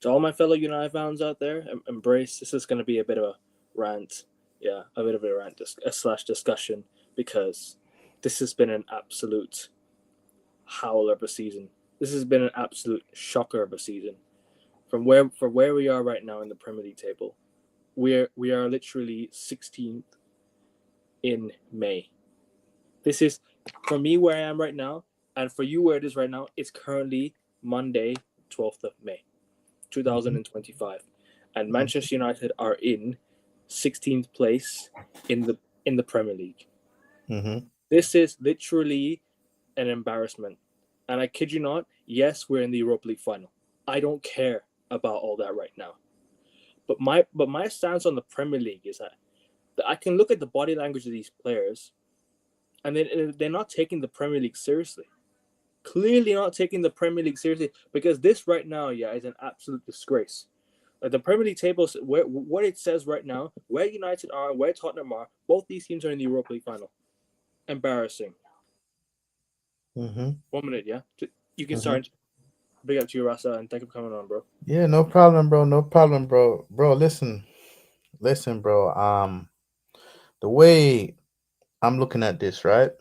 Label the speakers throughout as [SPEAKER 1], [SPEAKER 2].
[SPEAKER 1] To all my fellow United fans out there, embrace. This is going to be a bit of a rant. Yeah, a bit of a rant slash discussion because this has been an absolute howler of a season. This has been an absolute shocker of a season. From where we are right now in the Premier League table, we are literally 16th in May. This is for me where I am right now, and for you where it is right now. It's currently Monday, 12th of May,
[SPEAKER 2] Mm-hmm.
[SPEAKER 1] 2025, and Manchester United are in 16th place in the Premier League.
[SPEAKER 2] Mm-hmm.
[SPEAKER 1] This is literally an embarrassment, and I kid you not. Yes, we're in the Europa League final. I don't care about all that right now. But my stance on the Premier League is that I can look at the body language of these players, and they're not taking the Premier League seriously. Clearly not taking the Premier League seriously because this right now, yeah, is an absolute disgrace. Like the Premier League tables, what it says right now, where United are, where Tottenham are, both these teams are in the Europa League final. Embarrassing.
[SPEAKER 2] Mm-hmm.
[SPEAKER 1] 1 minute, yeah. You can
[SPEAKER 2] Mm-hmm.
[SPEAKER 1] start. Big up to you, Rasa, and thank you for coming on, bro.
[SPEAKER 2] Yeah, no problem, bro. No problem, bro. Bro, listen, bro. The way I'm looking at this, right?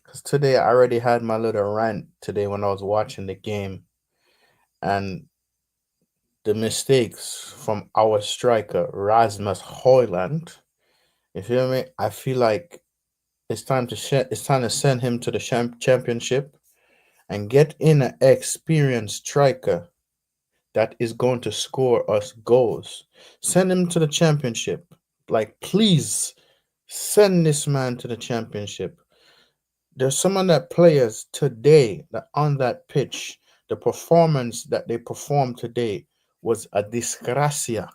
[SPEAKER 2] Because today I already had my little rant today when I was watching the game, and the mistakes from our striker Rasmus Hoyland. You feel me? I feel like it's time to send him to the championship and get in an experienced striker that is going to score us goals. Send him to the championship. Like, please send this man to the championship. There's some of that players today that on that pitch, the performance that they performed today was a disgracia.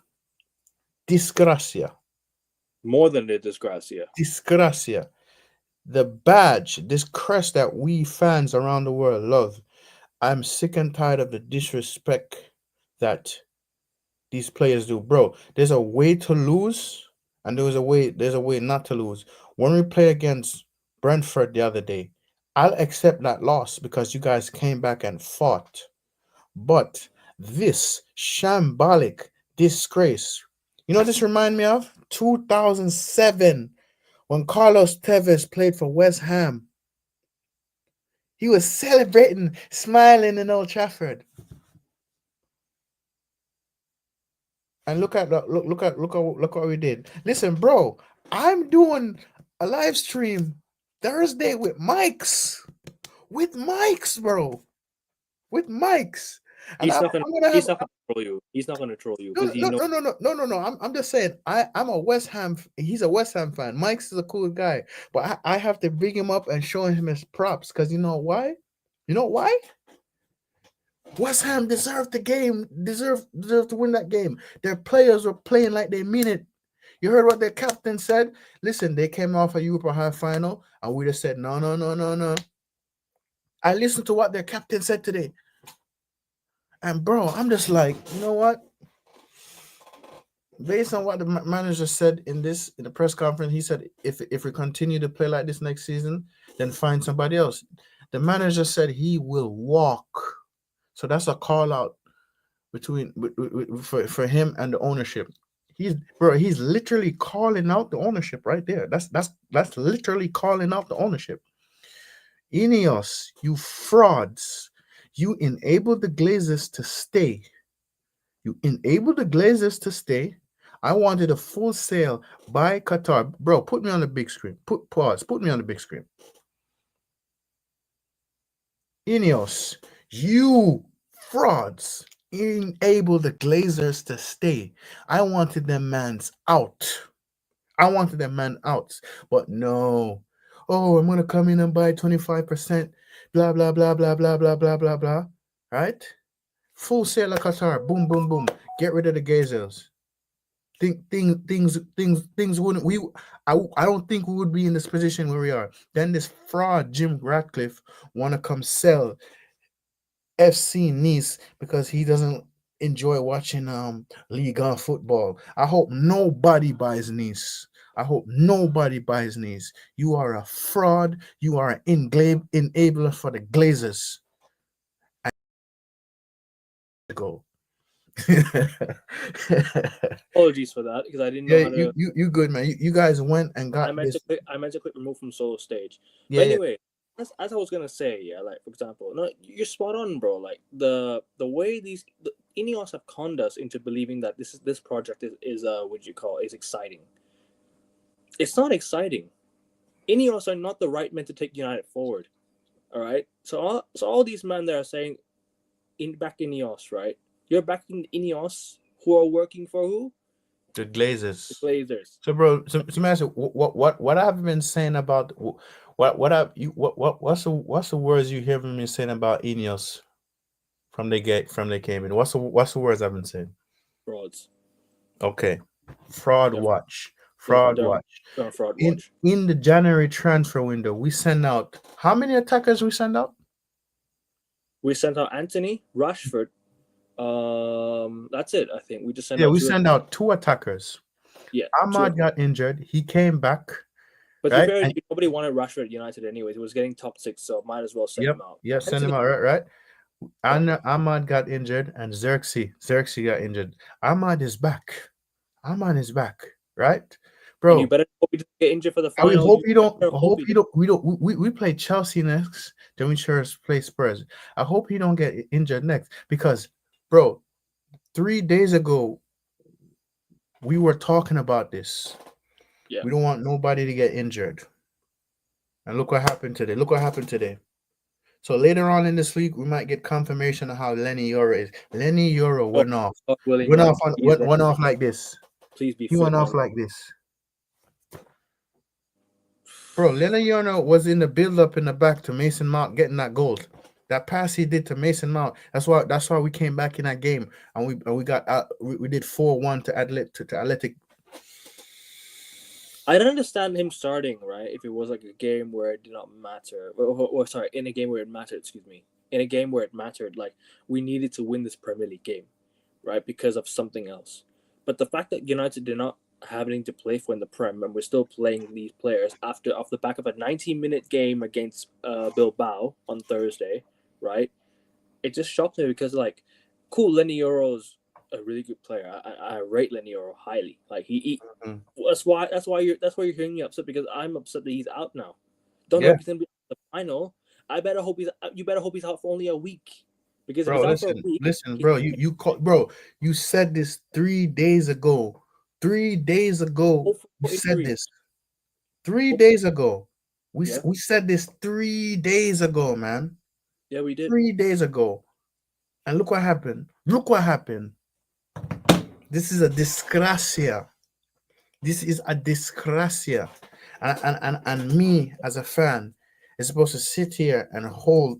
[SPEAKER 2] Disgracia.
[SPEAKER 1] More than a disgracia.
[SPEAKER 2] Disgracia. The badge, this crest that we fans around the world love. I'm sick and tired of the disrespect that these players do, bro. There's a way to lose, and there's a way not to lose. When we play against Brentford the other day, I'll accept that loss because you guys came back and fought. But this shambolic disgrace, you know what this remind me of? 2007 when Carlos Tevez played for West Ham. He was celebrating, smiling in Old Trafford. And look what we did. Listen, bro, I'm doing a live stream Thursday with mics, bro, with mics, and
[SPEAKER 1] He's not gonna.
[SPEAKER 2] I'm gonna have
[SPEAKER 1] He's not gonna troll you. He's not gonna troll you
[SPEAKER 2] no
[SPEAKER 1] because he
[SPEAKER 2] no
[SPEAKER 1] knows.
[SPEAKER 2] no no no no no no. I'm just saying I'm a West Ham. He's a West Ham fan. Mike's is a cool guy, but I have to big him up and show him his props because you know why? You know why? West Ham deserved the game. Deserved to win that game. Their players were playing like they mean it. You heard what their captain said? Listen, they came off a Europa High final, and we just said, no, no, no, no, no. I listened to what their captain said today. And, bro, I'm just like, you know what? Based on what the manager said in the press conference, he said, if we continue to play like this next season, then find somebody else. The manager said he will walk. So that's a call out for him and the ownership. He's literally calling out the ownership right there. That's literally calling out the ownership. Ineos, you frauds. You enabled the Glazers to stay. You enabled the Glazers to stay. I wanted a full sale by Qatar. Bro, put me on the big screen. Put me on the big screen. Ineos, you frauds. Enable the Glazers to stay. I wanted them mans out. I wanted them man out. But no. Oh, I'm gonna come in and buy 25%. Blah blah blah blah blah blah blah blah blah. Right? Full sale of Qatar. Boom, boom, boom. Get rid of the gazelles. Things wouldn't I don't think we would be in this position where we are. Then this fraud Jim Ratcliffe wanna come sell FC Nice because he doesn't enjoy watching Ligue 1 football. I hope nobody buys Nice. I hope nobody buys Nice. You are a fraud. You are an enabler for the Glazers. I go.
[SPEAKER 1] Apologies for that because I didn't know
[SPEAKER 2] Yeah,
[SPEAKER 1] how to.
[SPEAKER 2] you good, man. You guys went and
[SPEAKER 1] I
[SPEAKER 2] got
[SPEAKER 1] meant to
[SPEAKER 2] this.
[SPEAKER 1] click. I meant to click remove from solo stage. But
[SPEAKER 2] Yeah, yeah.
[SPEAKER 1] anyway, as I was gonna say, yeah, like for example, no, you're spot on, bro. Like the way the Ineos have conned us into believing that this project is what you call is exciting. It's not exciting. Ineos are not the right men to take United forward. All right. So all these men that are saying in back Ineos, right? You're backing Ineos who are working for who?
[SPEAKER 2] The
[SPEAKER 1] The
[SPEAKER 2] Glazers.
[SPEAKER 1] Glazers.
[SPEAKER 2] So, bro, so master, what have you been saying about what have you what's the words you hear me saying about Ineos from they came in? What's the words I've been saying?
[SPEAKER 1] Frauds.
[SPEAKER 2] Okay, fraud
[SPEAKER 1] They're
[SPEAKER 2] watch,
[SPEAKER 1] they're
[SPEAKER 2] fraud
[SPEAKER 1] they're on,
[SPEAKER 2] watch.
[SPEAKER 1] they're on fraud
[SPEAKER 2] In
[SPEAKER 1] watch.
[SPEAKER 2] in the January transfer window, we send out how many attackers we send out?
[SPEAKER 1] We sent out Anthony, Rashford. That's it. I think we just sent
[SPEAKER 2] Yeah,
[SPEAKER 1] out
[SPEAKER 2] we
[SPEAKER 1] two.
[SPEAKER 2] send out two attackers.
[SPEAKER 1] Yeah, two.
[SPEAKER 2] Ahmad got injured. He came back,
[SPEAKER 1] But to be
[SPEAKER 2] right?
[SPEAKER 1] fair,
[SPEAKER 2] And
[SPEAKER 1] nobody wanted Rashford at United anyways. He was getting top six, so might as well send
[SPEAKER 2] yep,
[SPEAKER 1] him out.
[SPEAKER 2] yep, send him
[SPEAKER 1] Anthony,
[SPEAKER 2] out, right?
[SPEAKER 1] yeah.
[SPEAKER 2] And Ahmad got injured, and Xerxes got injured. Ahmad is back. Ahmad is back, right,
[SPEAKER 1] And you
[SPEAKER 2] bro?
[SPEAKER 1] better hope he doesn't get injured for the
[SPEAKER 2] I
[SPEAKER 1] final.
[SPEAKER 2] hope
[SPEAKER 1] You
[SPEAKER 2] you don't.
[SPEAKER 1] better
[SPEAKER 2] I
[SPEAKER 1] hope
[SPEAKER 2] hope
[SPEAKER 1] he
[SPEAKER 2] you
[SPEAKER 1] does.
[SPEAKER 2] don't. We don't. We play Chelsea next. Then we sure play Spurs. I hope he don't get injured next because, bro, 3 days ago we were talking about this.
[SPEAKER 1] Yeah.
[SPEAKER 2] We don't want nobody to get injured. And look what happened today. Look what happened today. So later on in this week, we might get confirmation of how Lenny Euro is. Lenny Euro
[SPEAKER 1] Oh,
[SPEAKER 2] went off.
[SPEAKER 1] God willing,
[SPEAKER 2] Went
[SPEAKER 1] man.
[SPEAKER 2] off on
[SPEAKER 1] Please,
[SPEAKER 2] went off like this.
[SPEAKER 1] please be
[SPEAKER 2] He
[SPEAKER 1] fit,
[SPEAKER 2] went off
[SPEAKER 1] man.
[SPEAKER 2] like this. Bro, Lenny Euro was in the build up in the back to Mason Mount getting that goal. That pass he did to Mason Mount. That's why we came back in that game and we got we did 4-1 to Athletic.
[SPEAKER 1] I don't understand him starting, right? If it was like a game where it did not matter, or sorry, in a game where it mattered, excuse me, in a game where it mattered, like we needed to win this Premier League game, right? Because of something else. But the fact that United did not have anything to play for in the Prem, and we're still playing these players after off the back of a 90-minute game against Bilbao on Thursday, right? It just shocked me because like, cool, Lenny Euro's a really good player. I rate Lenny Euro highly. Like he
[SPEAKER 2] Mhm.
[SPEAKER 1] that's why you're hearing me upset because I'm upset that he's out now. Don't know
[SPEAKER 2] Yeah,
[SPEAKER 1] if he's gonna be at the final. I better hope he's. You better hope he's out for only a week, because if
[SPEAKER 2] bro.
[SPEAKER 1] he's out for a
[SPEAKER 2] Listen,
[SPEAKER 1] week,
[SPEAKER 2] listen,
[SPEAKER 1] he's
[SPEAKER 2] bro. Bro. You said this 3 days ago. 3 days ago,
[SPEAKER 1] out for
[SPEAKER 2] you said
[SPEAKER 1] injury.
[SPEAKER 2] this. 3 days ago,
[SPEAKER 1] Yeah,
[SPEAKER 2] we said this 3 days ago, man.
[SPEAKER 1] yeah, we did.
[SPEAKER 2] 3 days ago, and look what happened. Look what happened. This is a disgracia. This is a disgracia, and me as a fan is supposed to sit here and hold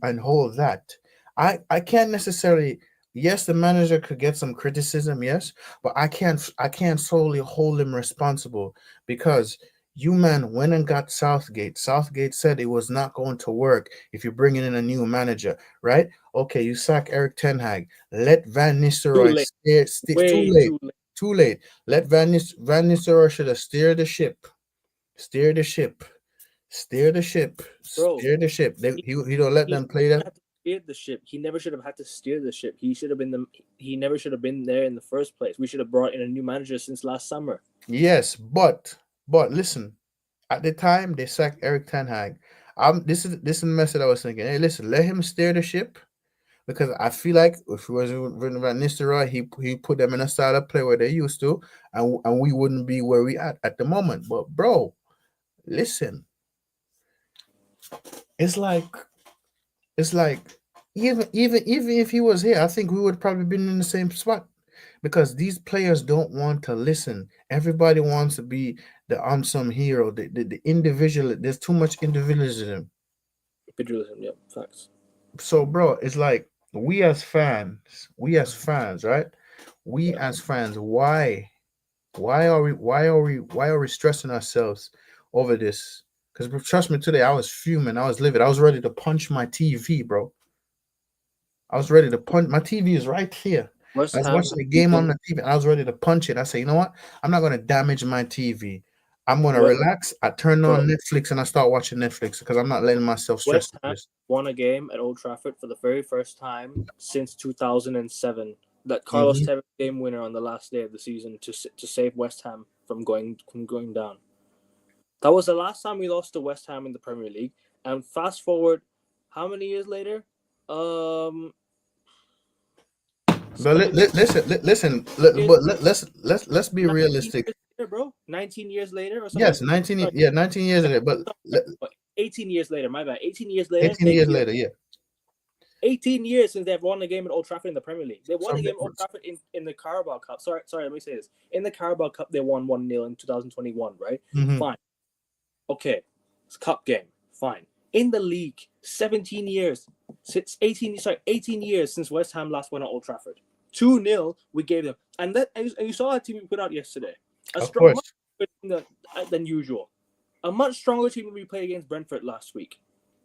[SPEAKER 2] that. I can't necessarily. Yes, the manager could get some criticism. Yes, but I can't solely hold him responsible because you man went and got Southgate. Southgate said it was not going to work if you're bringing in a new manager, right? Okay, you sack Eric Ten Hag. Let Van
[SPEAKER 1] Too
[SPEAKER 2] Nistelrooy
[SPEAKER 1] late.
[SPEAKER 2] stick. Too
[SPEAKER 1] Way
[SPEAKER 2] late.
[SPEAKER 1] too late,
[SPEAKER 2] Too late. Let Van Nistelrooy should have steered the ship. Steer the ship. Steer the ship.
[SPEAKER 1] bro.
[SPEAKER 2] Steer the ship.
[SPEAKER 1] He,
[SPEAKER 2] He don't let
[SPEAKER 1] he
[SPEAKER 2] them play that.
[SPEAKER 1] had to steer the ship. He never should have had to steer the ship. He should have been the. He never should have been there in the first place. We should have brought in a new manager since last summer.
[SPEAKER 2] Yes, but listen. At the time they sacked Eric Ten Hag. This is the message I was thinking. Hey, listen, let him steer the ship because I feel like if it was Van Nistelrooy, he put them in a style of play where they used to, and we wouldn't be where we at the moment. But bro, listen, it's like It's like even if he was here, I think we would probably been in the same spot because these players don't want to listen. Everybody wants to be the unsung hero, the individual. There's too much individualism.
[SPEAKER 1] Individualism, yep, facts.
[SPEAKER 2] So, bro, it's like we as fans, right? We
[SPEAKER 1] Yeah.
[SPEAKER 2] as fans, why are we stressing ourselves over this? Because trust me, today I was fuming, I was livid, I was ready to punch my TV, bro. I was ready to punch. My TV is right here. I
[SPEAKER 1] West
[SPEAKER 2] was
[SPEAKER 1] Ham
[SPEAKER 2] watching
[SPEAKER 1] this
[SPEAKER 2] the game on
[SPEAKER 1] season.
[SPEAKER 2] the TV, and I was ready to punch it. I said, you know what? I'm not going to damage my TV. I'm going to
[SPEAKER 1] West,
[SPEAKER 2] relax. I turn
[SPEAKER 1] bro.
[SPEAKER 2] on Netflix and I start watching Netflix because I'm not letting myself stress
[SPEAKER 1] West
[SPEAKER 2] over
[SPEAKER 1] Ham
[SPEAKER 2] this.
[SPEAKER 1] won a game at Old Trafford for the very first time since 2007. That Carlos Tevez game winner on the last day of the season to save West Ham from going down. That was the last time we lost to West Ham in the Premier League. And fast forward, how many years later?
[SPEAKER 2] But listen. But let's be
[SPEAKER 1] 19
[SPEAKER 2] realistic.
[SPEAKER 1] years later, bro. 19 years later or something?
[SPEAKER 2] Yes, 19.
[SPEAKER 1] Sorry,
[SPEAKER 2] Yeah, 19 years later. But
[SPEAKER 1] 18 years later, my bad. 18 years later.
[SPEAKER 2] 18
[SPEAKER 1] Thank
[SPEAKER 2] years
[SPEAKER 1] you.
[SPEAKER 2] later, yeah.
[SPEAKER 1] 18 years since they've won a game at Old Trafford in the Premier League. They won
[SPEAKER 2] So
[SPEAKER 1] a game at Old Trafford in the Carabao Cup. Sorry, let me say this. In the Carabao Cup, they won 1-0 in 2021, right? Fine. Okay. It's a cup game. Fine. In the league, 17 years. 18 years since West Ham last won at Old Trafford. 2-0 we gave them. And you saw that team we put out yesterday.
[SPEAKER 2] Of course.
[SPEAKER 1] Much stronger than usual. A much stronger team than we played against Brentford last week.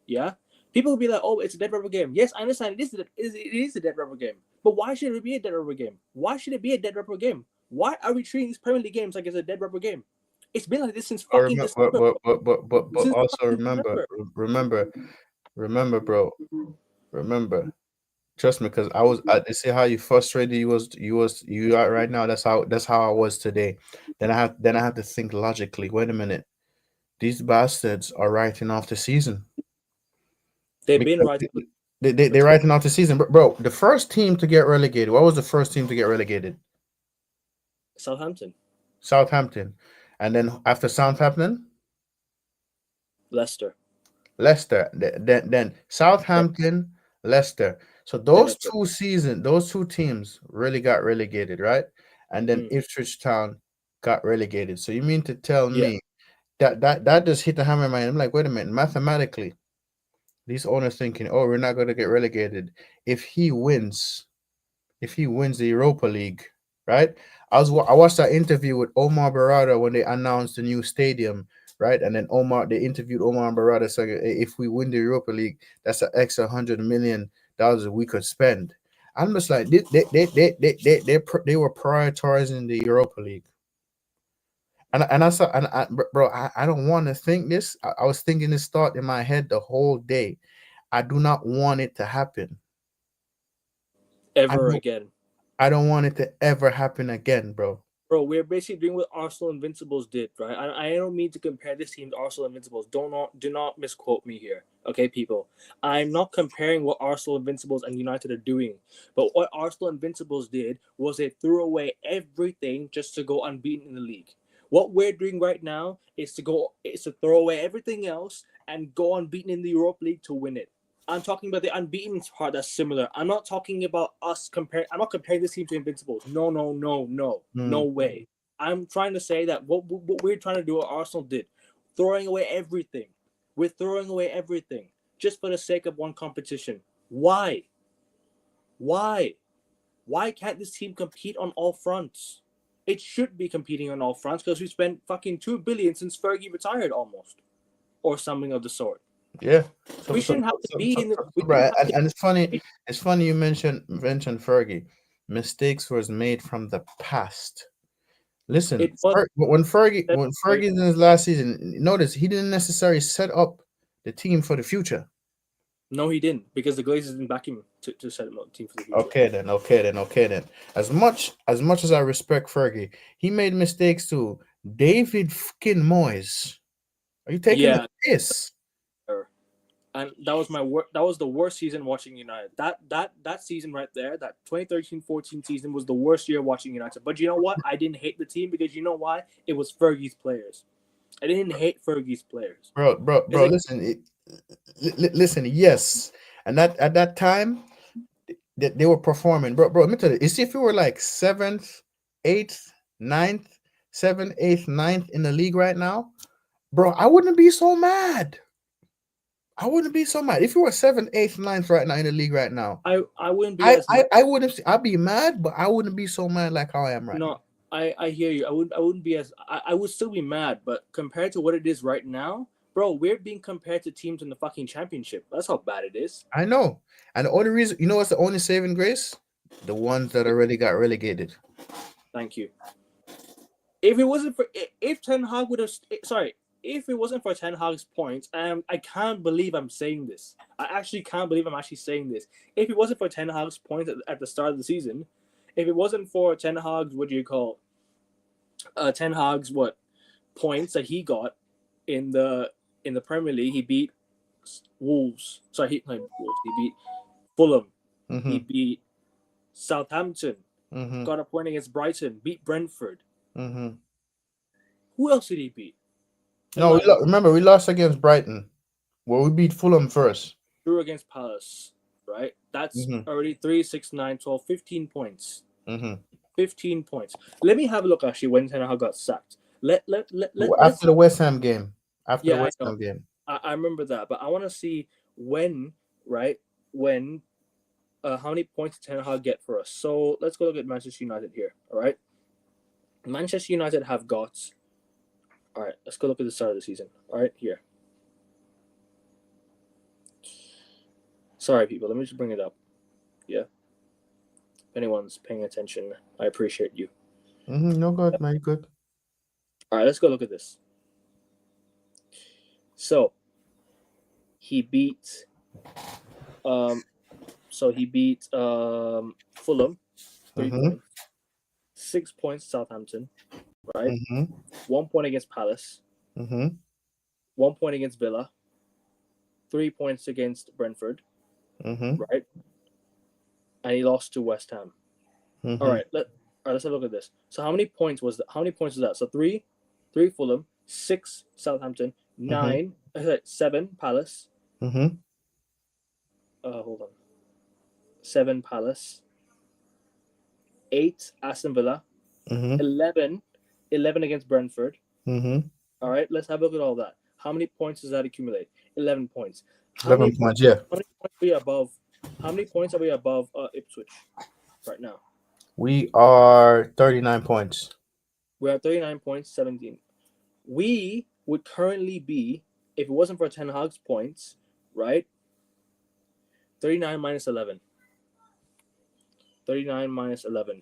[SPEAKER 1] Yeah? People will be like, oh, it's a dead rubber game. Yes, I understand it is a dead rubber game. But why should it be a dead rubber game? Why should it be a dead rubber game? Why are we treating these Premier League games like it's a dead rubber game? It's been like this since fucking December.
[SPEAKER 2] But also remember, bro. Remember. Trust me, because I see how you frustrated you are right now. That's how I was today. Then I have to think logically. Wait a minute. These bastards are writing off the season.
[SPEAKER 1] They've been right.
[SPEAKER 2] They're writing off the season. Bro, the first team to get relegated. What was the first team to get relegated?
[SPEAKER 1] Southampton.
[SPEAKER 2] And then after Southampton?
[SPEAKER 1] Leicester.
[SPEAKER 2] Then Southampton, Leicester. So those two teams really got relegated, right? And then Ipswich Town got relegated. So you mean to tell me that just hit the hammer in my head? I'm like, wait a minute, mathematically, these owners thinking, oh, we're not going to get relegated if he wins the Europa League, right? I watched that interview with Omar Barada when they announced the new stadium, right? And then they interviewed Omar Barada saying, if we win the Europa League, that's an extra $100 million we could spend. I'm just like, they were prioritizing the Europa League. Bro, I don't want to think this. I was thinking this thought in my head the whole day. I do not want it to happen
[SPEAKER 1] again.
[SPEAKER 2] I don't want it to ever happen again, bro.
[SPEAKER 1] Bro, we're basically doing what Arsenal Invincibles did, right? I don't mean to compare this team to Arsenal Invincibles. Do not misquote me here, okay, people? I'm not comparing what Arsenal Invincibles and United are doing. But what Arsenal Invincibles did was they threw away everything just to go unbeaten in the league. What we're doing right now is to throw away everything else and go unbeaten in the Europa League to win it. I'm talking about the unbeaten part that's similar. I'm not talking about us comparing. I'm not comparing this team to Invincibles. No way. I'm trying to say that what we're trying to do, what Arsenal did, throwing away everything. We're throwing away everything just for the sake of one competition. Why? Why can't this team compete on all fronts? It should be competing on all fronts because we spent fucking $2 billion since Fergie retired almost, or something of the sort.
[SPEAKER 2] Yeah,
[SPEAKER 1] we shouldn't have to be in the.
[SPEAKER 2] Right, and it's funny. It's funny you mentioned Fergie. Mistakes was made from the past. Listen, when Fergie in his last season, notice he didn't necessarily set up the team for the future.
[SPEAKER 1] No, he didn't, because the Glazers didn't back him to set him up the team for the future.
[SPEAKER 2] Okay then. As much as I respect Fergie, he made mistakes too. David fucking Moyes. Are you taking the piss?
[SPEAKER 1] And that was the worst season watching United. That season right there, that 2013-14 season was the worst year watching United. But you know what? I didn't hate the team because you know why? It was Fergie's players. I didn't hate Fergie's players.
[SPEAKER 2] Bro, listen, yes. And at that time, they were performing. Bro, let me tell you, if you were like 7th, 8th, 9th, 7th, 8th, 9th in the league right now, bro, I wouldn't be so mad. If you were 7th, 8th, 9th right now in the league right now.
[SPEAKER 1] I wouldn't be
[SPEAKER 2] I'd be mad, but I wouldn't be so mad like how I am right now.
[SPEAKER 1] I hear you. I wouldn't be I would still be mad, but compared to what it is right now, bro, we're being compared to teams in the fucking championship. That's how bad it is.
[SPEAKER 2] I know. And the only reason, you know what's the only saving grace? The ones that already got relegated.
[SPEAKER 1] Thank you. If it wasn't for Ten Hag would have if it wasn't for Ten Hag's points, I can't believe I'm saying this. I actually can't believe I'm actually saying this. If it wasn't for Ten Hag's points at the start of the season, if it wasn't for Ten Hag's, what do you call Ten Hag's points that he got in the Premier League? He beat Wolves. Sorry, he beat Fulham.
[SPEAKER 2] Mm-hmm.
[SPEAKER 1] He beat Southampton.
[SPEAKER 2] Mm-hmm.
[SPEAKER 1] Got a point against Brighton. Beat Brentford.
[SPEAKER 2] Mm-hmm.
[SPEAKER 1] Who else did he beat?
[SPEAKER 2] No, remember we lost against Brighton. Well, we beat Fulham first.
[SPEAKER 1] Drew against Palace, right? That's already 3, 6, 9, 12, 15 points. 15 points. Let me have a look actually when Ten Hag got sacked.
[SPEAKER 2] After the West Ham game. After the West Ham game.
[SPEAKER 1] I remember that, but I want to see when, right? When, how many points did Ten Hag get for us? So let's go look at Manchester United here. All right. Manchester United have got. All right, let's go look at the start of the season. All right, here. Sorry, people. Let me just bring it up. Yeah. If anyone's paying attention, I appreciate you.
[SPEAKER 2] No, good, man. Good.
[SPEAKER 1] All right, let's go look at this. So he beat. Fulham 3 points, 6 points Southampton, right? 1 point against Palace, 1 point against Villa, 3 points against Brentford, right? And he lost to West Ham. All right, let's have a look at this. So how many points was that? So 3 Fulham, 6 Southampton, 7 Palace. Hold on. 7 Palace, 8 Aston Villa, 11 against Brentford. All right, let's have a look at all that. How many points does that accumulate? 11 points.
[SPEAKER 2] 11 points, yeah.
[SPEAKER 1] How many points are we above Ipswich right now?
[SPEAKER 2] We are 39 points.
[SPEAKER 1] We are 39 points, 17. We would currently be, if it wasn't for Ten Hag's points, right? 39 minus 11. 39 minus 11.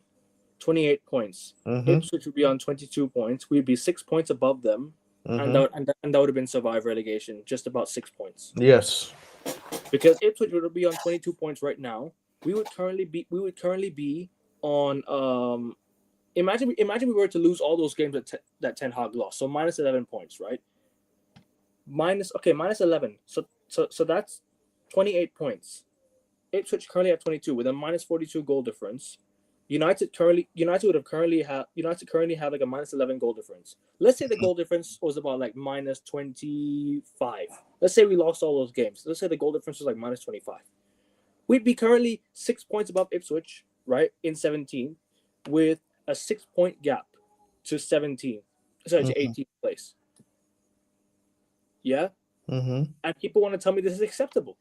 [SPEAKER 1] 28 points. Ipswich would be on 22 points. We'd be 6 points above them. And that would have been survive relegation, just about 6 points.
[SPEAKER 2] Yes.
[SPEAKER 1] Because Ipswich would be on 22 points right now. We would currently be on imagine we were to lose all those games that Ten Hag lost. So minus 11 points, right? Minus 11. So that's 28 points. Ipswich currently have 22 with a minus 42 goal difference. United currently have like a minus 11 goal difference. Let's say the goal difference was about like minus 25. Let's say we lost all those games. Let's say the goal difference was like minus 25. We'd be currently 6 points above Ipswich, right, in 17, with a 6-point gap to 17. Sorry, to 18th place. Yeah? And people want to tell me this is acceptable.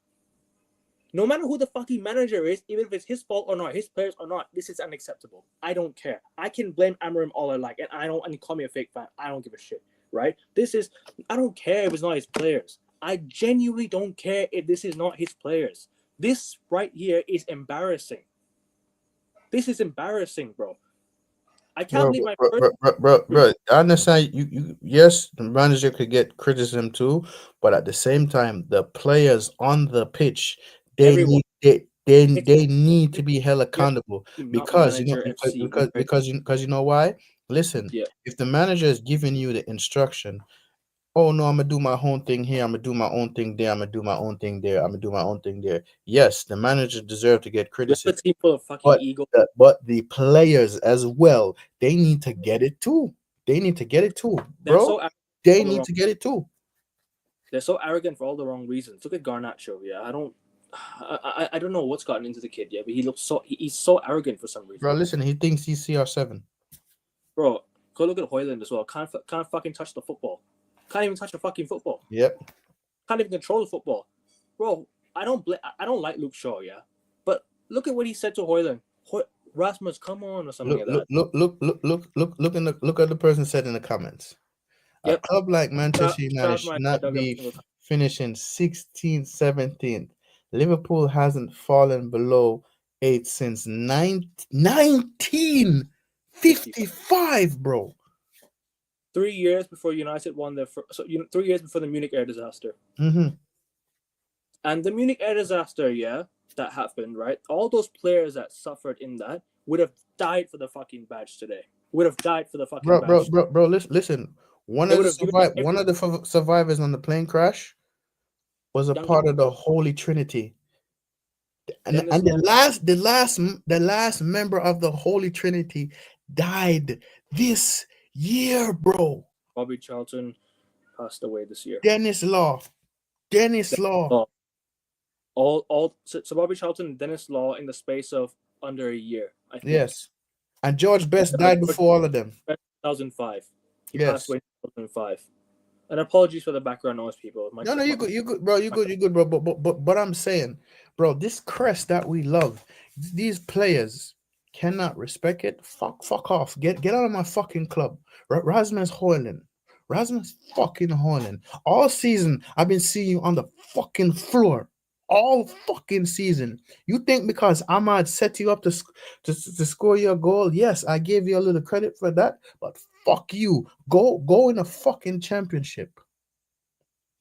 [SPEAKER 1] No matter who the fucking manager is, even if it's his fault or not, his players or not, this is unacceptable. I don't care. I can blame AMORIM all I like, and call me a fake fan. I don't give a shit, right? I don't care if it's not his players. I genuinely don't care if this is not his players. This right here is embarrassing. This is embarrassing, bro. I can't believe my
[SPEAKER 2] bro. I understand you. Yes, the manager could get criticism too, but at the same time, the players on the pitch, they need to be held accountable because you know why? Listen, if the manager is giving you the instruction, oh no, I'm gonna do my own thing here, I'm gonna do my own thing there, I'm gonna do my own thing there, I'm gonna do my own thing there. Yes, the manager deserves to get criticism.
[SPEAKER 1] Team full of fucking ego.
[SPEAKER 2] But the players as well, they need to get it too. They need to get it too, bro. They need to get it too.
[SPEAKER 1] They're so arrogant for all the wrong reasons. Look at Garnacho. Yeah, I don't know what's gotten into the kid yet, but he's so arrogant for some reason.
[SPEAKER 2] Bro, listen, he thinks he's CR7.
[SPEAKER 1] Bro, go look at Højlund as well. Can't fucking touch the football. Can't even touch a fucking football.
[SPEAKER 2] Yep.
[SPEAKER 1] Can't even control the football. Bro, I don't like Luke Shaw, yeah. But look at what he said to Højlund. Rasmus, come on, or something like that.
[SPEAKER 2] Look at the person said in the comments. A club like Manchester United should not be finishing 16th, 17th. Liverpool hasn't fallen below 8 since 1955, bro.
[SPEAKER 1] 3 years before United won their first, 3 years before the Munich air disaster. And the Munich air disaster, that happened, right? All those players that suffered in that would have died for the fucking badge today. Would have died for the fucking
[SPEAKER 2] Bro,
[SPEAKER 1] badge.
[SPEAKER 2] listen. One
[SPEAKER 1] They
[SPEAKER 2] of
[SPEAKER 1] would
[SPEAKER 2] the
[SPEAKER 1] have given everything.
[SPEAKER 2] survivors on the plane crash was a
[SPEAKER 1] Young
[SPEAKER 2] part of the Holy Trinity. And
[SPEAKER 1] Dennis Law,
[SPEAKER 2] the last member of the Holy Trinity died this year, bro.
[SPEAKER 1] Bobby Charlton passed away this year.
[SPEAKER 2] Dennis Law.
[SPEAKER 1] Law. So Bobby Charlton and Dennis Law in the space of under a year, I think.
[SPEAKER 2] Yes. And George Best died before all of them.
[SPEAKER 1] 2005. He
[SPEAKER 2] Yes.
[SPEAKER 1] passed away in 2005. And apologies for the background noise, people.
[SPEAKER 2] No, you good, bro. You good, bro. But I'm saying, bro, this crest that we love, these players cannot respect it. Fuck off. Get out of my fucking club. Rasmus Hoyland. Rasmus fucking Hoyland. All season, I've been seeing you on the fucking floor. All fucking season. You think because Ahmad set you up to score your goal? Yes, I gave you a little credit for that. But fuck you. Go in a fucking championship.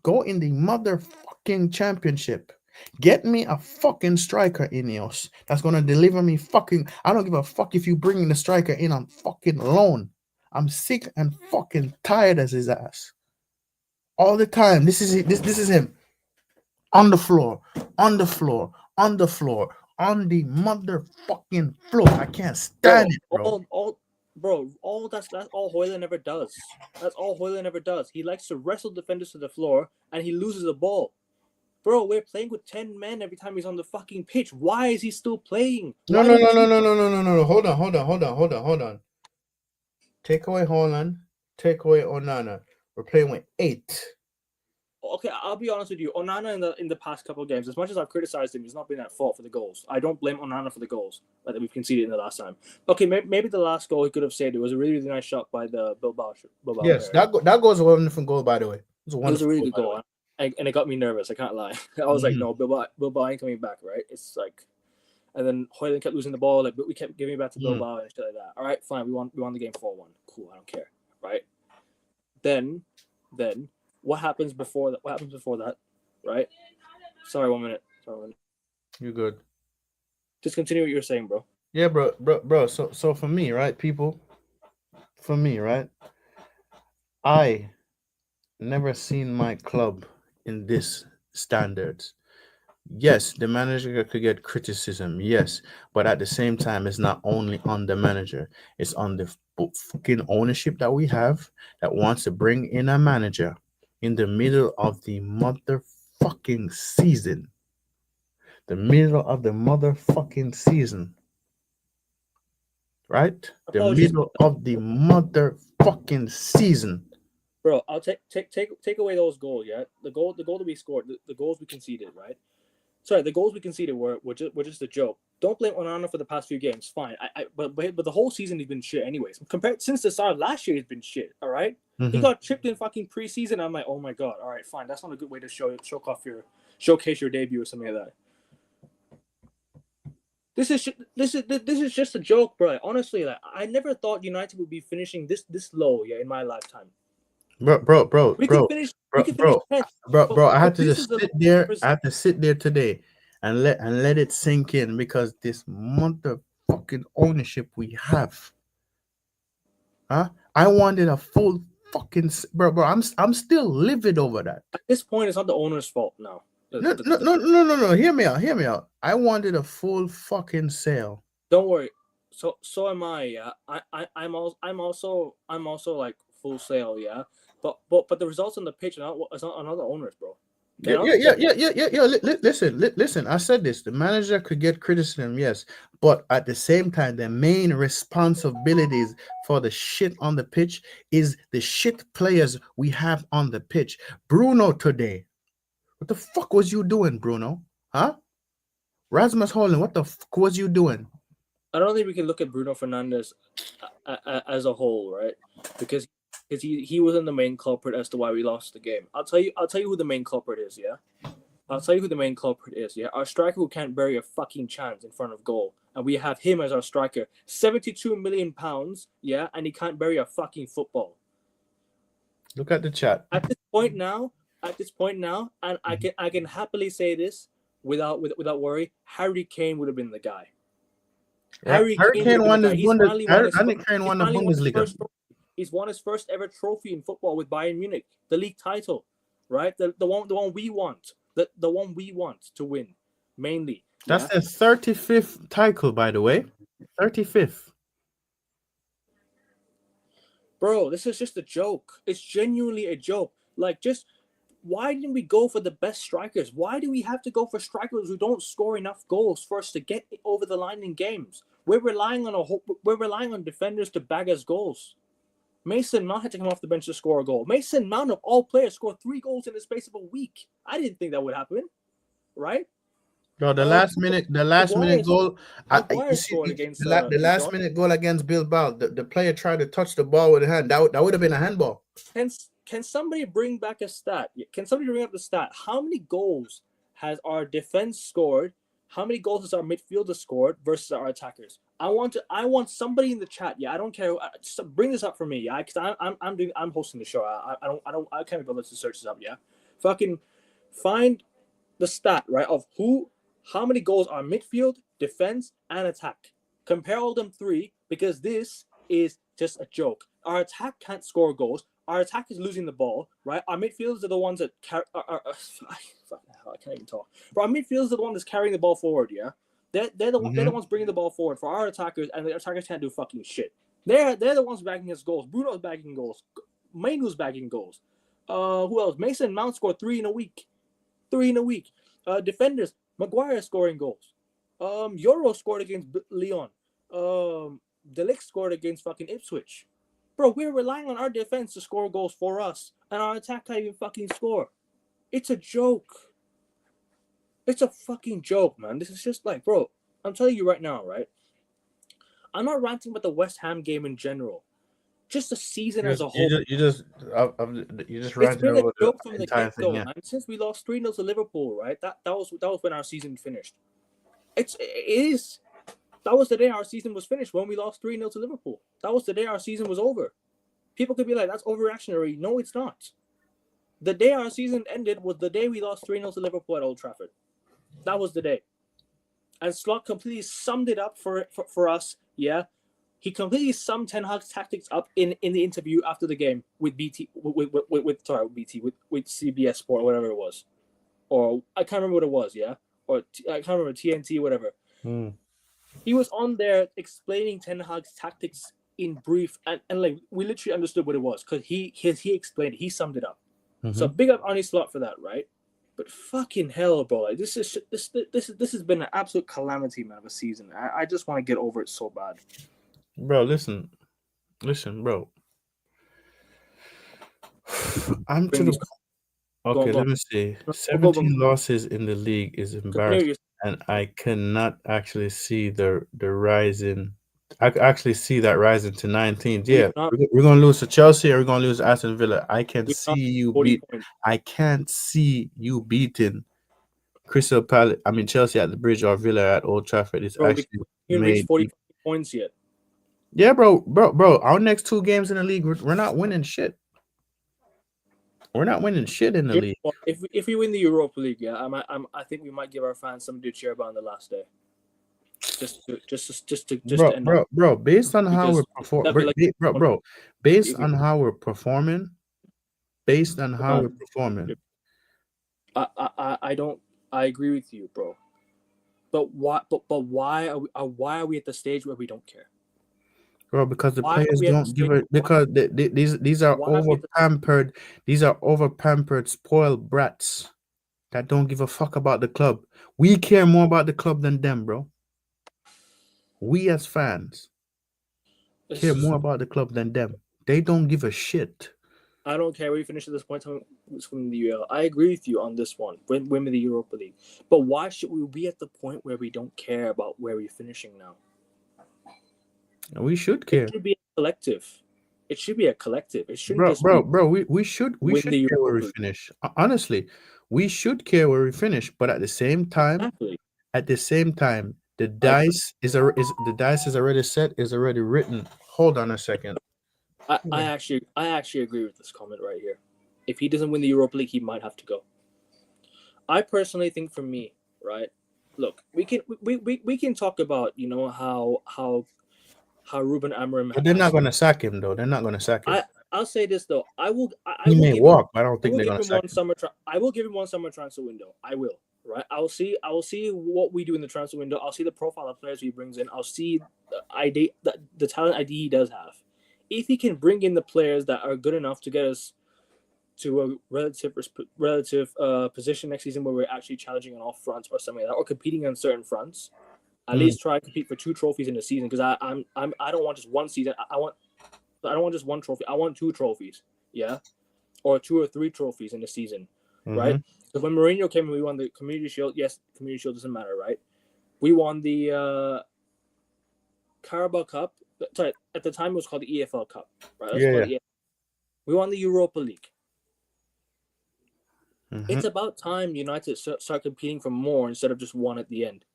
[SPEAKER 2] Go in the motherfucking championship. Get me a fucking striker, Ineos, that's gonna deliver me fucking. I don't give a fuck if you bring the striker in on fucking loan. I'm sick and fucking tired as his ass. All the time. This is it. This is him. On the floor, on the floor, on the floor, on the motherfucking floor. I can't stand it, bro.
[SPEAKER 1] That's all Hoyland ever does. That's all Hoyland ever does. He likes to wrestle defenders to the floor and he loses the ball. Bro, we're playing with 10 men every time he's on the fucking pitch. Why is he still playing?
[SPEAKER 2] No. Hold on. Take away Holland. Take away Onana. We're playing with 8.
[SPEAKER 1] Okay, I'll be honest with you. Onana in the past couple of games, as much as I've criticized him, he's not been at fault for the goals. I don't blame Onana for the goals that we've conceded in the last time. Okay, maybe the last goal he could have saved. It was a really, really nice shot by the Bilbao.
[SPEAKER 2] Yes, that goes a wonderful goal, by the way.
[SPEAKER 1] It was a really good goal, and it got me nervous. I can't lie. I was like, no, Bilbao ain't coming back, right? It's like, and then Hoyland kept losing the ball, like, but we kept giving it back to Bilbao and shit like that. All right, fine, we won the game 4-1. Cool, I don't care, right? Then. What happens before that? Right? Sorry, 1 minute.
[SPEAKER 2] You're good.
[SPEAKER 1] Just continue what you're saying, bro.
[SPEAKER 2] Yeah, bro. So for me, right, people. For me, right. I never seen my club in this standards. Yes, the manager could get criticism. Yes, but at the same time, it's not only on the manager. It's on the fucking ownership that we have that wants to bring in a manager in the middle of the motherfucking season. The middle of the motherfucking season. Right? The middle of the motherfucking season.
[SPEAKER 1] Bro, I'll take away those goals, yeah? The goal that we scored, the goals we conceded, right? Sorry, the goals we conceded were just a joke. Don't blame Onana for the past few games. Fine. But the whole season he's been shit anyways. Compared since the start of last year, he's been shit, all right? He got chipped in fucking preseason. I'm like, oh my god, all right, fine. That's not a good way to showcase your debut or something like that. This is just a joke, bro. Honestly, like I never thought United would be finishing this low, yeah, in my lifetime.
[SPEAKER 2] Bro.
[SPEAKER 1] We can finish 10th,
[SPEAKER 2] bro. I had to just sit there. I had to sit there today and let it sink in because this motherfucking ownership we have. Huh? I wanted a full fucking bro. I'm still livid over that.
[SPEAKER 1] At this point, it's not the owner's fault now.
[SPEAKER 2] No. Hear me out. I wanted a full fucking sale.
[SPEAKER 1] Don't worry. So am I. Yeah. I'm also like full sale. Yeah. But the results on the pitch are not the owners, bro.
[SPEAKER 2] Yeah. Listen. I said this. The manager could get criticism, yes, but at the same time, the main responsibilities for the shit on the pitch is the shit players we have on the pitch. Bruno today. What the fuck was you doing, Bruno? Huh? Rasmus Hoyland, what the fuck was you doing?
[SPEAKER 1] I don't think we can look at Bruno Fernandes as a whole, right? Because he wasn't the main culprit as to why we lost the game. I'll tell you who the main culprit is, yeah? Our striker who can't bury a fucking chance in front of goal. And we have him as our striker. 72 million pounds, yeah? And he can't bury a fucking football.
[SPEAKER 2] Look at the chat.
[SPEAKER 1] At this point now, and I can happily say this without worry, Harry Kane would have been the guy.
[SPEAKER 2] Yeah,
[SPEAKER 1] Harry Kane would
[SPEAKER 2] Hurricane
[SPEAKER 1] have been the
[SPEAKER 2] won
[SPEAKER 1] guy.
[SPEAKER 2] this
[SPEAKER 1] He's finally won his.
[SPEAKER 2] Hurricane
[SPEAKER 1] He's
[SPEAKER 2] won the
[SPEAKER 1] finally won his
[SPEAKER 2] Bundesliga.
[SPEAKER 1] first trophy. He's won his first ever trophy in football with Bayern Munich, the league title, right? The one we want, the one we want to win, mainly.
[SPEAKER 2] That's
[SPEAKER 1] Yeah,
[SPEAKER 2] the 35th title, by the way. 35th.
[SPEAKER 1] bro, this is just a joke. It's genuinely a joke. Like, just why didn't we go for the best strikers? Why do we have to go for strikers who don't score enough goals for us to get over the line in games? We're relying on defenders to bag us goals. Mason Mount had to come off the bench to score a goal. Mason Mount, of all players, scored 3 goals in the space of a week. I didn't think that would happen, right?
[SPEAKER 2] Bro, the last minute goal. You
[SPEAKER 1] Maguire
[SPEAKER 2] see
[SPEAKER 1] scored against
[SPEAKER 2] the last
[SPEAKER 1] Dijon.
[SPEAKER 2] minute goal against Bilbao. The player tried to touch the ball with a hand. That would have been a handball.
[SPEAKER 1] Can somebody bring back a stat? Can somebody bring up the stat? How many goals has our defense scored? How many goals has our midfielder scored versus our attackers? I want somebody in the chat. Yeah, I don't care. Just bring this up for me. Yeah, because I'm hosting the show. I can't be bothered to search this up. Yeah, fucking find the stat right of how many goals are midfield, defense, and attack. Compare all them 3 because this is just a joke. Our attack can't score goals. Our attack is losing the ball, right? Our midfielders are the ones that I can't even talk. But our midfielders are the ones that's carrying the ball forward. Yeah, they're the ones bringing the ball forward for our attackers, and the attackers can't do fucking shit. They're the ones bagging us goals. Bruno's bagging goals. Mainu's bagging goals. Who else? Mason Mount scored 3 in a week. 3 in a week. Defenders, Maguire scoring goals. Euro scored against Lyon. Delic scored against fucking Ipswich. Bro, we're relying on our defense to score goals for us, and our attack can't even fucking score. It's a joke. It's a fucking joke, man. This is just like, bro, I'm telling you right now, right? I'm not ranting about the West Ham game in general. Just the season as a whole.
[SPEAKER 2] You just
[SPEAKER 1] It's
[SPEAKER 2] ranted
[SPEAKER 1] been a
[SPEAKER 2] over
[SPEAKER 1] joke
[SPEAKER 2] the
[SPEAKER 1] from the
[SPEAKER 2] entire thing.
[SPEAKER 1] get-go,
[SPEAKER 2] Yeah.
[SPEAKER 1] man. Since we lost 3-0 to Liverpool, right? That was when our season finished. It is. That was the day our season was finished when we lost 3-0 to Liverpool. That was the day our season was over. People could be like, that's overreactionary. No, it's not. The day our season ended was the day we lost 3-0 to Liverpool at Old Trafford. That was the day. And Slot completely summed it up for us. Yeah. He completely summed Ten Hag's tactics up in the interview after the game with BT with CBS Sport or whatever it was. Or I can't remember what it was, yeah? Or I can't remember, TNT, whatever. He was on there explaining Ten Hag's tactics in brief, and like we literally understood what it was because he explained it, he summed it up. So big up Arnie Slot for that, right? But fucking hell, bro! Like this has been an absolute calamity, man, of a season. I just want to get over it so bad.
[SPEAKER 2] Bro, listen, bro. I'm to the okay. Let me see. 17 losses in the league is embarrassing, and I cannot actually see the rising. I can actually see that rising to 19. Yeah, we're gonna lose to Chelsea, or we're gonna lose to Aston Villa. I can see you beat. I can't see you beating Crystal Palace. I mean Chelsea at the Bridge or Villa at Old Trafford. It's actually
[SPEAKER 1] reached 40 points yet.
[SPEAKER 2] Yeah, bro. Our next 2 games in the league, we're not winning shit. We're not winning shit in the league.
[SPEAKER 1] If we win the Europa League, yeah, I think we might give our fans something to cheer about on the last day. Just to end up.
[SPEAKER 2] Bro. Based on how we're performing, based on how we're performing,
[SPEAKER 1] I agree with you, bro. But why are we at the stage where we don't care?
[SPEAKER 2] Bro, because the players don't give it. Because these are over pampered. These are over pampered, spoiled brats that don't give a fuck about the club. We care more about the club than them, bro. We as fans care more about the club than them. They don't give a shit.
[SPEAKER 1] I don't care where you finish at this point. Winning the UEL. I agree with you on this one. Win the Europa League. But why should we be at the point where we don't care about where we're finishing now?
[SPEAKER 2] We should care.
[SPEAKER 1] It should be a collective. It should be a collective. It shouldn't
[SPEAKER 2] bro. We should care where we finish. Honestly, we should care where we finish. But at the same time, the dice is already set. Is already written. Hold on a second.
[SPEAKER 1] I actually agree with this comment right here. If he doesn't win the Europa League, he might have to go. I personally think, for me, right, look, we can talk about how Ruben Amorim
[SPEAKER 2] But they're not
[SPEAKER 1] has.
[SPEAKER 2] gonna sack him though. They're not gonna sack him.
[SPEAKER 1] I'll say this though. I
[SPEAKER 2] He
[SPEAKER 1] will
[SPEAKER 2] may
[SPEAKER 1] give him
[SPEAKER 2] walk, but I don't
[SPEAKER 1] I
[SPEAKER 2] think
[SPEAKER 1] will
[SPEAKER 2] they're
[SPEAKER 1] give
[SPEAKER 2] gonna
[SPEAKER 1] him
[SPEAKER 2] sack
[SPEAKER 1] one
[SPEAKER 2] him.
[SPEAKER 1] summer. I will give him one summer transfer window. I will. Right. I will see what we do in the transfer window. I'll see the profile of players he brings in. I'll see the talent ID he does have. If he can bring in the players that are good enough to get us to a relative position next season where we're actually challenging on all fronts or something like that, or competing on certain fronts, at
[SPEAKER 2] Mm.
[SPEAKER 1] least try to compete for 2 trophies in a season. Because I don't want just one season. I don't want just one trophy. I want 2 trophies. Yeah, or 2 or 3 trophies in a season, right?
[SPEAKER 2] Mm-hmm.
[SPEAKER 1] So when Mourinho came, we won the Community Shield. Yes, Community Shield doesn't matter, right? We won the Carabao Cup. Sorry, at the time it was called the EFL Cup, right? Let's call
[SPEAKER 2] Yeah.
[SPEAKER 1] it EFL. We won the Europa League.
[SPEAKER 2] Mm-hmm.
[SPEAKER 1] It's about time United start competing for more instead of just one at the end.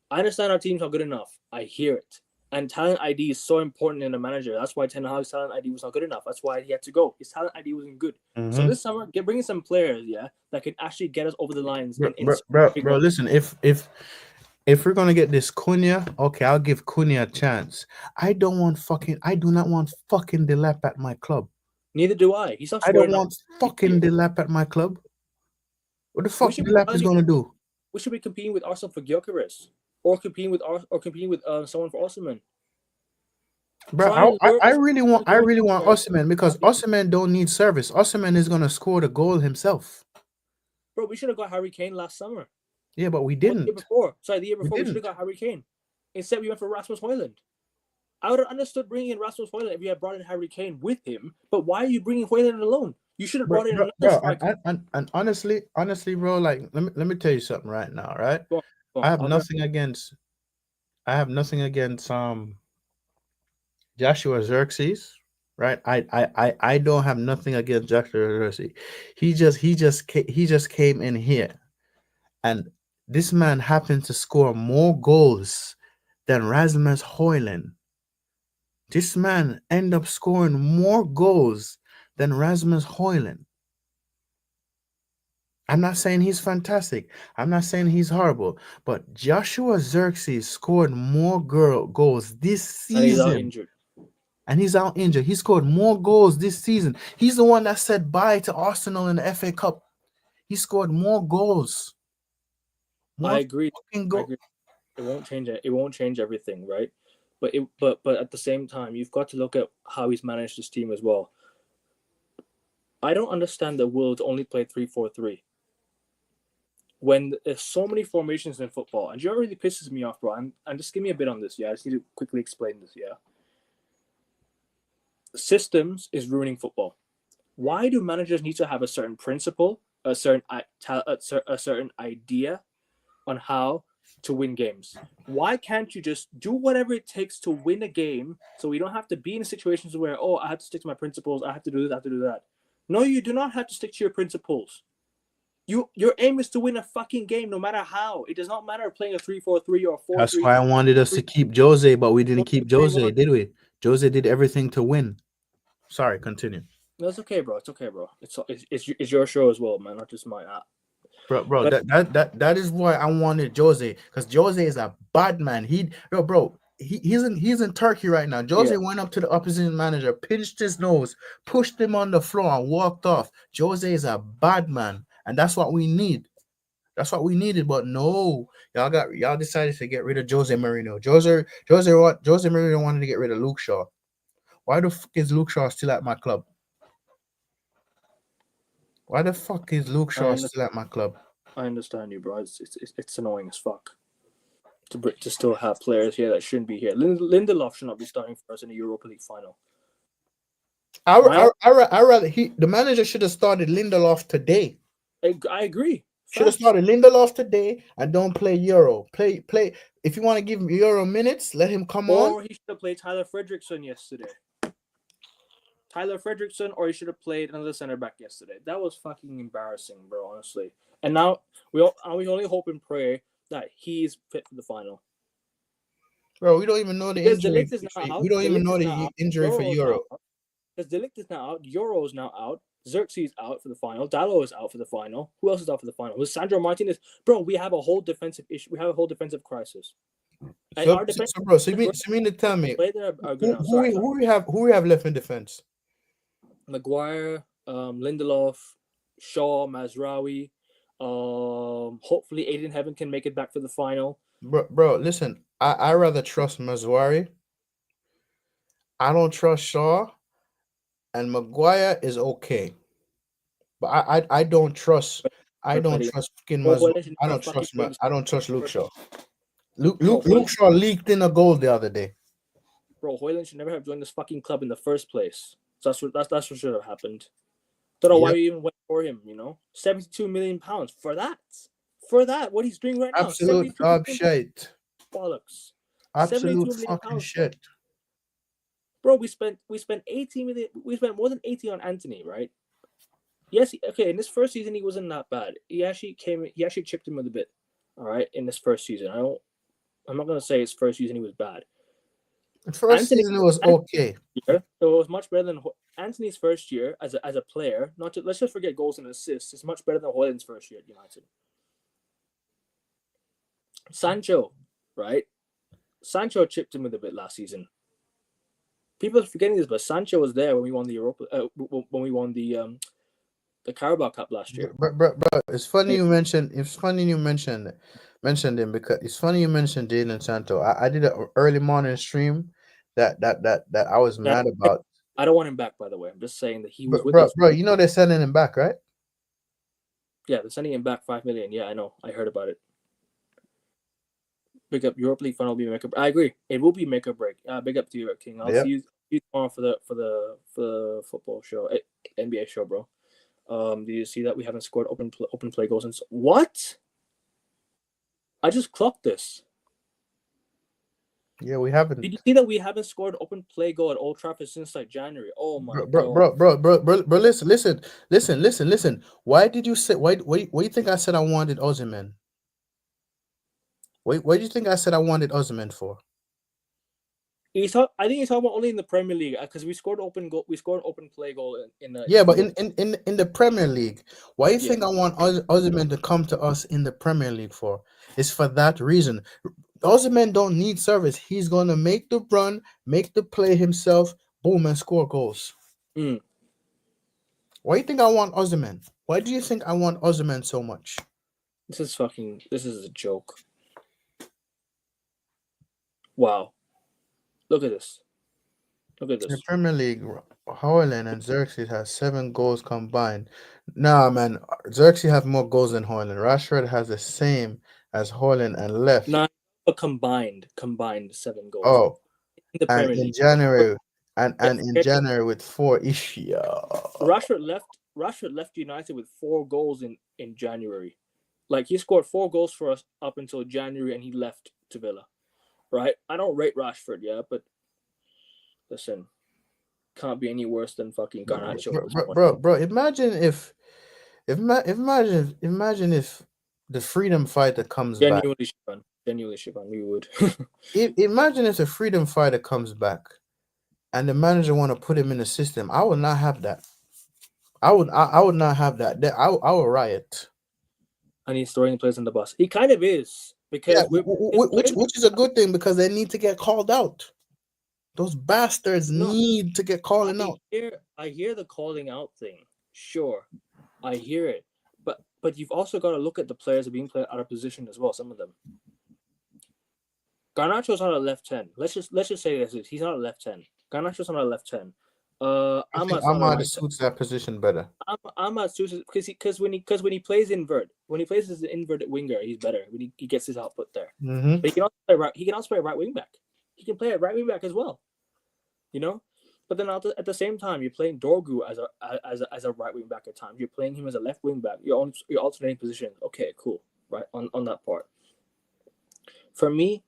[SPEAKER 1] I understand our team's not good enough. I hear it. And talent ID is so important in a manager. That's why Ten Hag's talent ID was not good enough. That's why he had to go. His talent ID wasn't good. So
[SPEAKER 2] Mm-hmm.
[SPEAKER 1] this summer, bring in some players, yeah, that can actually get us over the lines
[SPEAKER 2] Bro,
[SPEAKER 1] in
[SPEAKER 2] bro, bro,
[SPEAKER 1] big
[SPEAKER 2] bro,
[SPEAKER 1] moments.
[SPEAKER 2] listen. If we're gonna get this Cunha, okay, I'll give Cunha a chance. I do not want fucking Delap at my club.
[SPEAKER 1] Neither do I. He's not
[SPEAKER 2] I don't
[SPEAKER 1] scoring enough
[SPEAKER 2] want
[SPEAKER 1] this
[SPEAKER 2] fucking
[SPEAKER 1] year.
[SPEAKER 2] Delap at my club. What the
[SPEAKER 1] We
[SPEAKER 2] fuck
[SPEAKER 1] should be
[SPEAKER 2] Delap is
[SPEAKER 1] challenging.
[SPEAKER 2] gonna do?
[SPEAKER 1] We should be competing with Arsenal for Gyökeres, or competing with someone for Osimhen.
[SPEAKER 2] Bro,
[SPEAKER 1] Try and lure us
[SPEAKER 2] I
[SPEAKER 1] lure
[SPEAKER 2] really want
[SPEAKER 1] somewhere.
[SPEAKER 2] Osimhen because Osimhen don't need service. Osimhen is gonna score the goal himself.
[SPEAKER 1] Bro, we should have got Harry Kane last summer.
[SPEAKER 2] Yeah, but we
[SPEAKER 1] Or the year
[SPEAKER 2] didn't.
[SPEAKER 1] before. Sorry, the year
[SPEAKER 2] We
[SPEAKER 1] before we should have
[SPEAKER 2] didn't.
[SPEAKER 1] got Harry Kane. Instead, we went for Rasmus Højlund. I would have understood bringing in Rasmus Højlund if you had brought in Harry Kane with him. But why are you bringing Højlund alone? You should have brought in another striker.
[SPEAKER 2] And honestly, bro, like let me tell you something right now, right?
[SPEAKER 1] Go on, go
[SPEAKER 2] I
[SPEAKER 1] on.
[SPEAKER 2] have nothing against I have nothing against Joshua Xerxes, right? I don't have nothing against Joshua Xerxes. He just came in here, and this man happened to score more goals than Rasmus Højlund. This man ended up scoring more goals than Rasmus Højlund. I'm not saying he's fantastic. I'm not saying he's horrible. But Joshua Xerxes scored more goals this
[SPEAKER 1] And he's out
[SPEAKER 2] season.
[SPEAKER 1] injured.
[SPEAKER 2] And he's out injured. He scored more goals this season. He's the one that said bye to Arsenal in the FA Cup. He scored more goals.
[SPEAKER 1] I
[SPEAKER 2] More
[SPEAKER 1] agree.
[SPEAKER 2] fucking
[SPEAKER 1] I
[SPEAKER 2] goals.
[SPEAKER 1] agree. It won't change it. It won't change everything, right? But at the same time, you've got to look at how he's managed this team as well. I don't understand the will to only play 3-4-3 when there's so many formations in football. And you know what really pisses me off, bro? And just give me a bit on this, yeah. I just need to quickly explain this, yeah. Systems is ruining football. Why do managers need to have a certain principle, a certain idea on how to win games? Why can't you just do whatever it takes to win a game so we don't have to be in situations where, oh, I have to stick to my principles, I have to do this, I have to do that. No, you do not have to stick to your principles. Your aim is to win a fucking game no matter how. It does not matter playing a 3-4-3 or 4-3.
[SPEAKER 2] That's why I wanted us to keep Jose, but we didn't keep Jose, did we? Jose did everything to win. Sorry, continue.
[SPEAKER 1] No, it's okay, bro. It's okay, bro. It's your show as well, man, not just mine.
[SPEAKER 2] Bro,
[SPEAKER 1] But
[SPEAKER 2] that is why I wanted Jose, because Jose is a bad man. He's in Turkey right now. Jose
[SPEAKER 1] yeah,
[SPEAKER 2] went up to the opposition manager, pinched his nose, pushed him on the floor, and walked off. Jose is a bad man, and that's what we need. That's what we needed. But no, y'all decided to get rid of Jose Marino. Jose Marino wanted to get rid of Luke Shaw. Why the fuck is Luke Shaw still at my club? Why the fuck is Luke Shaw still at my club?
[SPEAKER 1] I understand you, bro. It's annoying as fuck to still have players here that shouldn't be here. Lindelof should not be starting for us in a Europa League final.
[SPEAKER 2] The manager should have started Lindelof today.
[SPEAKER 1] I agree.
[SPEAKER 2] Should have started Lindelof today and don't play Euro. Play. If you want to give him Euro minutes, let him come on.
[SPEAKER 1] Or he should have played Tyler Fredrickson yesterday. Or he should have played another center back yesterday. That was fucking embarrassing, bro. Honestly. And now we only hope and pray that he's fit for the final.
[SPEAKER 2] Bro, we don't even know the injury. We don't even know the injury for Euro.
[SPEAKER 1] Because De Ligt is now out. Euro is now out. Xerxes out for the final. Dallo is out for the final. Who else is out for the final? Lisandro Martinez. Bro, we have a whole defensive issue. We have a whole defensive crisis. And
[SPEAKER 2] So,
[SPEAKER 1] our defense,
[SPEAKER 2] so bro, so you mean to tell me
[SPEAKER 1] play there are good now. Sorry.
[SPEAKER 2] who we have left in defense?
[SPEAKER 1] Maguire, Lindelof, Shaw, Mazraoui. Hopefully Aiden Heaven can make it back for the final.
[SPEAKER 2] Bro, listen, I rather trust Mazwari. I don't trust Shaw, and Maguire is okay, but I don't trust fucking
[SPEAKER 1] Bro,
[SPEAKER 2] Mazwari.
[SPEAKER 1] Hoyland should never fucking join
[SPEAKER 2] I don't trust Luke
[SPEAKER 1] this.
[SPEAKER 2] Shaw.
[SPEAKER 1] Bro,
[SPEAKER 2] Luke Shaw leaked in a goal the other day.
[SPEAKER 1] Bro, Hoyland should never have joined this fucking club in the first place. So that's what should have happened. Don't know why we even went for him. £72 million for that. For that, what he's doing right now.
[SPEAKER 2] Absolute dog shit.
[SPEAKER 1] Bollocks.
[SPEAKER 2] Absolute
[SPEAKER 1] 72 million
[SPEAKER 2] fucking
[SPEAKER 1] pounds,
[SPEAKER 2] shit.
[SPEAKER 1] Bro, we spent 80 million. We spent more than 80 on Anthony, right? Yes, okay. In this first season, he wasn't that bad. He actually chipped him with a bit. All right, in this first season, I'm not gonna say his first season he was bad.
[SPEAKER 2] The first season it was okay.
[SPEAKER 1] It was much better than Anthony's first year as a player. Let's just forget goals and assists. It's much better than Hoyland's first year at United. Sancho, right? Sancho chipped him with a bit last season. People are forgetting this, but Sancho was there when we won the the Carabao Cup last year.
[SPEAKER 2] Bro, it's funny you mentioned. It's funny you mentioned him because it's funny you mentioned Jadon Sancho. I did an early morning stream that I was mad about.
[SPEAKER 1] I don't want him back, by the way. I'm just saying that he was with us.
[SPEAKER 2] Bro, you know they're sending him back, right?
[SPEAKER 1] Yeah, they're sending him back $5 million. Yeah, I know. I heard about it. Big up Europe League final will be make or break. I agree. It will be make or break. Big up to you, King. I'll see you tomorrow for the football show, NBA show, bro. Do you see that we haven't scored open play goals since what? I just clocked this.
[SPEAKER 2] Yeah, we haven't.
[SPEAKER 1] Did you see that we haven't scored open play goal at Old Trafford since like January? Oh my god,
[SPEAKER 2] bro! Listen. Why did you say? Why do you think I said I wanted Osimhen? What do you think I said I wanted Osimhen for?
[SPEAKER 1] I think he's talking about only in the Premier League because we scored open play goal in the.
[SPEAKER 2] Yeah, but in the Premier League, why do you think I want Osimhen to come to us in the Premier League for? It's for that reason. Osimhen don't need service. He's gonna make the run, make the play himself, boom, and score goals. Why do you think I want Osimhen? Why do you think I want Osimhen so much?
[SPEAKER 1] This is a joke. Wow. Look at this. In the
[SPEAKER 2] Premier League, Haaland and Xerxes has 7 goals combined. Nah, man, Xerxes have more goals than Haaland. Rashford has the same as Haaland and left.
[SPEAKER 1] Not a combined 7 goals.
[SPEAKER 2] Oh,
[SPEAKER 1] in the Premier League.
[SPEAKER 2] January and in January with 4 ish.
[SPEAKER 1] Rashford left United with 4 goals in January. Like he scored 4 goals for us up until January, and he left to Villa. Right? I don't rate Rashford, yeah, but listen, can't be any worse than fucking Garnacho.
[SPEAKER 2] Bro, imagine if the freedom fighter comes back.
[SPEAKER 1] Genuinely, Shivan, we would.
[SPEAKER 2] Imagine if the freedom fighter comes back, and the manager want to put him in the system. I would not have that. I would not have that. I will riot.
[SPEAKER 1] And he's throwing players on the bus. He kind of is. Because
[SPEAKER 2] which is a good thing because they need to get called out. Those bastards need to get calling out.
[SPEAKER 1] I hear the calling out thing. Sure, I hear it, but you've also got to look at the players that are being played out of position as well. Some of them. Garnacho's not a left 10. Let's just say this: he's not a left 10. Garnacho's not a left 10.
[SPEAKER 2] I think Ahmad suits that position better.
[SPEAKER 1] Ahmad suits because when he plays when he plays as an inverted winger, he's better. When he gets his output there.
[SPEAKER 2] Mm-hmm.
[SPEAKER 1] But he can also play right wing back. He can play at right wing back as well. But then at the same time, you're playing Dorgu as a right wing back at times. You're playing him as a left wing back. You're alternating positions. Okay, cool. Right on that part. For me,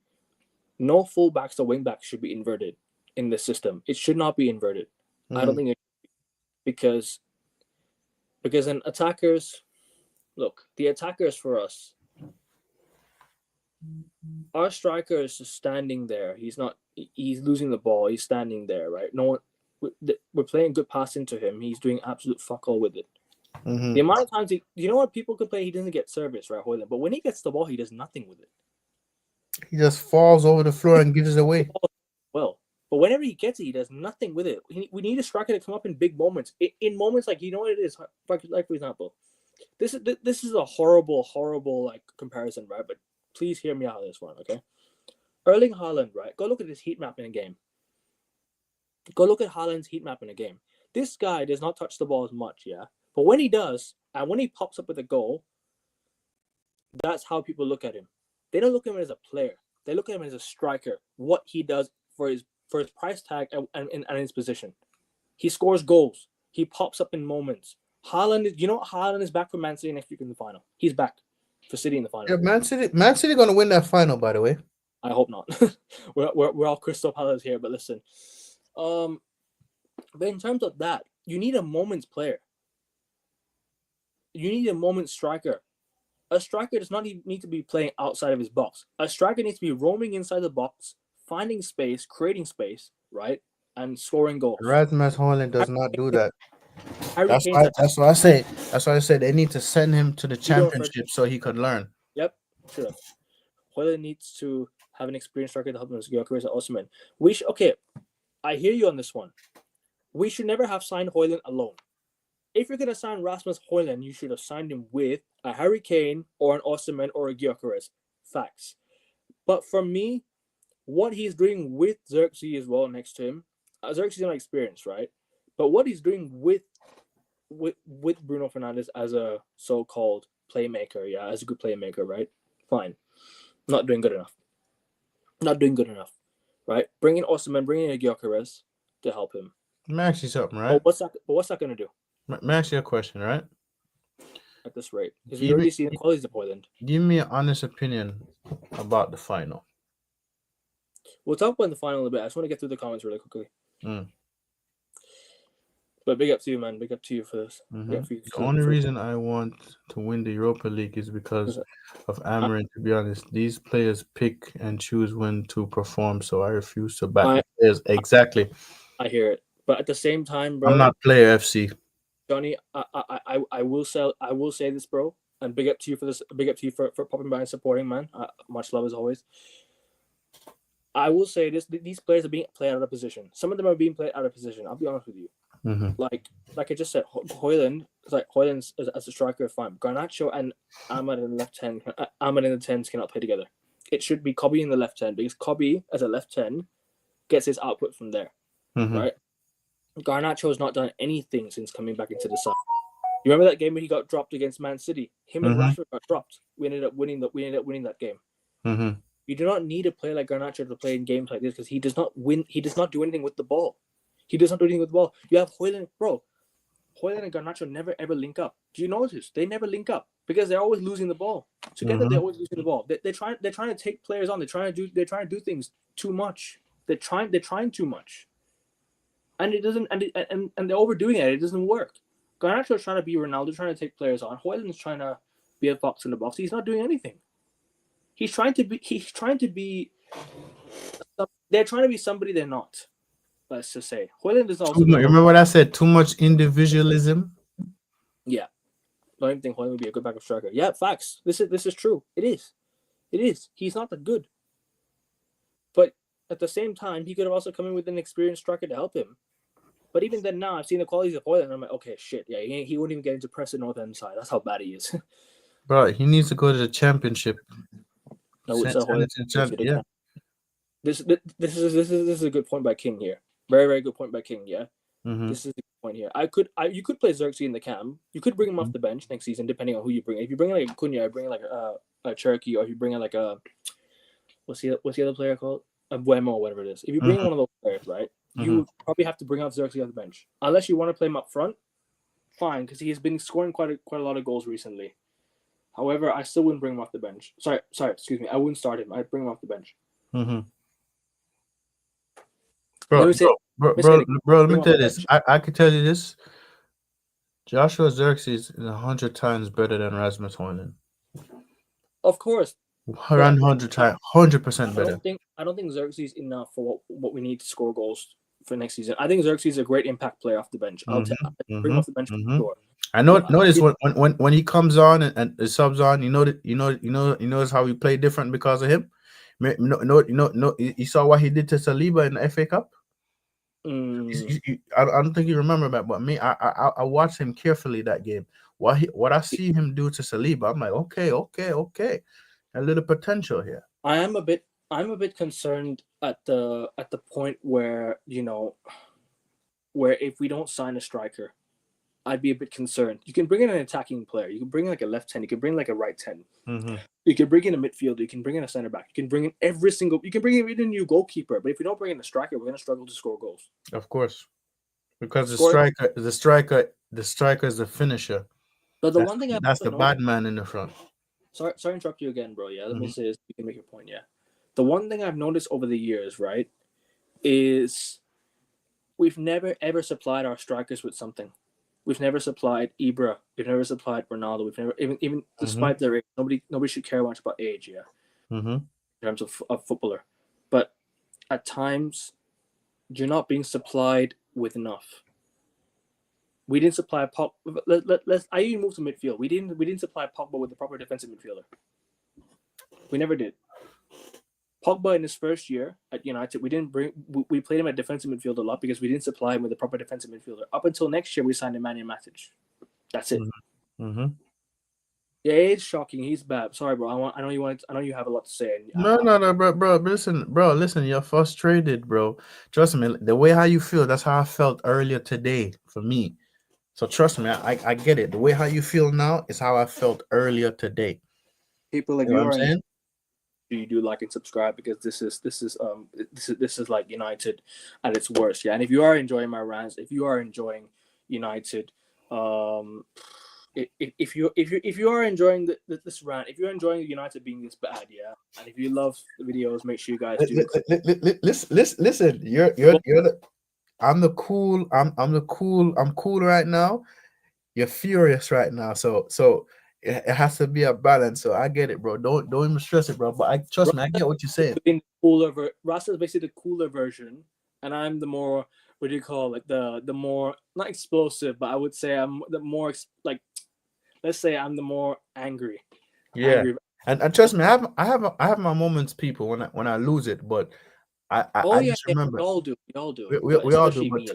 [SPEAKER 1] no fullbacks or wing backs should be inverted in this system. It should not be inverted. I don't think it should be because then attackers, look, the attackers for us, our striker is just standing there. He's losing the ball. He's standing there, right? No one, we're playing good pass into him. He's doing absolute fuck all with it.
[SPEAKER 2] Mm-hmm.
[SPEAKER 1] The amount of times you know what, people could play, he doesn't get service, right, Hoyland? But when he gets the ball, he does nothing with it.
[SPEAKER 2] He just falls over the floor and gives it away.
[SPEAKER 1] Well, but whenever he gets it, he does nothing with it. We need a striker to come up in big moments. In moments like, you know what it is, like for example, this is a horrible like comparison, right? But please hear me out on this one, okay? Erling Haaland, right? Go look at his heat map in a game. Go look at Haaland's heat map in a game. This guy does not touch the ball as much, yeah? But when he does, and when he pops up with a goal, that's how people look at him. They don't look at him as a player. They look at him as a striker. What he does for his price tag and his position. He scores goals. He pops up in moments. Haaland, you know what? Haaland is back for Man City next week in the final. He's back for City in the final.
[SPEAKER 2] Yeah, Man City gonna win that final, by the way.
[SPEAKER 1] I hope not. we're all Crystal Palace here, but listen. But in terms of that, you need a moment's player. You need a moment striker. A striker does not need to be playing outside of his box. A striker needs to be roaming inside the box, finding space, creating space, right, and scoring goals.
[SPEAKER 2] Rasmus Hojlund does not do that.
[SPEAKER 1] That's
[SPEAKER 2] why I say. That's why I said they need to send him to the championship so he could learn.
[SPEAKER 1] Yep, should have. Hojlund needs to have an experienced striker to help him as Gyökeres and Osimhen. Okay, I hear you on this one. We should never have signed Hojlund alone. If you're going to sign Rasmus Hojlund, you should have signed him with a Harry Kane or an Osimhen or a Gyökeres. Facts. But for me, what he's doing with Xerxes as well next to him, Xerxes is not experienced, right? But what he's doing with Bruno Fernandes as a so-called playmaker, yeah, as a good playmaker, right? Fine. Not doing good enough. Not doing good enough, right? Bring in Osimhen, bring in a Gyökeres to help him.
[SPEAKER 2] Let me ask you something, right?
[SPEAKER 1] But what's that going to do?
[SPEAKER 2] Let me ask you a question, right?
[SPEAKER 1] At this rate, because we already see the qualities of Hojlund.
[SPEAKER 2] Give me an honest opinion about the final.
[SPEAKER 1] We'll talk about the final in a bit. I just want to get through the comments really quickly. But big up to you, man. Big up to you for this.
[SPEAKER 2] The only reason I want to win the Europa League is because of AMORIM. To be honest, these players pick and choose when to perform, so I refuse to back the players. Exactly.
[SPEAKER 1] I hear it, but at the same time, bro,
[SPEAKER 2] I'm not player FC.
[SPEAKER 1] Johnny, I will say this, bro, and big up to you for this. Big up to you for popping by and supporting, man. Much love as always. I will say this: these players are being played out of position. Some of them are being played out of position. I'll be honest with you. Like I just said, Hojlund as a striker, fine. Garnacho and Ahmad in the left 10, Ahmad in the 10s cannot play together. It should be Kobe in the left 10 because Kobe as a left 10 gets his output from there, right? Garnacho has not done anything since coming back into the side. You remember that game when he got dropped against Man City? Him and Rashford got dropped. We ended up winning that game. You do not need a player like Garnacho to play in games like this because he does not win. He does not do anything with the ball. You have Hojlund, bro. Hojlund and Garnacho never ever link up. Do you notice? They never link up because they're always losing the ball. Together, they're always losing the ball. They're trying to take players on. They're trying to do things too much. They're trying too much. And it doesn't, and they're overdoing it. It doesn't work. Garnacho is trying to be Ronaldo, trying to take players on. Hojlund is trying to be a fox in the box. He's not doing anything. They're trying to be somebody they're not. Let's just say Hojlund is also.
[SPEAKER 2] Remember what I said? Too much individualism.
[SPEAKER 1] Yeah, I don't even think Hojlund would be a good backup striker. Yeah, facts. This is true. It is. He's not that good. But at the same time, he could have also come in with an experienced striker to help him. But even then, now I've seen the qualities of Hojlund, and I'm like, okay, shit, yeah, he wouldn't even get into Preston North End side. That's how bad he is.
[SPEAKER 2] Bro, he needs to go to the championship.
[SPEAKER 1] No, it's yeah. This is a good point by King here. Very, very good point by King. Yeah, this is a good point here. You could play Xerxes in the cam. You could bring him off the bench next season, depending on who you bring. If you bring like Cunha, bring like a Cherokee, or if you bring like a what's the other player called? A Buemo or whatever it is. If you bring one of those players, right, you probably have to bring out Xerxes off the bench, unless you want to play him up front. Fine, because he has been scoring quite a lot of goals recently. However, I still wouldn't bring him off the bench. Sorry, excuse me. I wouldn't start him. I'd bring him off the bench.
[SPEAKER 2] Bro, let me tell you this. I could tell you this. Joshua Xerxes is 100 times better than Rasmus Hojlund.
[SPEAKER 1] Of course.
[SPEAKER 2] Around 100 times, 100% better.
[SPEAKER 1] I don't think Xerxes is enough for what we need to score goals for next season. I think Xerxes is a great impact player off the bench. I'll bring him off the bench for sure.
[SPEAKER 2] I notice when he comes on and the subs on, you notice how we play different because of him. You saw what he did to Saliba in the FA Cup. I don't think you remember that, but me, I watched him carefully that game. What I see him do to Saliba, I'm like, okay, a little potential here.
[SPEAKER 1] I'm a bit concerned at the point where where if we don't sign a striker, I'd be a bit concerned. You can bring in an attacking player. You can bring in like a left 10. You can bring like a right 10. You can bring in a midfielder. You can bring in a center back. You can bring in you can bring in even a new goalkeeper. But if we don't bring in a striker, we're going to struggle to score goals.
[SPEAKER 2] Of course, because the striker is the finisher.
[SPEAKER 1] But one thing
[SPEAKER 2] that's the bad man in the front.
[SPEAKER 1] Sorry to interrupt you again, bro. Yeah, let me say this. You can make your point. Yeah, the one thing I've noticed over the years, right, is we've never ever supplied our strikers with something. We've never supplied Ibra. We've never supplied Ronaldo. We've never even despite their age, nobody should care much about age. Yeah, in terms of footballer, but at times you're not being supplied with enough. We didn't supply Pogba. I even moved to midfield. We didn't supply Pogba with the proper defensive midfielder. We never did. Pogba in his first year at United, we played him at defensive midfield a lot because we didn't supply him with the proper defensive midfielder. Up until next year, we signed Nemanja Matic. That's it. Yeah, it's shocking. He's bad. Sorry, bro. I know you have a lot to say.
[SPEAKER 2] No, bro. Listen. You're frustrated, bro. Trust me. The way how you feel, that's how I felt earlier today for me. So trust me, I get it. The way how you feel now is how I felt earlier today.
[SPEAKER 1] People like you know what I'm saying? You do like and subscribe because this is like United at its worst. Yeah, and if you are enjoying my rants, if you are enjoying United, if you are enjoying this rant, if you're enjoying United being this bad, yeah, and if you love the videos, make sure you guys do.
[SPEAKER 2] Listen, I'm cool right now. You're furious right now, so it has to be a balance. So I get it, bro. Don't even stress it, bro. But trust me, I get what you're saying.
[SPEAKER 1] Rasta is basically the cooler version, and I'm the more, what do you call it? The more, not explosive, but I would say I'm the more like, let's say I'm the more angry.
[SPEAKER 2] Yeah, angry. And trust me, I have my moments, people, when I lose it, but I just remember
[SPEAKER 1] we all do.
[SPEAKER 2] We all do, but me,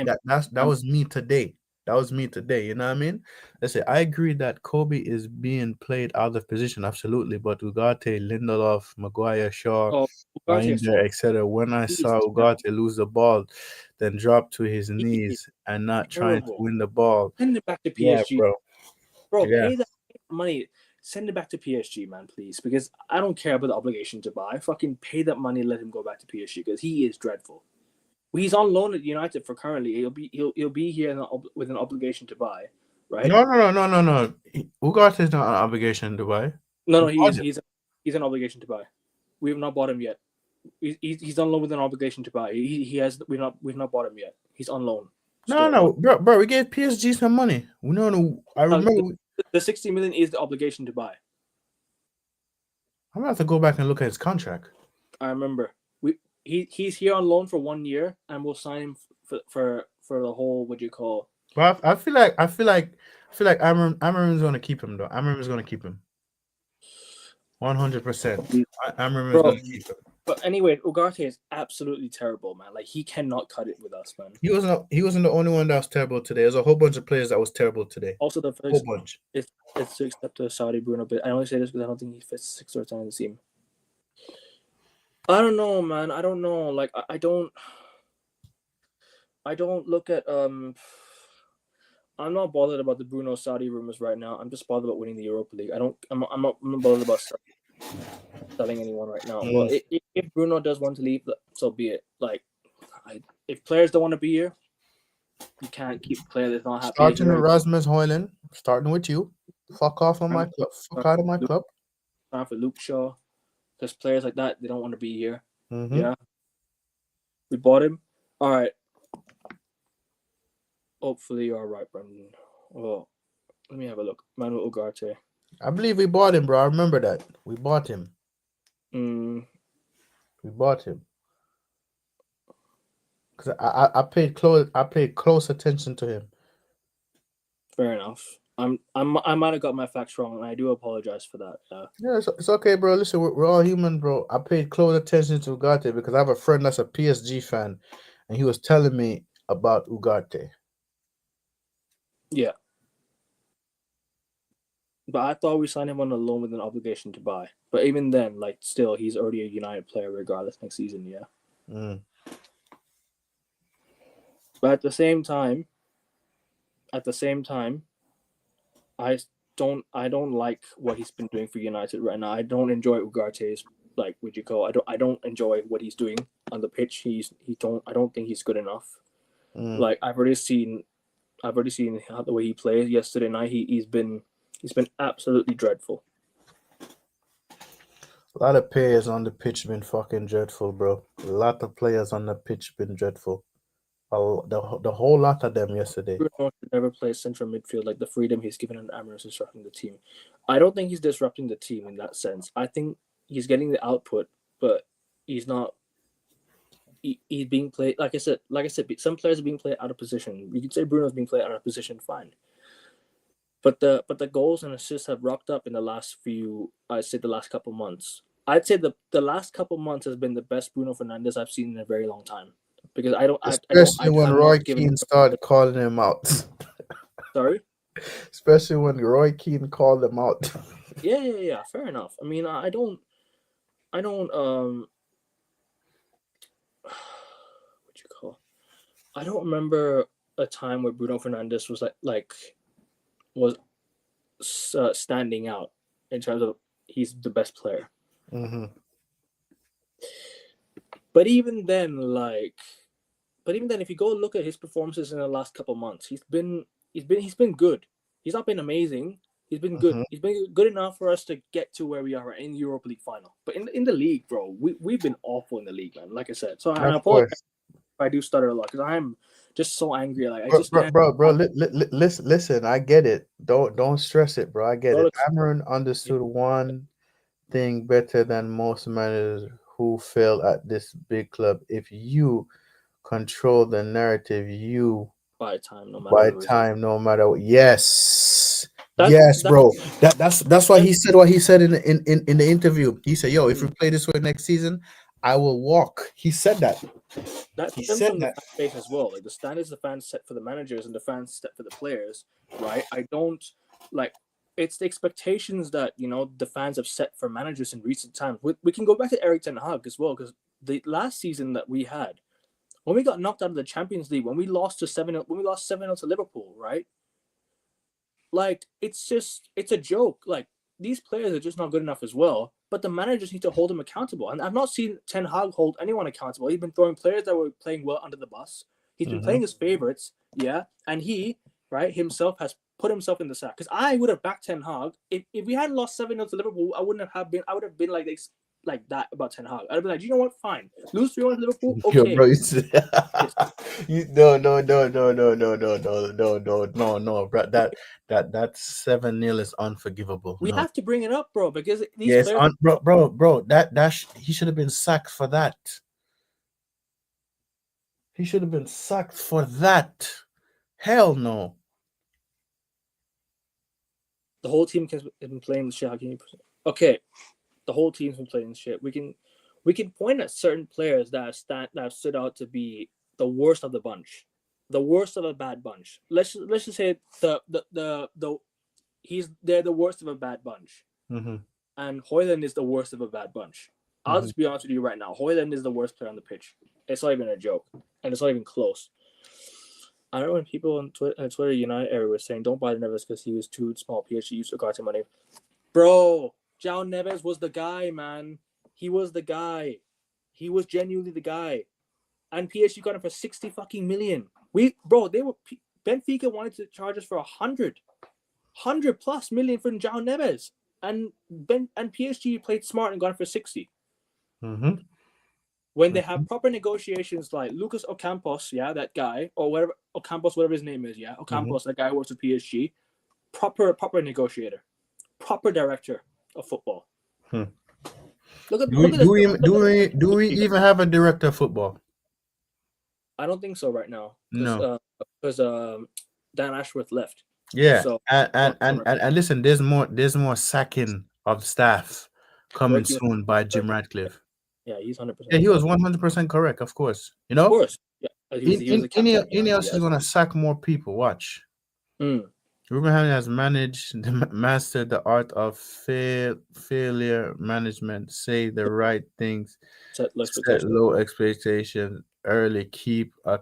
[SPEAKER 2] that was me today. That was me today. You know what I mean? Let's say I agree that Kobe is being played out of position, absolutely. But Ugarte, Lindelof, Maguire, Shaw, etc. When I saw Ugarte lose the ball, then drop to his knees and not trying to win the ball,
[SPEAKER 1] send it back to PSG, bro. Pay that money. Send it back to PSG, man, please. Because I don't care about the obligation to buy. Fucking pay that money and let him go back to PSG because he is dreadful. He's on loan at United for currently. He'll be here with an obligation to buy, right?
[SPEAKER 2] No. Ugarte is not an obligation to buy.
[SPEAKER 1] No, he's an obligation to buy. We have not bought him yet. He's on loan with an obligation to buy. We've not bought him yet. He's on loan.
[SPEAKER 2] No, bro. We gave PSG some money. No. I remember
[SPEAKER 1] the 60 million is the obligation to buy.
[SPEAKER 2] I'm gonna have to go back and look at his contract.
[SPEAKER 1] I remember. He's here on loan for 1 year, and we'll sign him for the whole, what do you call?
[SPEAKER 2] Well, I feel like Amorim's gonna keep him though. Amorim's gonna keep him. 100%. Amorim's gonna keep him.
[SPEAKER 1] But anyway, Ugarte is absolutely terrible, man. Like he cannot cut it with us, man.
[SPEAKER 2] He wasn't the only one that was terrible today. There's a whole bunch of players that was terrible today.
[SPEAKER 1] Also, the first
[SPEAKER 2] whole bunch.
[SPEAKER 1] It's to accept the Saudi Bruno, but I only say this because I don't think he fits 6 or 10 in the team. I don't know, man. I don't know. Like I don't look at I'm not bothered about the Bruno Saudi rumors right now. I'm just bothered about winning the Europa League. I'm not bothered about selling anyone right now. Well, if Bruno does want to leave, so be it. Like if players don't want to be here, you can't keep a player that's not happy.
[SPEAKER 2] Starting with Rasmus Højlund, starting with you. Fuck off on my club. Fuck out of my club.
[SPEAKER 1] Time for Luke Shaw. Because players like that, they don't want to be here. Yeah. We bought him. All right. Hopefully you're all right, Brendan. Oh, let me have a look. Manuel Ugarte.
[SPEAKER 2] I believe we bought him, bro. I remember that. We bought him. We bought him. because I paid close attention to him.
[SPEAKER 1] Fair enough. I might have got my facts wrong, and I do apologize for that.
[SPEAKER 2] Yeah, it's okay, bro. Listen, we're all human, bro. I paid close attention to Ugarte because I have a friend that's a PSG fan, and he was telling me about Ugarte.
[SPEAKER 1] Yeah. But I thought we signed him on a loan with an obligation to buy. But even then, like, still, he's already a United player regardless next season, yeah.
[SPEAKER 2] Mm.
[SPEAKER 1] But at the same time, I don't like what he's been doing for United right now. I don't enjoy Ugarte's, like, what you call, I don't enjoy what he's doing on the pitch. I don't think he's good enough.
[SPEAKER 2] Mm.
[SPEAKER 1] Like, I've already seen the way he played yesterday night. He's been absolutely dreadful.
[SPEAKER 2] A lot of players on the pitch been fucking dreadful, bro. A lot of players on the pitch been dreadful. The whole lot of them yesterday.
[SPEAKER 1] Bruno should never play central midfield. Like, the freedom he's given an Amarim is disrupting the team. I don't think he's disrupting the team in that sense. I think he's getting the output, but he's not. He's being played, like I said. Some players are being played out of position. You can say Bruno's being played out of position, fine. But the goals and assists have rocked up in the last couple months. I'd say the last couple months has been the best Bruno Fernandes I've seen in a very long time. Because
[SPEAKER 2] Especially when
[SPEAKER 1] I'm
[SPEAKER 2] Roy
[SPEAKER 1] not giving.
[SPEAKER 2] Keane started calling him out.
[SPEAKER 1] Sorry.
[SPEAKER 2] Especially when Roy Keane called him out.
[SPEAKER 1] Yeah. Fair enough. I mean, I don't. What you call? I don't remember a time where Bruno Fernandes was standing out in terms of he's the best player.
[SPEAKER 2] Mm-hmm.
[SPEAKER 1] But even then, if you go look at his performances in the last couple months, he's been good. He's not been amazing. He's been good.
[SPEAKER 2] Mm-hmm.
[SPEAKER 1] He's been good enough for us to get to where we are in the Europa League final. But in the league, bro, we've been awful in the league, man. Like I said, so I apologize if I do stutter a lot because I'm just so angry. Like, I just can't.
[SPEAKER 2] Bro. Listen. I get it. Don't stress it, bro. I get it. Amarin understood one thing better than most managers who fail at this big club. If you control the narrative, you
[SPEAKER 1] By time, no matter what.
[SPEAKER 2] Yes. Yes, bro. That's why he said what he said in the interview. He said, "Yo, if we play this way next season, I will walk." He said that.
[SPEAKER 1] That stems from the fan base as well. Like, the standards the fans set for the managers and the fans set for the players, right? I don't like. It's the expectations that the fans have set for managers in recent times. We can go back to Erik ten Hag as well, because the last season that we had, when we got knocked out of the Champions League, when we lost 7-0 to Liverpool, right? Like, it's a joke. Like, these players are just not good enough as well. But the managers need to hold them accountable. And I've not seen Ten Hag hold anyone accountable. He's been throwing players that were playing well under the bus. He's been playing his favorites, yeah. And he, right, himself has put himself in the sack. Because I would have backed Ten Hag if we hadn't lost 7-0 to Liverpool. I would have been like this, like that about Ten Hag. I'd have been like, you know what? Fine, lose 3-1 to Liverpool. Okay.
[SPEAKER 2] Yo, bro, no, bro. That 7-0 is unforgivable.
[SPEAKER 1] We have to bring it up, bro, because
[SPEAKER 2] these players, bro. He should have been sacked for that. He should have been sacked for that. Hell no.
[SPEAKER 1] The whole team has been playing the shit. Okay, the whole team's been playing the shit. We can point at certain players that have stood out to be the worst of the bunch, the worst of a bad bunch. Let's just say they're the worst of a bad bunch, and Højlund is the worst of a bad bunch. I'll just be honest with you right now. Højlund is the worst player on the pitch. It's not even a joke, and it's not even close. I don't know when people on Twitter United area were saying don't buy Neves because he was too small. PSG used to got money. Bro, João Neves was the guy, man. He was the guy. He was genuinely the guy. And PSG got him for 60 fucking million. Benfica wanted to charge us for 100 plus million for João Neves. And PSG played smart and got him for 60. When they have proper negotiations like Lucas Ocampos, yeah, that guy, or whatever, whatever his name is, yeah, Ocampos, that guy who works with PSG, proper negotiator, proper director of football.
[SPEAKER 2] Do we even have a director of football?
[SPEAKER 1] I don't think so right now
[SPEAKER 2] No.
[SPEAKER 1] because Dan Ashworth left.
[SPEAKER 2] Yeah,
[SPEAKER 1] So
[SPEAKER 2] and listen, there's more sacking of staff coming
[SPEAKER 1] Ricky,
[SPEAKER 2] soon by Jim Radcliffe.
[SPEAKER 1] yeah, he's
[SPEAKER 2] Yeah,
[SPEAKER 1] 100%
[SPEAKER 2] he was
[SPEAKER 1] correct.
[SPEAKER 2] 100% correct, of course.
[SPEAKER 1] Of course, yeah, he was
[SPEAKER 2] In
[SPEAKER 1] the captain at United.
[SPEAKER 2] Ineos is
[SPEAKER 1] Yes.
[SPEAKER 2] gonna sack more people. Watch.
[SPEAKER 1] Mm.
[SPEAKER 2] Ruben has mastered the art of failure management. Say the right things,
[SPEAKER 1] Set low
[SPEAKER 2] set
[SPEAKER 1] expectations.
[SPEAKER 2] low expectations early, keep a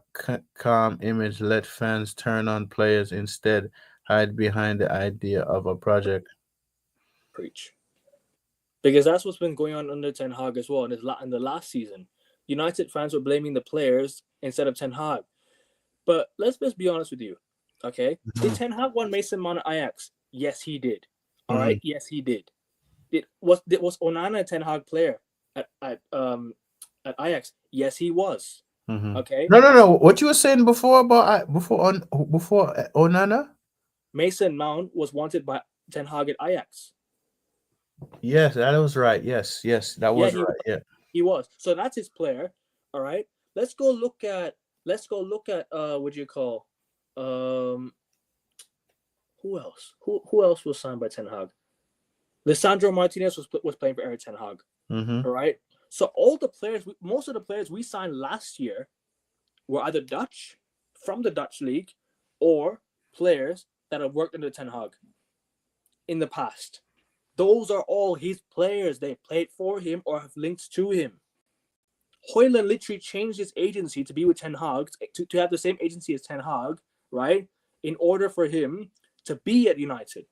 [SPEAKER 2] calm image, let fans turn on players instead, hide behind the idea of a project.
[SPEAKER 1] Preach. Because that's what's been going on under Ten Hag as well. In the last season, United fans were blaming the players instead of Ten Hag. But let's just be honest with you, okay? Did
[SPEAKER 2] Mhm.
[SPEAKER 1] Ten Hag want Mason Mount at Ajax? Yes, he did. All
[SPEAKER 2] Mhm.
[SPEAKER 1] right, yes, he did. Was Onana a Ten Hag player at Ajax? Yes, he was.
[SPEAKER 2] Mhm.
[SPEAKER 1] Okay,
[SPEAKER 2] No, no, no. What you were saying before about before Onana?
[SPEAKER 1] Mason Mount was wanted by Ten Hag at Ajax.
[SPEAKER 2] Yes, that was right. Yes, yes, that
[SPEAKER 1] Yeah,
[SPEAKER 2] was right. Yeah.
[SPEAKER 1] he was. So that's his player. All right. Let's go look at what do you call um who else? Who else was signed by Ten Hag? Lissandro Martinez was playing for Eric Ten Hag.
[SPEAKER 2] Mhm.
[SPEAKER 1] All right. So most of the players we signed last year were either Dutch from the Dutch league or players that have worked under Ten Hag in the past. Those are all his players. They played for him or have links to him. Hoyland literally changed his agency to be with Ten Hag, to have the same agency as Ten Hag, right? In order for him to be at United.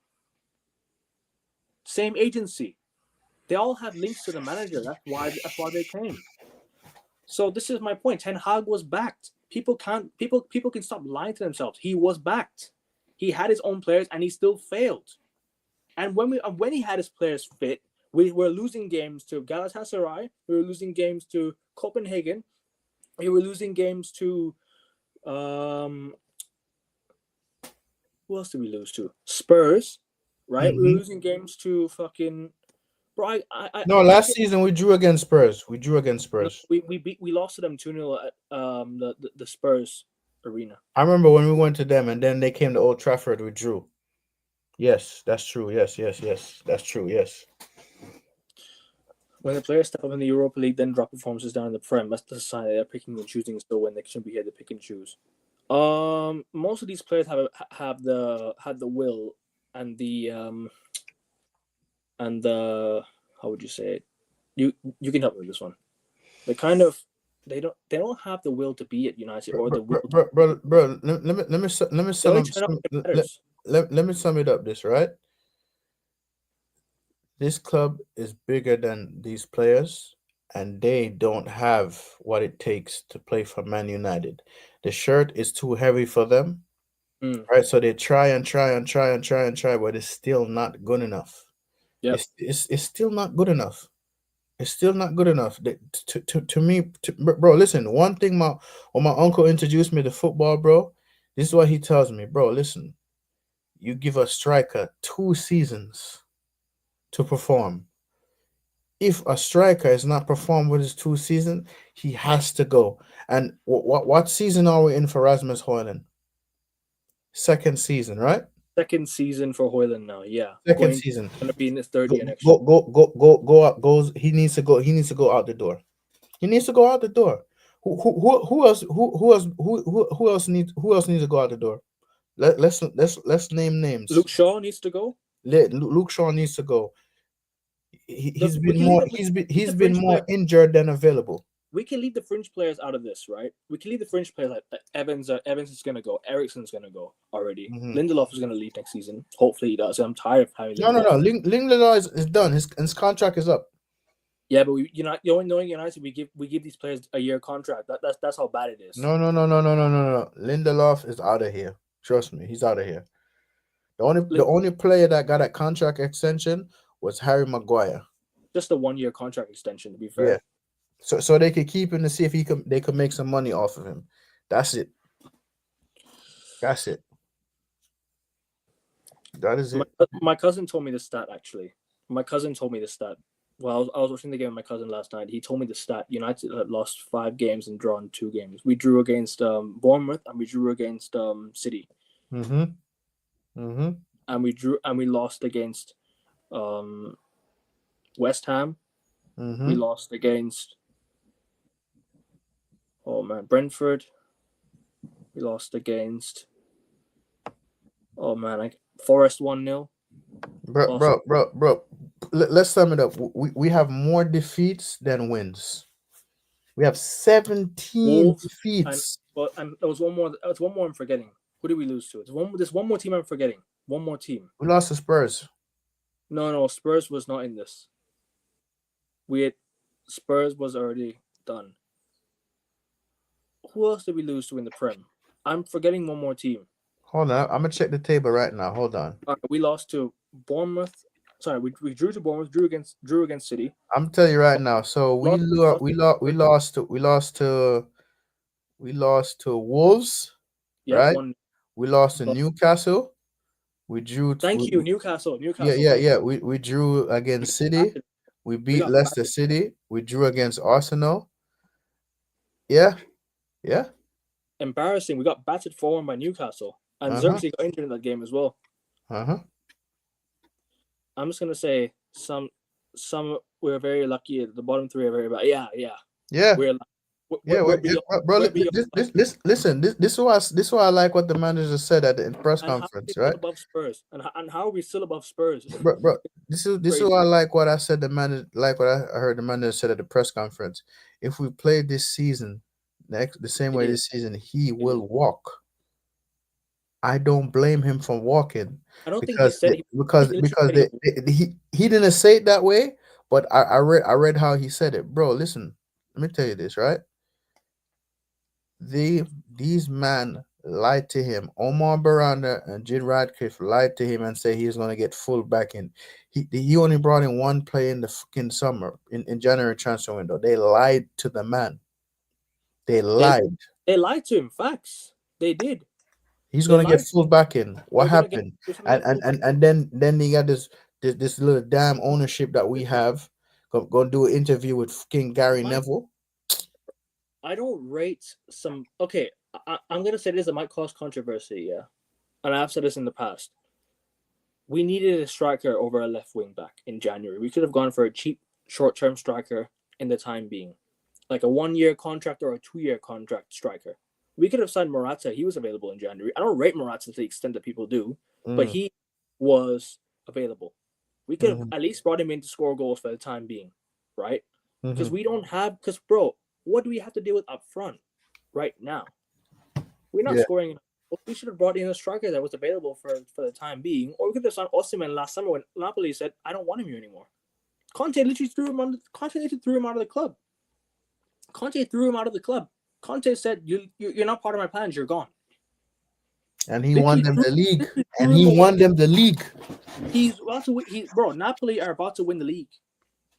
[SPEAKER 1] Same agency. They all have links to the manager. That's why they came. So this is my point. Ten Hag was backed. People can stop lying to themselves. He was backed. He had his own players and he still failed. And when he had his players fit, we were losing games to Galatasaray. We were losing games to Copenhagen. We were losing games to who else did we lose to? Spurs, right? We were
[SPEAKER 2] Mhm.
[SPEAKER 1] losing games to fucking bro.
[SPEAKER 2] No,
[SPEAKER 1] I
[SPEAKER 2] last
[SPEAKER 1] can't.
[SPEAKER 2] season we drew against Spurs. We drew against
[SPEAKER 1] No,
[SPEAKER 2] Spurs.
[SPEAKER 1] we lost to them 2-0 at the Spurs arena.
[SPEAKER 2] I remember when we went to them, and then they came to Old Trafford. We drew. Yes, that's true. Yes, yes, yes, that's true. Yes.
[SPEAKER 1] When the players step up in the Europa League, then drop performances down in the Prem, that's the sign that they're picking and choosing. So when they shouldn't be here to pick and choose. Most of these players have the will and the how would you say it? You can help me with this one. They kind of they don't have the will to be at United or the will.
[SPEAKER 2] Bro, let me
[SPEAKER 1] They
[SPEAKER 2] sum
[SPEAKER 1] only
[SPEAKER 2] up,
[SPEAKER 1] turn up when it matters.
[SPEAKER 2] let me sum it up. This right. This club is bigger than these players, and they don't have what it takes to play for Man United. The shirt is too heavy for them,
[SPEAKER 1] Mm,
[SPEAKER 2] right? So they try and try and try and try and try, but it's still not good enough.
[SPEAKER 1] yep.
[SPEAKER 2] It's still not good enough. It's still not good enough. To me, bro. Listen, one thing when my uncle introduced me to football, bro. This is what he tells me, bro. Listen, you give a striker 2 seasons to perform. If a striker is not performed with his 2 seasons, he has to go. And what season are we in for Rasmus Højlund? Second season, right?
[SPEAKER 1] Second season for Hoyland now. Yeah,
[SPEAKER 2] Second season.
[SPEAKER 1] going to be in his third
[SPEAKER 2] Go
[SPEAKER 1] year next
[SPEAKER 2] go
[SPEAKER 1] year.
[SPEAKER 2] go out goes. He needs to go. He needs to go out the door. He needs to go out the door. Who else needs to go out the door? Let's name names.
[SPEAKER 1] Luke Shaw needs to go.
[SPEAKER 2] Luke Shaw needs to go. He's
[SPEAKER 1] We
[SPEAKER 2] been
[SPEAKER 1] can leave
[SPEAKER 2] more
[SPEAKER 1] the, we
[SPEAKER 2] he's
[SPEAKER 1] can
[SPEAKER 2] been
[SPEAKER 1] leave
[SPEAKER 2] he's
[SPEAKER 1] the
[SPEAKER 2] been
[SPEAKER 1] fringe
[SPEAKER 2] more
[SPEAKER 1] players.
[SPEAKER 2] injured than available.
[SPEAKER 1] We can leave the fringe players out of this, right? We can leave the fringe players like Evans. Evans is going to go. Ericsson's going to go already.
[SPEAKER 2] Mhm.
[SPEAKER 1] Lindelof is going to leave next season. Hopefully he does. I'm tired of having
[SPEAKER 2] No, no,
[SPEAKER 1] Lindelof.
[SPEAKER 2] no. Lindelof is done. His contract is up.
[SPEAKER 1] Yeah, but knowing United, we give these players a year contract. That's how bad it is.
[SPEAKER 2] No, no, no, no, no, no, no, no. Lindelof is out of here. Trust me, he's out of here. The only player that got a contract extension was Harry Maguire.
[SPEAKER 1] Just a 1 year contract extension, to be
[SPEAKER 2] Yeah.
[SPEAKER 1] fair.
[SPEAKER 2] So they could keep him to see if they could make some money off of him. That's it. That's it. That is
[SPEAKER 1] My,
[SPEAKER 2] it.
[SPEAKER 1] my cousin told me this stat actually. My cousin told me this stat Well, I was watching the game with my cousin last night. He told me the stat. United had lost 5 games and drawn 2 games. We drew against Bournemouth and we drew against City.
[SPEAKER 2] Mm-hmm. Mm-hmm.
[SPEAKER 1] And we lost against West Ham.
[SPEAKER 2] Mm-hmm.
[SPEAKER 1] We lost against Brentford. We lost against Forest 1-0.
[SPEAKER 2] Bro. Let's sum it up. We have more defeats than wins. We have 17
[SPEAKER 1] Wolves
[SPEAKER 2] defeats.
[SPEAKER 1] and there was one more. There's one more I'm forgetting. Who did we lose to? There's one more team I'm forgetting. One more team.
[SPEAKER 2] We lost to Spurs.
[SPEAKER 1] No, Spurs was not in this. Spurs was already done. Who else did we lose to in the Prem? I'm forgetting one more team.
[SPEAKER 2] Hold on, I'm gonna check the table right now. Hold on.
[SPEAKER 1] We lost to Bournemouth. Sorry, we drew to Bournemouth. Drew against City.
[SPEAKER 2] I'm telling you right now. So we lost to Wolves.
[SPEAKER 1] Yeah,
[SPEAKER 2] right?
[SPEAKER 1] 1.
[SPEAKER 2] We lost to Newcastle. We drew.
[SPEAKER 1] Thank you, Newcastle.
[SPEAKER 2] Yeah. We drew against City. We beat Leicester City. We drew against Arsenal. Yeah.
[SPEAKER 1] Embarrassing. We got battered 4-1 by Newcastle. And Xerxes got injured in that game as well. I'm just gonna say some we're very lucky. The bottom 3 are very bad.
[SPEAKER 2] Yeah. Listen. This is why I like what the manager said at the press conference, right?
[SPEAKER 1] Above Spurs, and how are we still above Spurs?
[SPEAKER 2] Bro, this is why I like what I said. The manager, like what I heard the manager said at the press conference. If we play this season, the same way this season, he will walk. I don't blame him for walking.
[SPEAKER 1] I don't think he said
[SPEAKER 2] he didn't say it that way, but I read how he said it. Bro, listen, let me tell you this, right? These men lied to him. Omar Baranda and Jid Radcliffe lied to him and said he was going to get full backing. He only brought in one player in the fucking summer in January transfer window. They lied to the man. They lied.
[SPEAKER 1] They lied to him. Facts. They did.
[SPEAKER 2] He's going to get full backing. What happened? And then he got this little damn ownership that we have. Go do an interview with fucking Gary Neville.
[SPEAKER 1] I don't rate some. Okay, I'm gonna say this. It might cause controversy, yeah, and I've said this in the past. We needed a striker over a left wing back in January. We could have gone for a cheap, short-term striker in the time being, like a 1-year contract or a 2-year contract striker. We could have signed Morata. He was available in January. I don't rate Morata to the extent that people do, but he was available. We could have at least brought him in to score goals for the time being, right? Because we don't have. Because bro. What do we have to deal with up front right now? We're not scoring. We should have brought in a striker that was available for the time being, or we could have signed Osimhen last summer when Napoli said, "I don't want him here anymore." Conte literally threw him out of the club. Conte said, "You're not part of my plans. You're gone."
[SPEAKER 2] And he won them the league.
[SPEAKER 1] He's about to win. Napoli are about to win the league.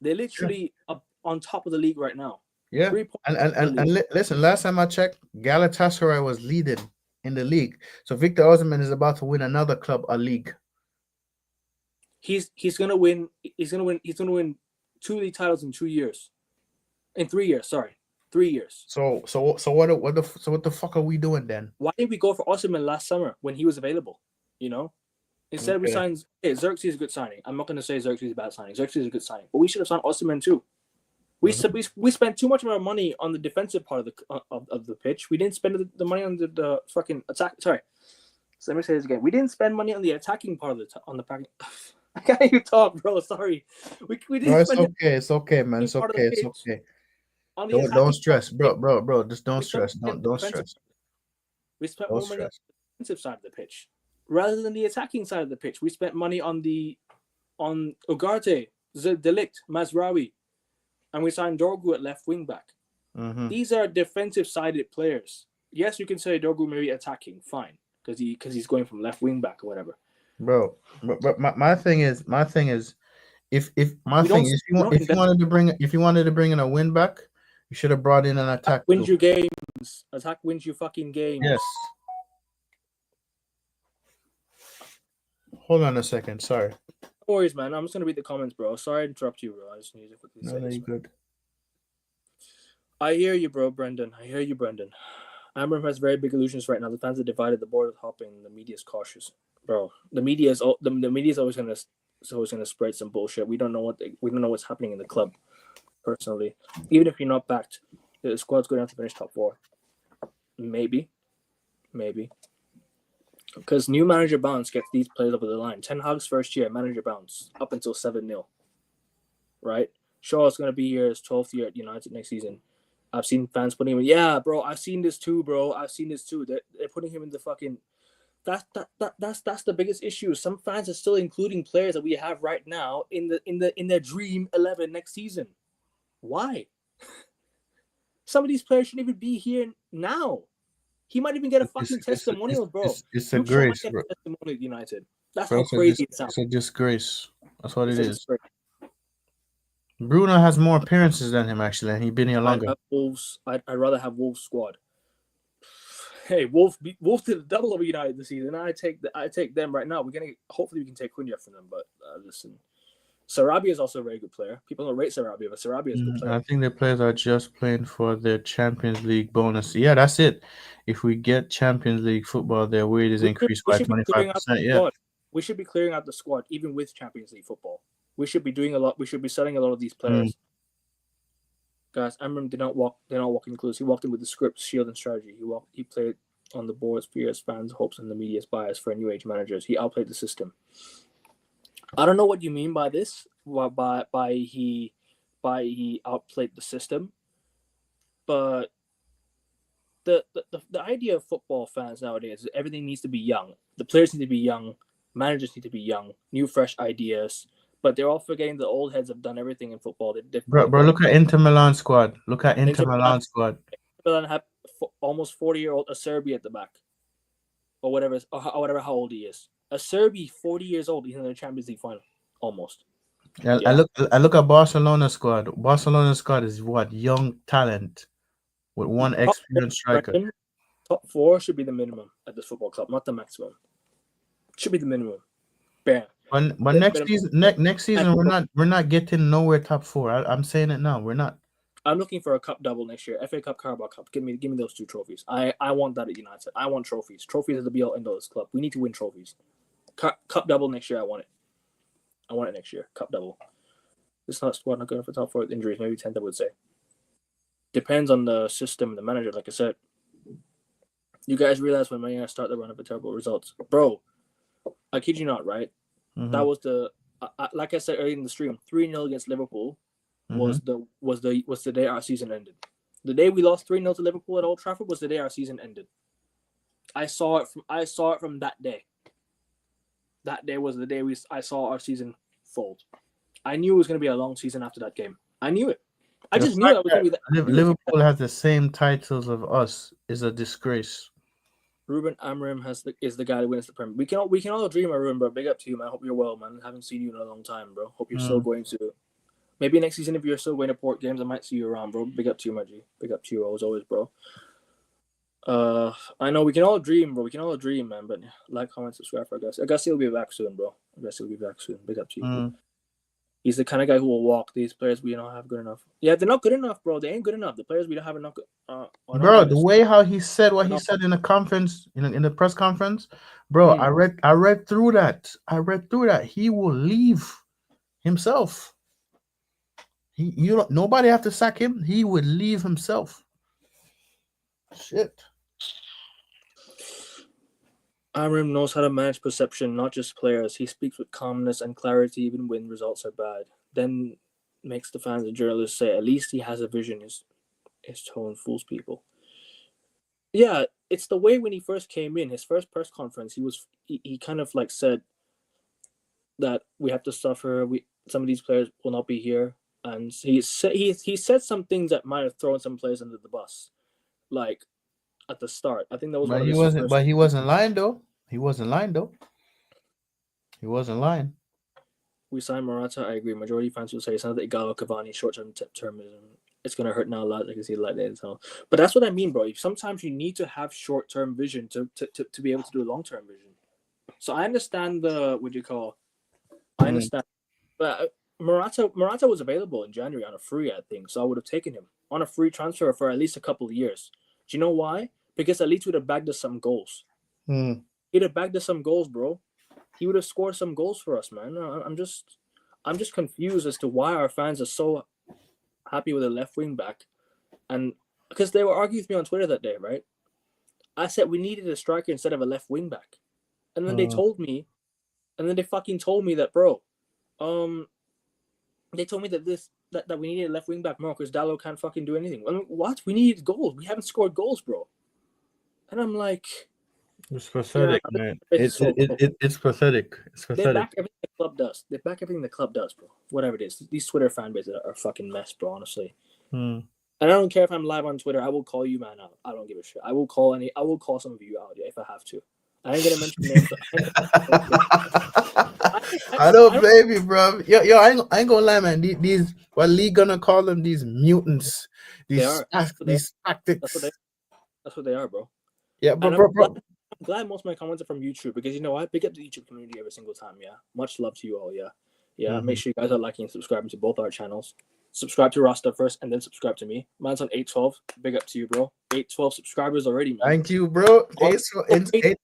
[SPEAKER 1] They're literally up on top of the league right now.
[SPEAKER 2] Yeah, and listen, last time I checked, Galatasaray was leading in the league. So Victor Osimhen is about to win another club a league.
[SPEAKER 1] He's gonna win 2 league titles in 2 years. In 3 years, sorry. 3 years.
[SPEAKER 2] So what the fuck are we doing then?
[SPEAKER 1] Why didn't we go for Osimhen last summer when he was available? Instead we signed Xerxes is a good signing. I'm not gonna say Xerxes is a bad signing. Xerxes is a good signing, but we should have signed Osimhen too. We spent too much of our money on the defensive part of the pitch. We didn't spend the money on the fucking attack. Sorry, so let me say this again. We didn't spend money on the attacking part of the pack. I can't even talk, bro. Sorry. We didn't.
[SPEAKER 2] No, it's okay, man. It's okay. Don't stress, bro. Just don't stress. Don't stress.
[SPEAKER 1] We spent more money on the defensive side of the pitch rather than the attacking side of the pitch. We spent money on Ugarte, Delict, Mazraoui. And we signed Dorgu at left wing back. These are defensive-sided players. Yes, you can say Dorgu may be attacking, fine, because he's going from left wing back or whatever.
[SPEAKER 2] Bro, but my thing is, if you wanted to bring in a win back, you should have brought in an attack.
[SPEAKER 1] Wins you games. Attack wins you fucking games.
[SPEAKER 2] Yes. Hold on a second. Sorry.
[SPEAKER 1] No worries, man. I'm just gonna read the comments, bro. Sorry to interrupt you, bro. I just need to quickly say
[SPEAKER 2] No,
[SPEAKER 1] this.
[SPEAKER 2] you're good.
[SPEAKER 1] I hear you, bro, Brendan. I hear you, Brendan. AMORIM has very big illusions right now. The fans are divided. The board is hopping. The media is cautious, bro. The media is always gonna spread some bullshit. We don't know what's happening in the club. Personally, even if you're not backed, the squad's going to have to finish top 4. Maybe, because new manager bounce gets these players over the line. Ten Hag's first year manager bounce up until 7-0. Right, Shaw's going to be here his 12th year at United next season. I've seen fans putting him in. Yeah, bro. I've seen this too, bro. They're putting him in the fucking. That's the biggest issue. Some fans are still including players that we have right now in their dream 11 next season. Why? Some of these players shouldn't even be here now. He might even get a fucking testimonial, bro.
[SPEAKER 2] It's a grace, bro.
[SPEAKER 1] Testimonial at United. That's
[SPEAKER 2] Bro,
[SPEAKER 1] how crazy it sounds.
[SPEAKER 2] It's a disgrace. That's what it is.
[SPEAKER 1] Disgrace.
[SPEAKER 2] Bruno has more appearances than him, actually, and he's been here longer.
[SPEAKER 1] I'd rather have Wolves squad. Hey, Wolves did a double over United this season. I take them right now. Hopefully we can take Cunha from them. But listen, Sarabia is also a very good player. People don't rate Sarabia, but Sarabia is a good player.
[SPEAKER 2] I think the players are just playing for their Champions League bonus. Yeah, that's it. If we get Champions League football, their weight is increased by 25%. Yeah,
[SPEAKER 1] we should be clearing out the squad even with Champions League football. We should be doing a lot. We should be selling a lot of these players. Guys, AMORIM did not walk in clues. He walked in with the script, shield, and strategy. He played on the board's fears, fans' hopes, and the media's bias for new age managers. He outplayed the system. I don't know what you mean by this. By he outplayed the system, but the idea of football fans nowadays is everything needs to be young. The players need to be young. Managers need to be young. New, fresh ideas. But they're all forgetting the old heads have done everything in football.
[SPEAKER 2] Bro, look at Inter Milan squad. Look at Inter Milan squad.
[SPEAKER 1] Inter Milan have almost 40-year-old Acerbi at the back, or whatever how old he is. Acerbi, 40 years old, he's in the Champions League final, almost.
[SPEAKER 2] Yeah. I look at Barcelona squad. Barcelona squad is what? Young talent with one experienced striker.
[SPEAKER 1] Top 4 should be the minimum at this football club, not the maximum. Should be the minimum. Bam.
[SPEAKER 2] But next season we're not getting nowhere top 4. I'm saying it now. We're not.
[SPEAKER 1] I'm looking for a cup double next year. FA Cup, Carabao Cup. Give me those 2 trophies. I want that at United. I want trophies. Trophies are the be-all end-all of this club. We need to win trophies. Cup double next year. I want it next year. Cup double. This squad not going for top 4 with injuries. Maybe 10th, I would say. Depends on the system and the manager. Like I said, you guys realize when Man United start the run of terrible results, bro. I kid you not, right? Mm-hmm. That was like I said earlier in the stream. 3-0 against Liverpool was the day our season ended. The day we lost 3-0 to Liverpool at Old Trafford was the day our season ended. I saw it from that day. That day was the day I saw our season fold. I knew it was going to be a long season after that game. I knew it. I just knew that was going to be that.
[SPEAKER 2] Liverpool has the same titles of us. Is a disgrace.
[SPEAKER 1] RUBEN AMORIM is the guy that wins the Premier. We can all dream of RUBEN, bro. Big up to you, man. Hope you're well, man. I haven't seen you in a long time, bro. Hope you're still going to. Maybe next season, if you're still going to port games, I might see you around, bro. Big up to you, my G. Big up to you as always, bro. I know we can all dream, bro. We can all dream, man. But like, comment, subscribe for Agassi. Agassi will be back soon, bro. Agassi will be back soon. Big up to you. He's the kind of guy who will walk. These players we don't have good enough. Yeah, they're not good enough, bro. They ain't good enough. The players we don't have enough.
[SPEAKER 2] Bro, the way how he said what he said in the conference, in the press conference, bro, I read through that. He will leave himself. Nobody have to sack him. He would leave himself. Shit.
[SPEAKER 1] AMORIM knows how to manage perception, not just players. He speaks with calmness and clarity even when results are bad. Then makes the fans and journalists say, at least he has a vision. His tone fools people. Yeah, it's the way when he first came in, his first press conference, he kind of like said that we have to suffer. Some of these players will not be here. And he said some things that might have thrown some players under the bus. Like at the start. I think that was
[SPEAKER 2] he wasn't lying though. He wasn't lying.
[SPEAKER 1] We signed Morata, I agree. Majority fans will say it's not the Igalo Cavani short-term termism. It's gonna hurt now a lot. I can see the light there. But that's what I mean, bro. Sometimes you need to have short-term vision to be able to do a long-term vision. So I understand the I understand. But Morata was available in January on a free, I think, so I would have taken him on a free transfer for at least a couple of years. Do you know why? Because at least we'd have bagged us some goals. He'd have bagged us some goals, bro. He would have scored some goals for us, man. I'm just confused as to why our fans are so happy with a left wing back, and because they were arguing with me on Twitter that day, right? I said we needed a striker instead of a left wing back, and then they told me, and then they fucking told me that, bro, they told me that that we needed a left wing back more because Dallo can't fucking do anything. I mean, what? We needed goals. We haven't scored goals, bro. And I'm like,
[SPEAKER 2] it's pathetic, man. It's pathetic. It's pathetic.
[SPEAKER 1] They back everything the club does. They back everything the club does, bro. Whatever it is. These Twitter fan bases are fucking mess, bro, honestly. And I don't care if I'm live on Twitter. I will call you, man, out. I don't give a shit. I will call some of you out, yeah, if I have to. I ain't gonna mention names.
[SPEAKER 2] I don't blame you, bro. Yo, I ain't gonna lie, man. These what Lee gonna call them? These mutants. These tactics.
[SPEAKER 1] That's what they are, bro.
[SPEAKER 2] Yeah, but bro.
[SPEAKER 1] I'm glad most of my comments are from YouTube because you know what? Big up the YouTube community every single time, yeah. Much love to you all, yeah. Yeah, make sure you guys are liking and subscribing to both our channels. Subscribe to Rasta first and then subscribe to me. Mine's on 812. Big up to you, bro. 812 subscribers already, man.
[SPEAKER 2] Thank you, bro.
[SPEAKER 1] He's on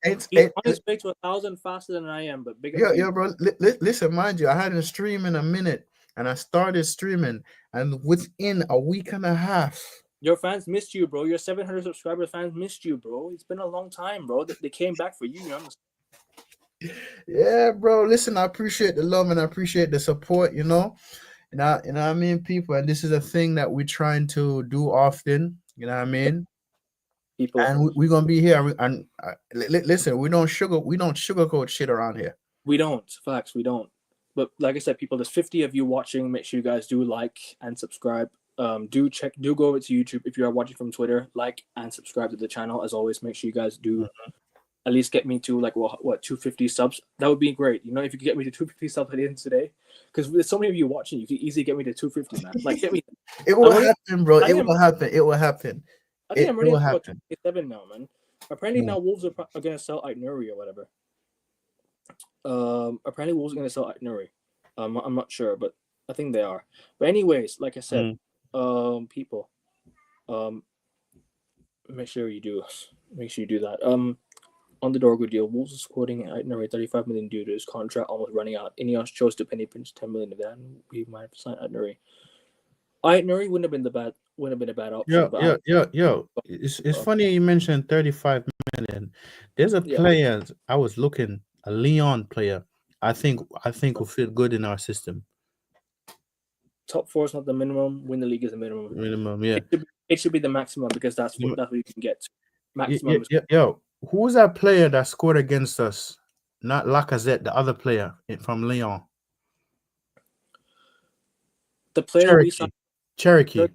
[SPEAKER 1] his way to 1,000 faster than I am, but big up to you.
[SPEAKER 2] Bro. Listen, mind you, I hadn't streamed in a minute and I started streaming, and within a week and a half,
[SPEAKER 1] your fans missed you, bro. Your 700 subscriber fans missed you, bro. It's been a long time, bro. They came back for you.
[SPEAKER 2] Yeah, bro. Listen, I appreciate the love and I appreciate the support, you know. You know what I mean, people, and this is a thing that we're trying to do often. You know what I mean, people, and we're gonna be here. And listen, we don't sugarcoat shit around here.
[SPEAKER 1] We don't, facts, we don't. But like I said, people, there's 50 of you watching. Make sure you guys do like and subscribe. Do go over to YouTube if you are watching from Twitter. Like and subscribe to the channel. As always, make sure you guys do. At least get me to like what 250 subs. That would be great. You know, if you could get me to 250 subs at the end today, because there's so many of you watching, you could easily get me to 250, man. Like get me.
[SPEAKER 2] It will happen, bro. It will happen. It will happen.
[SPEAKER 1] I think I'm ready for 257 now, man. Apparently now Wolves are gonna sell Nuri or whatever. Apparently Wolves are gonna sell Nuri. I'm not sure, but I think they are. But anyways, like I said, people, make sure you do that. On the Dorgo deal, Wolves is quoting Aitnuri 35 million due to his contract almost running out. Ineos chose to penny pinch 10 million of that, and we might have signed Aitnuri. Aitnuri wouldn't have been a bad option.
[SPEAKER 2] Yo. It's funny you mentioned 35 million. There's a player I was looking, a Leon player. I think will fit good in our system.
[SPEAKER 1] Top 4 is not the minimum. Win the league is the minimum.
[SPEAKER 2] Minimum, yeah.
[SPEAKER 1] It should be the maximum because that's what you can get. Maximum.
[SPEAKER 2] Yo. Who was that player that scored against us? Not Lacazette, the other player from Lyon.
[SPEAKER 1] The player
[SPEAKER 2] Cherokee.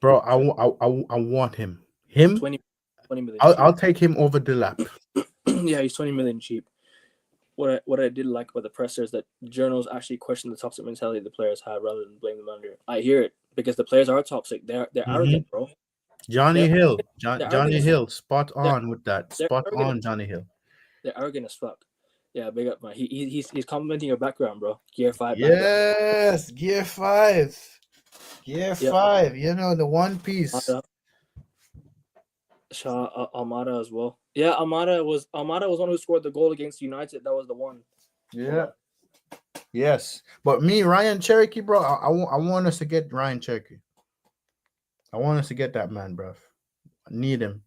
[SPEAKER 2] Bro, I want him.
[SPEAKER 1] 20 million.
[SPEAKER 2] I'll take him over Delap.
[SPEAKER 1] Yeah, he's 20 million cheap. What I did like about the presser is that journals actually question the toxic mentality the players have rather than blame them under. I hear it because the players are toxic. They're arrogant, bro.
[SPEAKER 2] Johnny Hill, spot on with that. Spot on, Johnny Hill.
[SPEAKER 1] They're arrogant as fuck. Yeah, big up, man. He's complimenting your background, bro. Gear 5.
[SPEAKER 2] Yes, Gear 5. Gear 5. You know, the one piece.
[SPEAKER 1] Almada as well. Yeah, Almada was one who scored the goal against United. That was the one.
[SPEAKER 2] Yeah. Yes, but me, Ryan Cherokee, bro. I want us to get Ryan Cherokee. I want us to get that man, bro. I need him.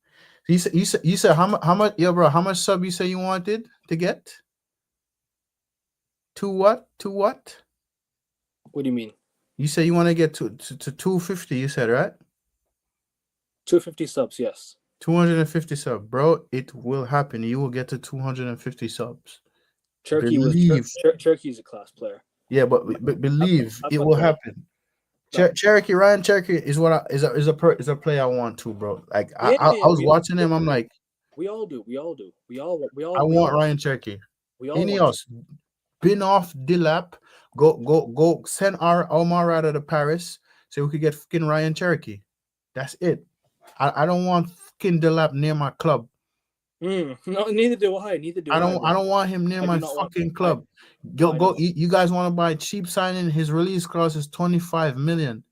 [SPEAKER 2] You said how much? Yeah, bro. How much sub you say you wanted to get? To what?
[SPEAKER 1] What do you mean?
[SPEAKER 2] You say you want to get to 250. You said, right?
[SPEAKER 1] 250 subs, yes.
[SPEAKER 2] 250 subs, bro. It will happen. You will get to 250 subs.
[SPEAKER 1] Cherokee is a class player.
[SPEAKER 2] Yeah, but believe it will happen. Cherokee, Ryan Cherokee is a player I want to, bro. Like I was watching him, I'm like,
[SPEAKER 1] we all do.
[SPEAKER 2] I want Ryan Cherokee. Ineos, bin off Dilap, go send our Omar out of Paris so we could get fucking Ryan Cherokee. That's it. I don't want fucking Dilap near my club.
[SPEAKER 1] No, neither do I. Neither do I,
[SPEAKER 2] I
[SPEAKER 1] bro.
[SPEAKER 2] don't want him near
[SPEAKER 1] I do
[SPEAKER 2] my
[SPEAKER 1] not want.
[SPEAKER 2] fucking
[SPEAKER 1] I
[SPEAKER 2] club.
[SPEAKER 1] no,
[SPEAKER 2] Go
[SPEAKER 1] I
[SPEAKER 2] go.
[SPEAKER 1] know.
[SPEAKER 2] You guys want to buy cheap signing? His release clause is 25 million.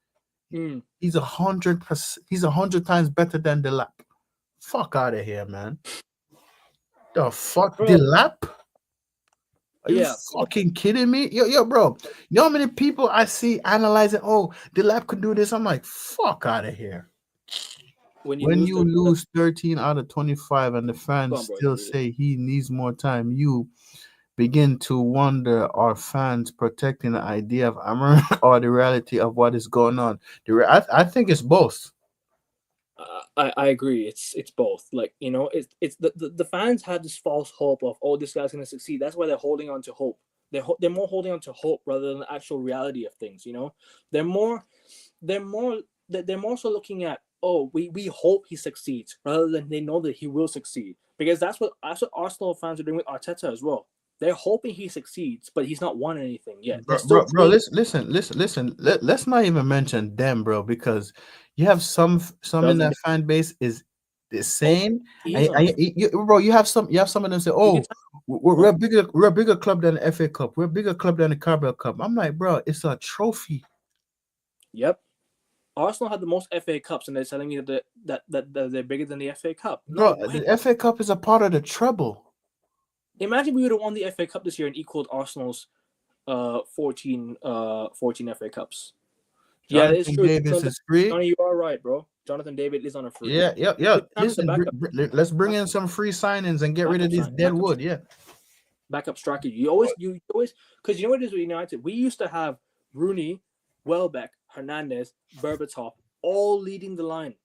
[SPEAKER 1] Mm,
[SPEAKER 2] He's 100%. He's 100 times better than Delap. Fuck out of here, man. The fuck,
[SPEAKER 1] bro.
[SPEAKER 2] Delap? Are you
[SPEAKER 1] Yeah.
[SPEAKER 2] fucking kidding me? Yo, bro. You know how many people I see analyzing? Oh, Delap could do this. I'm like, fuck out of here.
[SPEAKER 1] When you
[SPEAKER 2] When
[SPEAKER 1] lose
[SPEAKER 2] you lose 13 out of 25 and the
[SPEAKER 1] go
[SPEAKER 2] fans
[SPEAKER 1] on, bro.
[SPEAKER 2] still say he needs more time, you begin to wonder, are fans protecting the idea of Amor or the reality of what is going on? I think it's both.
[SPEAKER 1] I agree. It's both. Like, it's the fans had this false hope of, oh, this guy's gonna succeed. That's why they're holding on to hope. They're more holding on to hope rather than the actual reality of things. They're more they're more they're more so looking at, oh, we hope he succeeds rather than they know that he will succeed, because that's what Arsenal fans are doing with Arteta as well. They're hoping he succeeds, but he's not won anything yet. They're still
[SPEAKER 2] Bro,
[SPEAKER 1] playing
[SPEAKER 2] listen. Let's not even mention them, bro, because you have some in
[SPEAKER 1] Jonathan.
[SPEAKER 2] that fan base is the
[SPEAKER 1] Oh,
[SPEAKER 2] same.
[SPEAKER 1] he is on it.
[SPEAKER 2] Bro, you have some of them say,
[SPEAKER 1] You can
[SPEAKER 2] "Oh,
[SPEAKER 1] tell.
[SPEAKER 2] we're a bigger club than the FA Cup. We're a bigger club than the Carabao Cup." I'm like, bro, it's a trophy,
[SPEAKER 1] Yep. Arsenal had the most FA Cups, and they're telling me that they're bigger than the FA Cup. No
[SPEAKER 2] bro.
[SPEAKER 1] way.
[SPEAKER 2] The FA Cup is a part of the treble.
[SPEAKER 1] Imagine we would have won the FA Cup this year and equaled Arsenal's 14 FA Cups. Yeah, it's
[SPEAKER 2] Jonathan
[SPEAKER 1] true.
[SPEAKER 2] Davis is free.
[SPEAKER 1] Johnny, you are right, bro. Jonathan David is on a free.
[SPEAKER 2] Yeah.
[SPEAKER 1] Good time as a
[SPEAKER 2] Listen,
[SPEAKER 1] backup
[SPEAKER 2] let's bring in some free signings and get rid of this dead
[SPEAKER 1] backup
[SPEAKER 2] wood. Yeah.
[SPEAKER 1] backup striker. You always because you know what it is with United. We used to have Rooney, Welbeck, Hernandez, Berbatov all leading the line.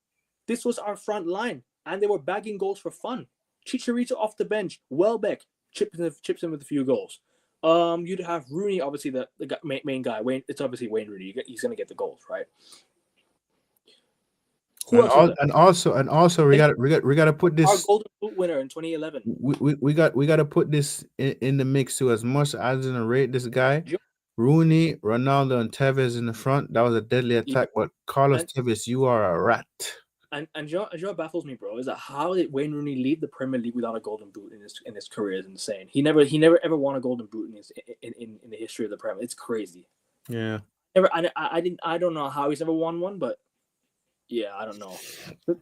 [SPEAKER 1] This was our front line, and they were bagging goals for fun. Chicharito off the bench, Welbeck chips in with a few goals. You'd have Rooney, obviously the main guy. Wayne, it's obviously Wayne Rooney. He's gonna get the goals, right? Who
[SPEAKER 2] And
[SPEAKER 1] else was there?
[SPEAKER 2] also we got to put
[SPEAKER 1] Our
[SPEAKER 2] this.
[SPEAKER 1] Golden Boot winner in 2011.
[SPEAKER 2] We got to put this in the mix too. As much as I didn't rate this guy,
[SPEAKER 1] Jo-
[SPEAKER 2] Rooney, Ronaldo, and Tevez in the front, that was a deadly
[SPEAKER 1] Yeah,
[SPEAKER 2] attack. But Carlos
[SPEAKER 1] and
[SPEAKER 2] Tevez, you are a rat.
[SPEAKER 1] you know what baffles me, bro, is that how did Wayne Rooney lead the Premier League without a Golden Boot in his career is insane. He never ever won a Golden Boot in the history of the Premier. It's crazy.
[SPEAKER 2] Yeah.
[SPEAKER 1] I don't know how he's never won one, but yeah, I don't know.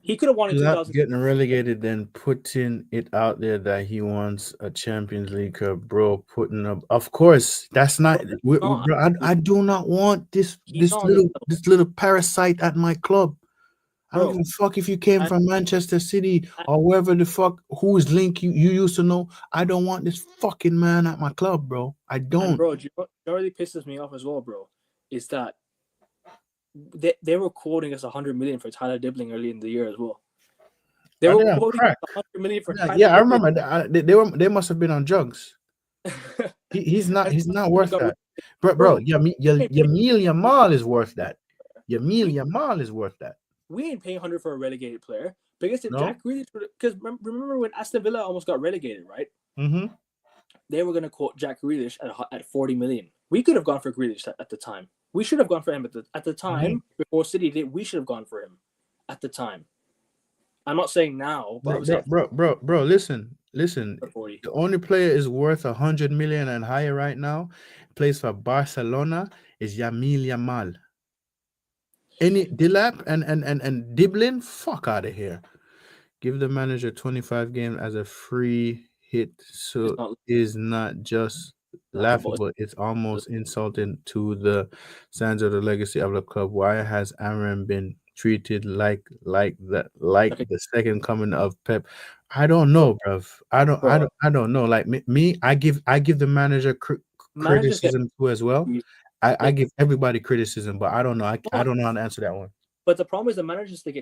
[SPEAKER 1] He could have won in
[SPEAKER 2] Not
[SPEAKER 1] 2000.
[SPEAKER 2] getting relegated, then putting it out there that he wants a Champions League cup, bro. Putting up, of course, that's not.
[SPEAKER 1] No,
[SPEAKER 2] Bro, I do not want this
[SPEAKER 1] he's
[SPEAKER 2] this
[SPEAKER 1] not on this
[SPEAKER 2] little
[SPEAKER 1] level,
[SPEAKER 2] this little parasite at my club. I don't give
[SPEAKER 1] bro.
[SPEAKER 2] a fuck if you came
[SPEAKER 1] And,
[SPEAKER 2] from Manchester City
[SPEAKER 1] and
[SPEAKER 2] or wherever the fuck whose link you used to know. I don't want this fucking man at my club, bro. I
[SPEAKER 1] and
[SPEAKER 2] don't.
[SPEAKER 1] bro, you know what really pisses me off as well, bro, is that they were quoting us 100 million for Tyler Dibbling early in the year as well. They
[SPEAKER 2] Are
[SPEAKER 1] were
[SPEAKER 2] they on
[SPEAKER 1] quoting
[SPEAKER 2] crack?
[SPEAKER 1] 100 million for Tyler
[SPEAKER 2] Yeah, I
[SPEAKER 1] Dibbling.
[SPEAKER 2] remember. They must have been on drugs. He's not
[SPEAKER 1] And
[SPEAKER 2] worth
[SPEAKER 1] got
[SPEAKER 2] that, bro.
[SPEAKER 1] bro,
[SPEAKER 2] Yamil Yamal is worth that. Yamil
[SPEAKER 1] we
[SPEAKER 2] Yamal is worth that.
[SPEAKER 1] we ain't paying 100 for a relegated player. Because if
[SPEAKER 2] No.
[SPEAKER 1] Jack Grealish, because remember when Aston Villa almost got relegated, right?
[SPEAKER 2] Mm-hmm.
[SPEAKER 1] They were going to quote Jack Grealish at 40 million. We could have gone for Grealish at the time. We should have gone for him at the time before City did. We should have gone for him at the time. I'm not saying now, but I'm saying
[SPEAKER 2] Bro. Listen.
[SPEAKER 1] for 40.
[SPEAKER 2] The only player is worth 100 million and higher right now. Plays for Barcelona is Yamil Yamal. Any Dilap and Diblin, fuck out of here. Give the manager 25 games as a free hit,
[SPEAKER 1] It's
[SPEAKER 2] so
[SPEAKER 1] not
[SPEAKER 2] is not just
[SPEAKER 1] laughable.
[SPEAKER 2] laughable. It's almost insulting to the sands of the legacy of the club. Why has Aaron been treated like
[SPEAKER 1] Okay,
[SPEAKER 2] the second coming of Pep? I don't know, bruv.
[SPEAKER 1] bro.
[SPEAKER 2] I don't know. Like me, I give the manager
[SPEAKER 1] Managers get
[SPEAKER 2] criticism too as well. I
[SPEAKER 1] they
[SPEAKER 2] give everybody criticism, but I don't know. I
[SPEAKER 1] no,
[SPEAKER 2] don't know how to answer that one.
[SPEAKER 1] but the problem is the managers they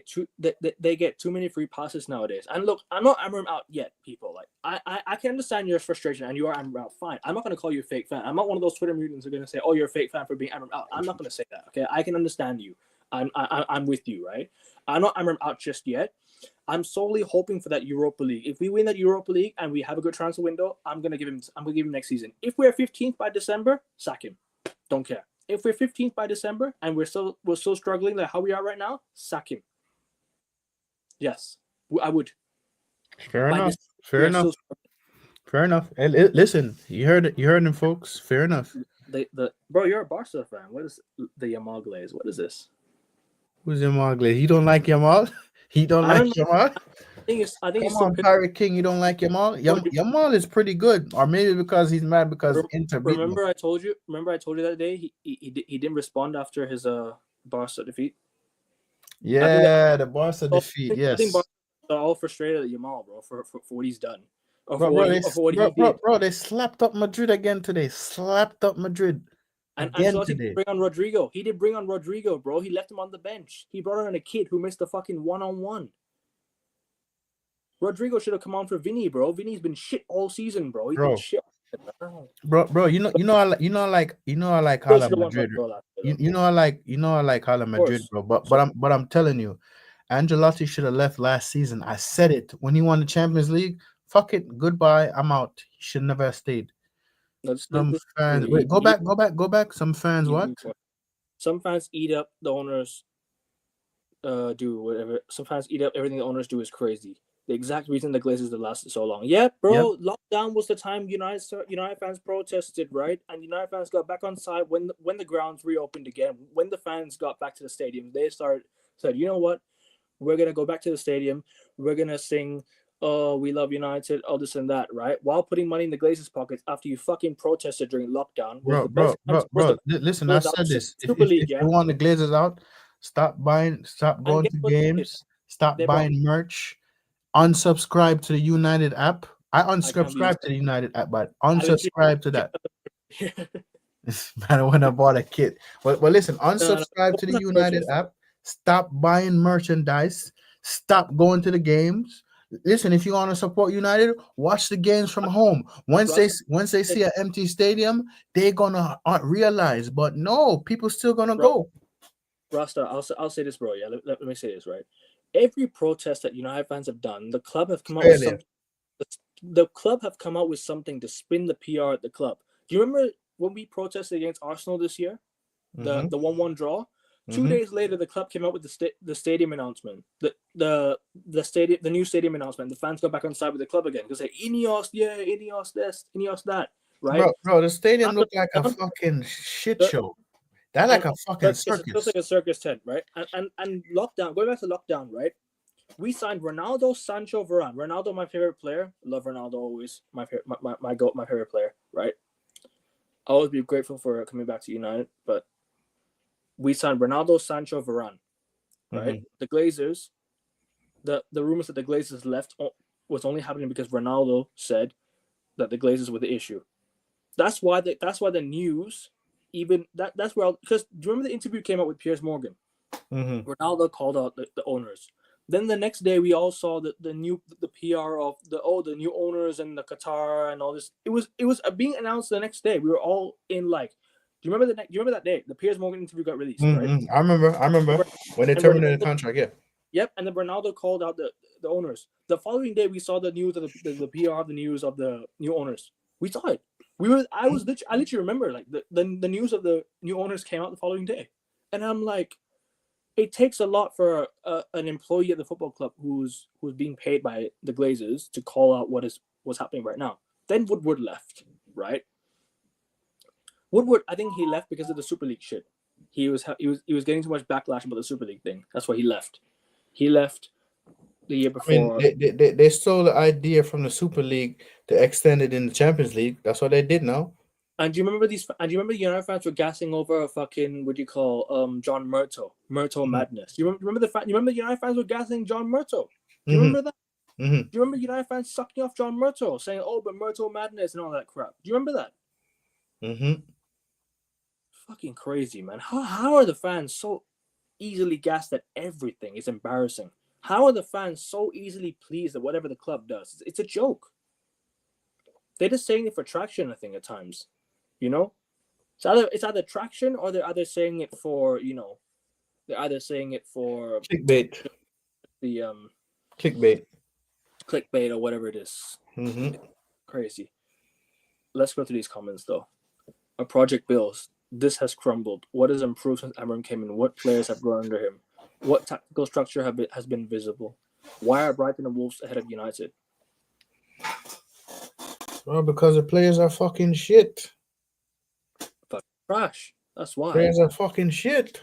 [SPEAKER 1] get too many free passes nowadays. And look, I'm not Amarim out yet, people. Like I can understand your frustration and you are Amarim out. Fine. I'm not gonna call you a fake fan. I'm not one of those Twitter mutants who are gonna say, oh, you're a fake fan for being Amarim out. I'm not gonna say that. Okay. I can understand you. I'm with you, right? I'm not Amarim out just yet. I'm solely hoping for that Europa League. If we win that Europa League and we have a good transfer window, I'm gonna give him next season. If we're 15th by December, sack him. Don't care. If we're 15th by December and we're still struggling like how we are right now, sack him. Yes, I would.
[SPEAKER 2] Fair
[SPEAKER 1] By
[SPEAKER 2] enough.
[SPEAKER 1] this, we
[SPEAKER 2] Fair
[SPEAKER 1] are
[SPEAKER 2] enough.
[SPEAKER 1] still
[SPEAKER 2] Fair enough. Hey, listen, you heard it. You heard him, folks. Fair enough.
[SPEAKER 1] the bro. You're a Barca fan. What is the Yamal glaze? What is this?
[SPEAKER 2] Who's Jamal Glaze? You don't like Jamal? He don't
[SPEAKER 1] I
[SPEAKER 2] like
[SPEAKER 1] don't know.
[SPEAKER 2] Jamal?
[SPEAKER 1] I think it's
[SPEAKER 2] Come
[SPEAKER 1] still
[SPEAKER 2] on,
[SPEAKER 1] pitch.
[SPEAKER 2] Pirate King. You don't like Jamal?
[SPEAKER 1] Bro, do
[SPEAKER 2] Jamal is pretty good, or maybe because he's mad because Inter beat him.
[SPEAKER 1] remember I told you. Remember I told you that day he didn't respond after his Barca defeat. I think that
[SPEAKER 2] Yeah, the Barca defeat.
[SPEAKER 1] I think
[SPEAKER 2] Yes,
[SPEAKER 1] Barca are all frustrated at Yamal, bro, for what he's done, or
[SPEAKER 2] bro, bro,
[SPEAKER 1] for what he did.
[SPEAKER 2] they slapped up Madrid again today. Slapped up Madrid
[SPEAKER 1] And
[SPEAKER 2] again
[SPEAKER 1] Ancelotti did
[SPEAKER 2] today.
[SPEAKER 1] bring on Rodrigo. He did bring on Rodrigo, bro. He left him on the bench. He brought on a kid who missed a fucking one-on-one. Rodrigo should have come on for Vinny, bro. Vinny's been shit all season, bro. He's been shit.
[SPEAKER 2] Bro, you know, I like
[SPEAKER 1] Still
[SPEAKER 2] Hala
[SPEAKER 1] should have won
[SPEAKER 2] Madrid.
[SPEAKER 1] Rodrigo last year,
[SPEAKER 2] You,
[SPEAKER 1] though.
[SPEAKER 2] you know, I like Hala
[SPEAKER 1] Of
[SPEAKER 2] Madrid,
[SPEAKER 1] course.
[SPEAKER 2] bro. But I'm telling you, Angelotti should have left last season. I said it when he won the Champions League. Fuck it, goodbye. I'm out. He should never have stayed. Some fans, wait, go back. Some fans, what?
[SPEAKER 1] Some fans eat up the owners. Do whatever. Some fans eat up everything the owners do is crazy. The exact reason the Glazers have lasted so long. Yeah, bro. Yep. Lockdown was the time United fans protested, right? And United fans got back on side when the grounds reopened again. When the fans got back to the stadium, they said, you know what? We're gonna go back to the stadium. We're gonna sing, "Oh, we love United," all this and that, right? While putting money in the Glazers' pockets after you fucking protested during lockdown.
[SPEAKER 2] Bro. Listen, I said this. If you want the Glazers out, stop going to games, stop buying merch. Unsubscribe to the United app. I unsubscribe to the United app, but unsubscribe to that. Man, when I bought a kit. But listen, unsubscribe to the United app. Stop buying merchandise. Stop going to the games. Listen, if you want to support United, watch the games from home. Once they see an empty stadium, they're gonna realize. But no, people still gonna go.
[SPEAKER 1] Rasta, I'll say this, bro. Yeah, let me say this, right? Every protest that United fans have done, the club have come out with something. The club have come out with something to spin the PR at the club. Do you remember when we protested against Arsenal this year? The 1-1 draw. 2 days later, the club came out with the stadium announcement. The new stadium announcement. The fans got back on side with the club again because they Ineos, yeah, Ineos this, Ineos that, right?
[SPEAKER 2] Bro, the stadium looked like a fucking shit show. That like a fucking circus.
[SPEAKER 1] It feels like a circus tent, right? And lockdown. Going back to lockdown, right? We signed Ronaldo, Sancho, Varane. Ronaldo, my favorite player. Love Ronaldo always. My favorite player, right? I'll always be grateful for coming back to United, but we signed Ronaldo, Sancho, Varane, right? The Glazers, the rumors that the Glazers left was only happening because Ronaldo said that the Glazers were the issue. That's why the news. Even that's where because do you remember the interview came out with Piers Morgan? Ronaldo called out the owners. Then the next day we all saw the PR of the new owners and the Qatar and all this. It was being announced the next day. We were all in like, do you remember that day? The Piers Morgan interview got released, right?
[SPEAKER 2] I remember when they terminated the contract. Yeah.
[SPEAKER 1] Yep, and then Ronaldo called out the owners. The following day we saw the news of the PR of the news of the new owners. We saw it. I literally remember like the news of the new owners came out the following day, and I'm like, it takes a lot for an employee at the football club who's being paid by the Glazers to call out what's happening right now. Then Woodward left, right? Woodward, I think he left because of the Super League shit. He was getting too much backlash about the Super League thing. That's why he left. He left the year before.
[SPEAKER 2] I mean, they stole the idea from the Super League to extend it in the Champions League. That's what they did now.
[SPEAKER 1] And do you remember United fans were gassing over a fucking John Murto madness? You remember United fans were gassing John Murto? Do you remember that? Do you remember United fans sucking off John Murto, saying, "Oh, but Murto madness" and all that crap? Do you remember that? Fucking crazy, man. How are the fans so easily gassed at everything? It's embarrassing. How are the fans so easily pleased at whatever the club does? It's a joke. They're just saying it for traction, I think, at times. You know? It's either traction or they're either saying it for, they're either saying it for
[SPEAKER 2] clickbait.
[SPEAKER 1] The clickbait or whatever it is. Crazy. Let's go through these comments though. A Project Bills. This has crumbled. What has improved since AMORIM came in? What players have grown under him? What tactical structure has been visible? Why are Brighton and Wolves ahead of United?
[SPEAKER 2] Well, because the players are fucking shit.
[SPEAKER 1] But trash. That's why.
[SPEAKER 2] Players are fucking shit.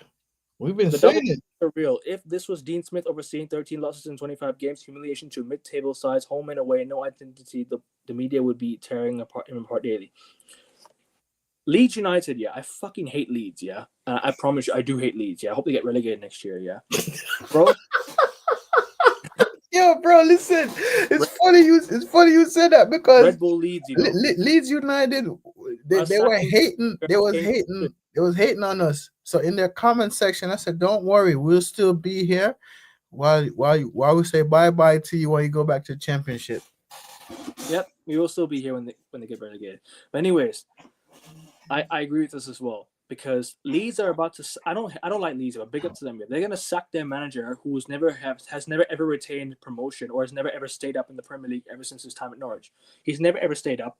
[SPEAKER 2] We've been
[SPEAKER 1] The double
[SPEAKER 2] saying it.
[SPEAKER 1] are real. If this was Dean Smith overseeing 13 losses in 25 games, humiliation to mid-table sides, home and away, no identity, the media would be tearing him apart daily. Leeds United, yeah, I fucking hate Leeds, yeah. I promise you, I do hate Leeds, yeah. I hope they get relegated next year, yeah. Bro,
[SPEAKER 2] Yo, bro, listen. It's funny you said that because
[SPEAKER 1] Red Bull Leeds, you know.
[SPEAKER 2] Leeds United, they were hating. They was hating on us. So in their comment section, I said, "Don't worry, we'll still be here while we say bye bye to you when you go back to the championship."
[SPEAKER 1] Yep, we will still be here when they get relegated. But anyways, I agree with this as well because Leeds are about to. I don't like Leeds, but big up to them. They're gonna sack their manager, who has never ever retained promotion or has never ever stayed up in the Premier League ever since his time at Norwich. He's never ever stayed up.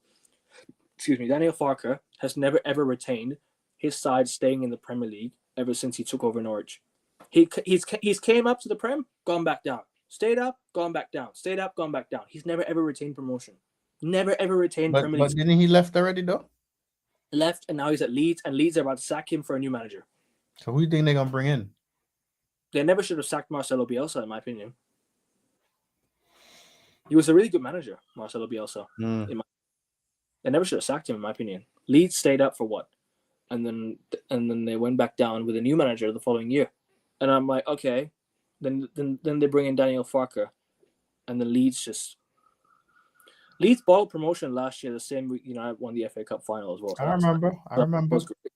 [SPEAKER 1] Excuse me, Daniel Farke has never ever retained his side staying in the Premier League ever since he took over Norwich. He's came up to the Prem, gone back down. Stayed up, gone back down. Stayed up, gone back down. He's never ever retained promotion. Never ever retained Premier League.
[SPEAKER 2] But didn't he left already though?
[SPEAKER 1] Left, and now he's at Leeds, and Leeds are about to sack him for a new manager.
[SPEAKER 2] So who do you think they're gonna bring in?
[SPEAKER 1] They never should have sacked Marcelo Bielsa, in my opinion. He was a really good manager, Marcelo Bielsa. They never should have sacked him, in my opinion. Leeds stayed up for what? And then they went back down with a new manager the following year. And I'm like, okay. Then they bring in Daniel Farke, and the Leeds bottled promotion last year the same week United won the FA Cup final as well. So
[SPEAKER 2] I remember.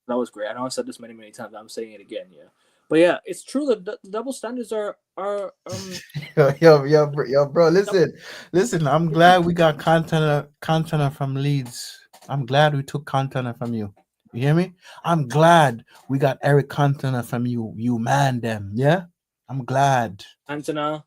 [SPEAKER 1] That was great. I know I said this many times. I'm saying it again, yeah. But yeah, it's true that the double standards are
[SPEAKER 2] yo, bro. Listen. I'm glad we got Cantona from Leeds. I'm glad we took Cantona from you. You hear me? I'm glad we got Eric Cantona from you. You man them, yeah. I'm glad.
[SPEAKER 1] Cantona,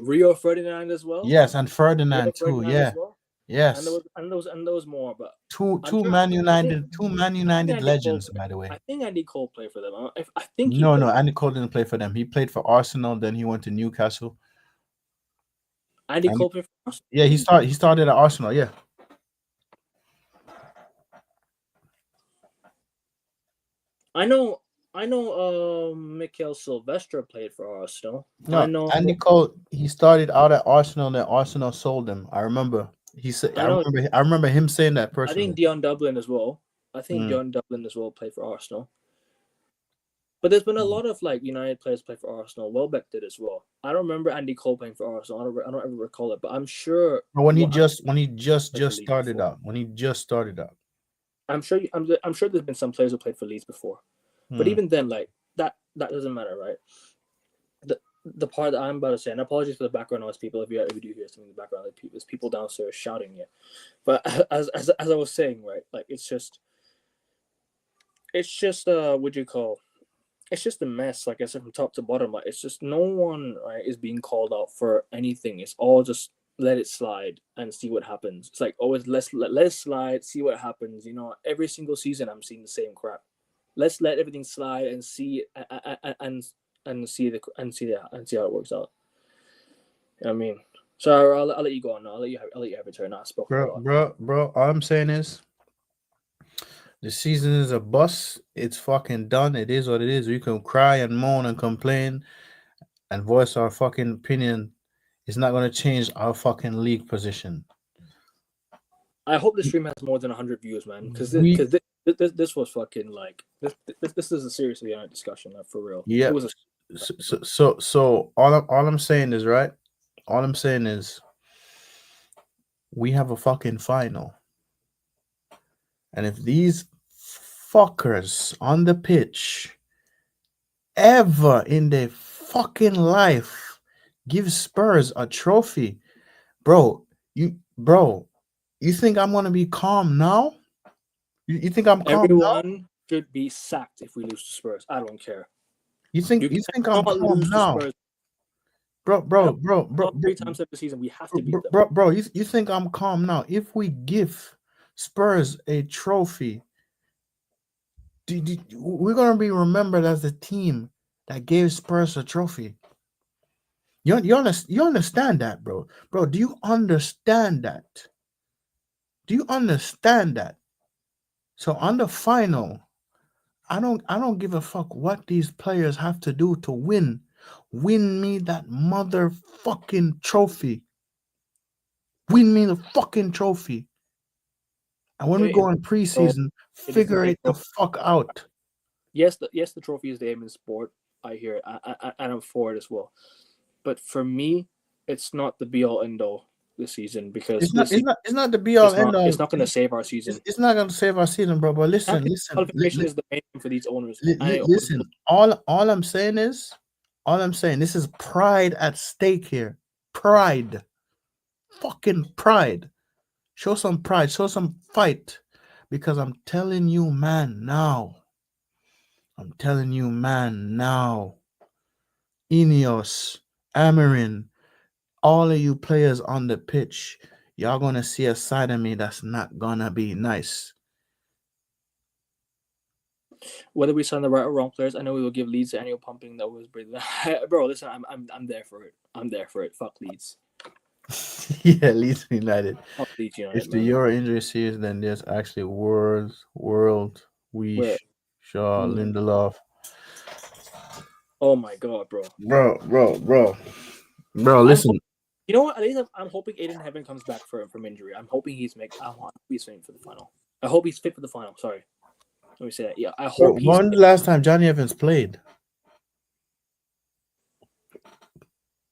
[SPEAKER 1] Rio Ferdinand as well.
[SPEAKER 2] Yes, and Ferdinand too. Yeah.
[SPEAKER 1] Well.
[SPEAKER 2] Yes.
[SPEAKER 1] And there was more, but
[SPEAKER 2] two Man United legends, by the way.
[SPEAKER 1] I think Andy Cole played for them. I think
[SPEAKER 2] no, Andy Cole didn't play for them. He played for Arsenal, then he went to Newcastle.
[SPEAKER 1] Andy Cole played for Arsenal?
[SPEAKER 2] Yeah, he started at Arsenal, yeah.
[SPEAKER 1] I know Mikel Silvestre played for Arsenal.
[SPEAKER 2] No,
[SPEAKER 1] I know
[SPEAKER 2] Andy Cole, he started out at Arsenal, then Arsenal sold him. I remember. He said I remember him saying that personally.
[SPEAKER 1] I think Dion Dublin as well. Dion Dublin as well played for Arsenal. But there's been a lot of United players play for Arsenal. Welbeck did as well. I don't remember Andy Cole playing for Arsenal. I don't ever recall it, but I'm sure
[SPEAKER 2] when he just started out. When he just started out.
[SPEAKER 1] I'm sure there's been some players who played for Leeds before. But even then, that doesn't matter, right? The part that I'm about to say, and apologies for the background noise, people, if you do hear something in the background, there's people downstairs shouting it. But as I was saying, right, it's just what you call, it's just a mess. Like I said, from top to bottom, it's just no one is being called out for anything. It's all just let it slide and see what happens. It's like always let it slide, see what happens. Every single season I'm seeing the same crap. Let's let everything slide and see and see how it works out. You know what I mean? So I'll let you go on now. I'll let you have a turn. I spoke.
[SPEAKER 2] Bro. All I'm saying is, the season is a bust. It's fucking done. It is what it is. We can cry and moan and complain and voice our fucking opinion. It's not going to change our fucking league position.
[SPEAKER 1] I hope the stream has more than 100 views, man. Because this was fucking this is a serious discussion, for real.
[SPEAKER 2] Yeah.
[SPEAKER 1] It was
[SPEAKER 2] so all I'm saying is, right? All I'm saying is, we have a fucking final. And if these fuckers on the pitch ever in their fucking life give Spurs a trophy, bro, you think I'm gonna be calm now? You think I'm calm
[SPEAKER 1] Everyone
[SPEAKER 2] now?
[SPEAKER 1] should be sacked if we lose to Spurs. I don't care.
[SPEAKER 2] You think I'm calm now? Bro.
[SPEAKER 1] 3 times every season we have to beat them.
[SPEAKER 2] Bro, you think I'm calm now? If we give Spurs a trophy, we're gonna be remembered as the team that gave Spurs a trophy. You understand that, bro? Bro, do you understand that? Do you understand that? So on the final, I don't give a fuck what these players have to do to win. Win me that motherfucking trophy. Win me the fucking trophy. And when we
[SPEAKER 1] It,
[SPEAKER 2] go in
[SPEAKER 1] bro,
[SPEAKER 2] preseason,
[SPEAKER 1] it is the
[SPEAKER 2] figure
[SPEAKER 1] main
[SPEAKER 2] it the
[SPEAKER 1] trophy.
[SPEAKER 2] fuck out.
[SPEAKER 1] Yes, the trophy is the aim in sport. I hear it. And I'm for it as well. But for me, it's not the be all end all this season because
[SPEAKER 2] It's not.
[SPEAKER 1] this
[SPEAKER 2] It's
[SPEAKER 1] season
[SPEAKER 2] not. It's not the be all end all.
[SPEAKER 1] it's not going to save our season.
[SPEAKER 2] It's not gonna save our season, bro. But listen,
[SPEAKER 1] Champions
[SPEAKER 2] listen,
[SPEAKER 1] qualification is the main thing for these owners. And I always
[SPEAKER 2] listen. All I'm saying is, this is pride at stake here. Pride, fucking pride. Show some pride. Show some fight, because I'm telling you, man. Now, I'm telling you, man. Now, Ineos, Amarin, all of you players on the pitch, y'all gonna see a side of me that's not gonna be nice.
[SPEAKER 1] whether we sign the right or wrong players, I know we will give Leeds the annual pumping that was brilliant. Bro, listen, I'm there for it. I'm there for it. Fuck Leeds.
[SPEAKER 2] Yeah, Leeds United.
[SPEAKER 1] Fuck Leeds
[SPEAKER 2] If
[SPEAKER 1] United,
[SPEAKER 2] the
[SPEAKER 1] man.
[SPEAKER 2] Euro injury series, then there's actually World,
[SPEAKER 1] Where?
[SPEAKER 2] Weesh, Shaw,
[SPEAKER 1] Mm.
[SPEAKER 2] Lindelof.
[SPEAKER 1] Oh my god, bro.
[SPEAKER 2] Bro,
[SPEAKER 1] I'm
[SPEAKER 2] listen.
[SPEAKER 1] you know what? At least I'm hoping Aiden Heaven comes back from injury. I'm hoping he's fit for the final. I hope he's fit for the final. Sorry. Let me say that. Yeah, I
[SPEAKER 2] Bro,
[SPEAKER 1] hope he's
[SPEAKER 2] when's
[SPEAKER 1] fit.
[SPEAKER 2] the last time Johnny Evans played?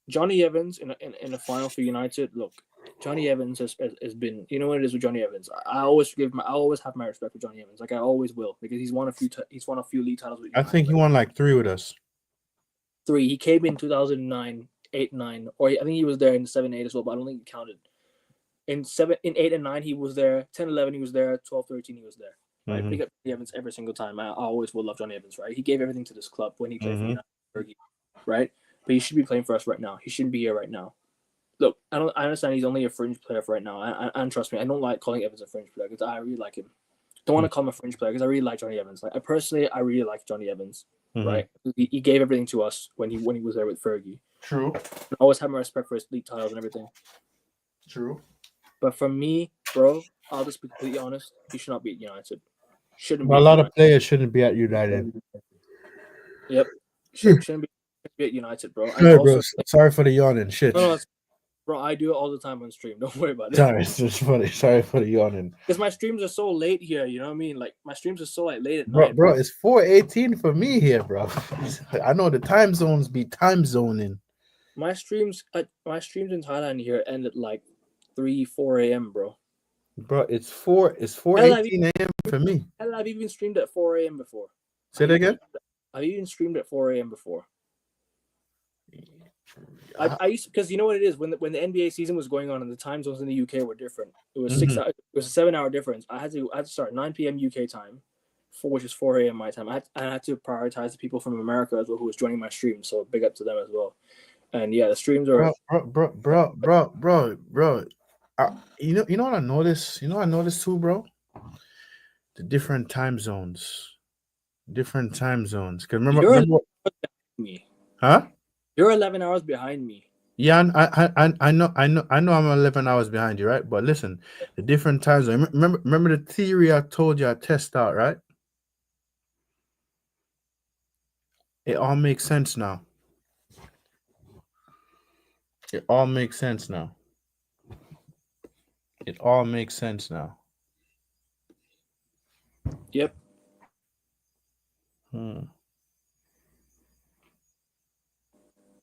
[SPEAKER 1] Johnny Evans in a final for United. Look, Johnny Evans has been. You know what it is with Johnny Evans. I always have my respect for Johnny Evans. Like I always will, because he's won a few league titles with
[SPEAKER 2] I
[SPEAKER 1] United.
[SPEAKER 2] think he won like 3 with us.
[SPEAKER 1] 3. He came in 2009, 8, 9, or I think he was there in 7, 8 as well, but I don't think he counted. In 8 and 9 he was there. 10, 11 he was there. 12, 13 he was there. Right,
[SPEAKER 2] Mhm.
[SPEAKER 1] big up Johnny Evans every single time. I always will love Johnny Evans. Right, he gave everything to this club when he played for United. Right, but he should be playing for us right now. He shouldn't be here right now. Look, I understand he's only a fringe player for right now, and trust me, I don't like calling Evans a fringe player because I really like him. Don't want to call him a fringe player because I really like Johnny Evans. Like I really like Johnny Evans. Right, he gave everything to us when he was there with Fergie.
[SPEAKER 2] True.
[SPEAKER 1] I always have my respect for his league titles and everything.
[SPEAKER 2] True.
[SPEAKER 1] But for me, bro, I'll just be completely honest. He should not be at United. Shouldn't be
[SPEAKER 2] But a
[SPEAKER 1] at
[SPEAKER 2] lot of
[SPEAKER 1] United.
[SPEAKER 2] players shouldn't be at United.
[SPEAKER 1] Yep, shouldn't be at United, bro. And
[SPEAKER 2] Sorry, bro.
[SPEAKER 1] also,
[SPEAKER 2] Sorry for the yawning. Shit.
[SPEAKER 1] no, bro, I do it all the time on stream. Don't worry about it.
[SPEAKER 2] Sorry, it's just funny. Sorry for the yawning.
[SPEAKER 1] Because my streams are so late here, you know what I mean? Like my streams are so like late at
[SPEAKER 2] Bro,
[SPEAKER 1] night,
[SPEAKER 2] bro, it's 4:18 for me here, bro. I know the time zones be time zoning.
[SPEAKER 1] My streams in Thailand here end at like 3, 4 a.m., bro.
[SPEAKER 2] Bro, it's 4:18 a.m. for me.
[SPEAKER 1] Hell, I've even streamed at 4 a.m. before.
[SPEAKER 2] Say that again?
[SPEAKER 1] I've even streamed at 4 a.m. before. I used to, because you know what it is, when the NBA season was going on and the time zones in the UK were different. It was 6 hours, it was a 7-hour difference. I had to start 9 p.m. UK time, which is 4 a.m. my time. I had to prioritize the people from America as well who was joining my stream. So big up to them as well. And yeah, the streams are
[SPEAKER 2] bro. You know what I noticed? You know what I noticed too, bro? The different time zones. Different time zones. Cause remember
[SPEAKER 1] behind me.
[SPEAKER 2] Huh?
[SPEAKER 1] You're 11 hours behind me.
[SPEAKER 2] Yeah, I know I'm 11 hours behind you, right? But listen, the different time zone. Remember the theory I told you I test out, right? It all makes sense now. It all makes sense now. It all makes sense now.
[SPEAKER 1] Yep.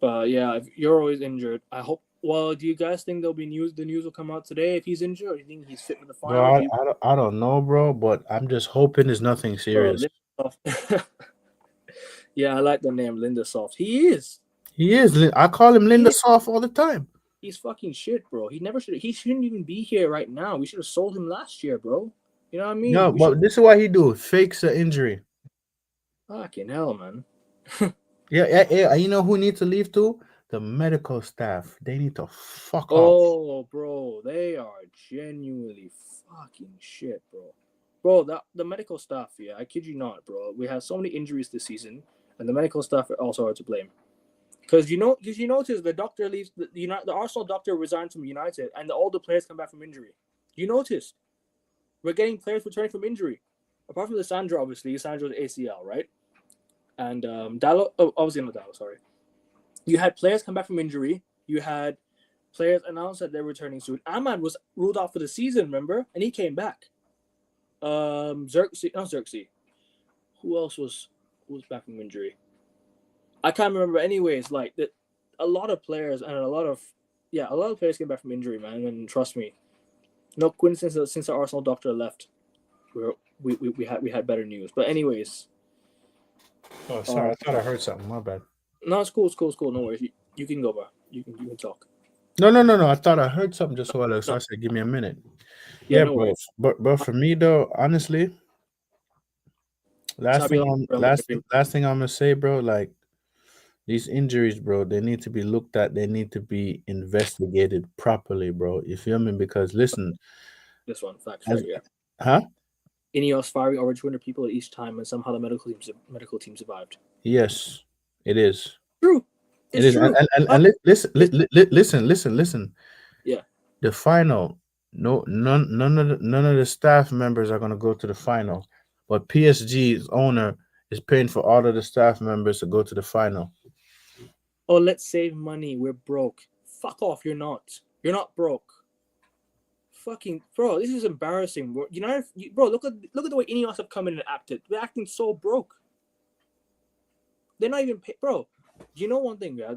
[SPEAKER 1] But yeah, if you're always injured, I hope. Well, do you guys think there'll be news? The news will come out today if he's injured, or do you think he's fit for the final?
[SPEAKER 2] Bro, I don't know, bro, but I'm just hoping it's nothing serious.
[SPEAKER 1] Yeah, I like the name Linda Soft. He is.
[SPEAKER 2] He is. I call him Linda Soft all the time.
[SPEAKER 1] He's fucking shit, bro. He shouldn't even be here right now. We should have sold him last year, bro. You know what I mean?
[SPEAKER 2] No, but this is what he do. Fakes the injury.
[SPEAKER 1] Fucking hell, man.
[SPEAKER 2] Yeah. You know who needs to leave too? The medical staff. They need to fuck off.
[SPEAKER 1] Oh, bro, they are genuinely fucking shit, bro. Bro, the medical staff, yeah, I kid you not, bro. We have so many injuries this season, and the medical staff also are to blame. Because you notice the doctor leaves, the Arsenal doctor resigned from United, and all the players come back from injury. You noticed? We're getting players returning from injury. Apart from Lissandro, obviously. Lissandro's ACL, right? And Dallo, obviously not Dallo, sorry. You had players come back from injury. You had players announce that they're returning soon. Ahmad was ruled out for the season, remember? And he came back. Xerxes. Who else was back from injury? I can't remember. Anyways, like that, a lot of players and a lot of players came back from injury, man. And trust me, no coincidence since the Arsenal doctor left, we had better news. But anyways,
[SPEAKER 2] Oh, sorry, I thought I heard something. My bad.
[SPEAKER 1] no, it's cool. No worries. You can go, bro. You can talk.
[SPEAKER 2] No. I thought I heard something just a while ago, so I said, "Give me a minute."
[SPEAKER 1] Yeah,
[SPEAKER 2] Yeah,
[SPEAKER 1] no
[SPEAKER 2] bro.
[SPEAKER 1] worries.
[SPEAKER 2] But for me though, honestly, last thing I'm gonna say, bro, like these injuries, bro, they need to be looked at. They need to be investigated properly, bro. You feel me? Because listen,
[SPEAKER 1] This one, facts,
[SPEAKER 2] as,
[SPEAKER 1] right? Yeah.
[SPEAKER 2] huh?
[SPEAKER 1] Ineos firing over 200 people at each time, and somehow the medical team survived.
[SPEAKER 2] Yes, it is.
[SPEAKER 1] True.
[SPEAKER 2] It is.
[SPEAKER 1] True.
[SPEAKER 2] And listen.
[SPEAKER 1] Yeah.
[SPEAKER 2] The final, none of the staff members are gonna go to the final, but PSG's owner is paying for all of the staff members to go to the final.
[SPEAKER 1] Oh, let's save money. We're broke. Fuck off. You're not. You're not broke. Fucking bro, this is embarrassing. Look at the way Ineos have come in and acted. They're acting so broke. They're not even bro. You know one thing, yeah?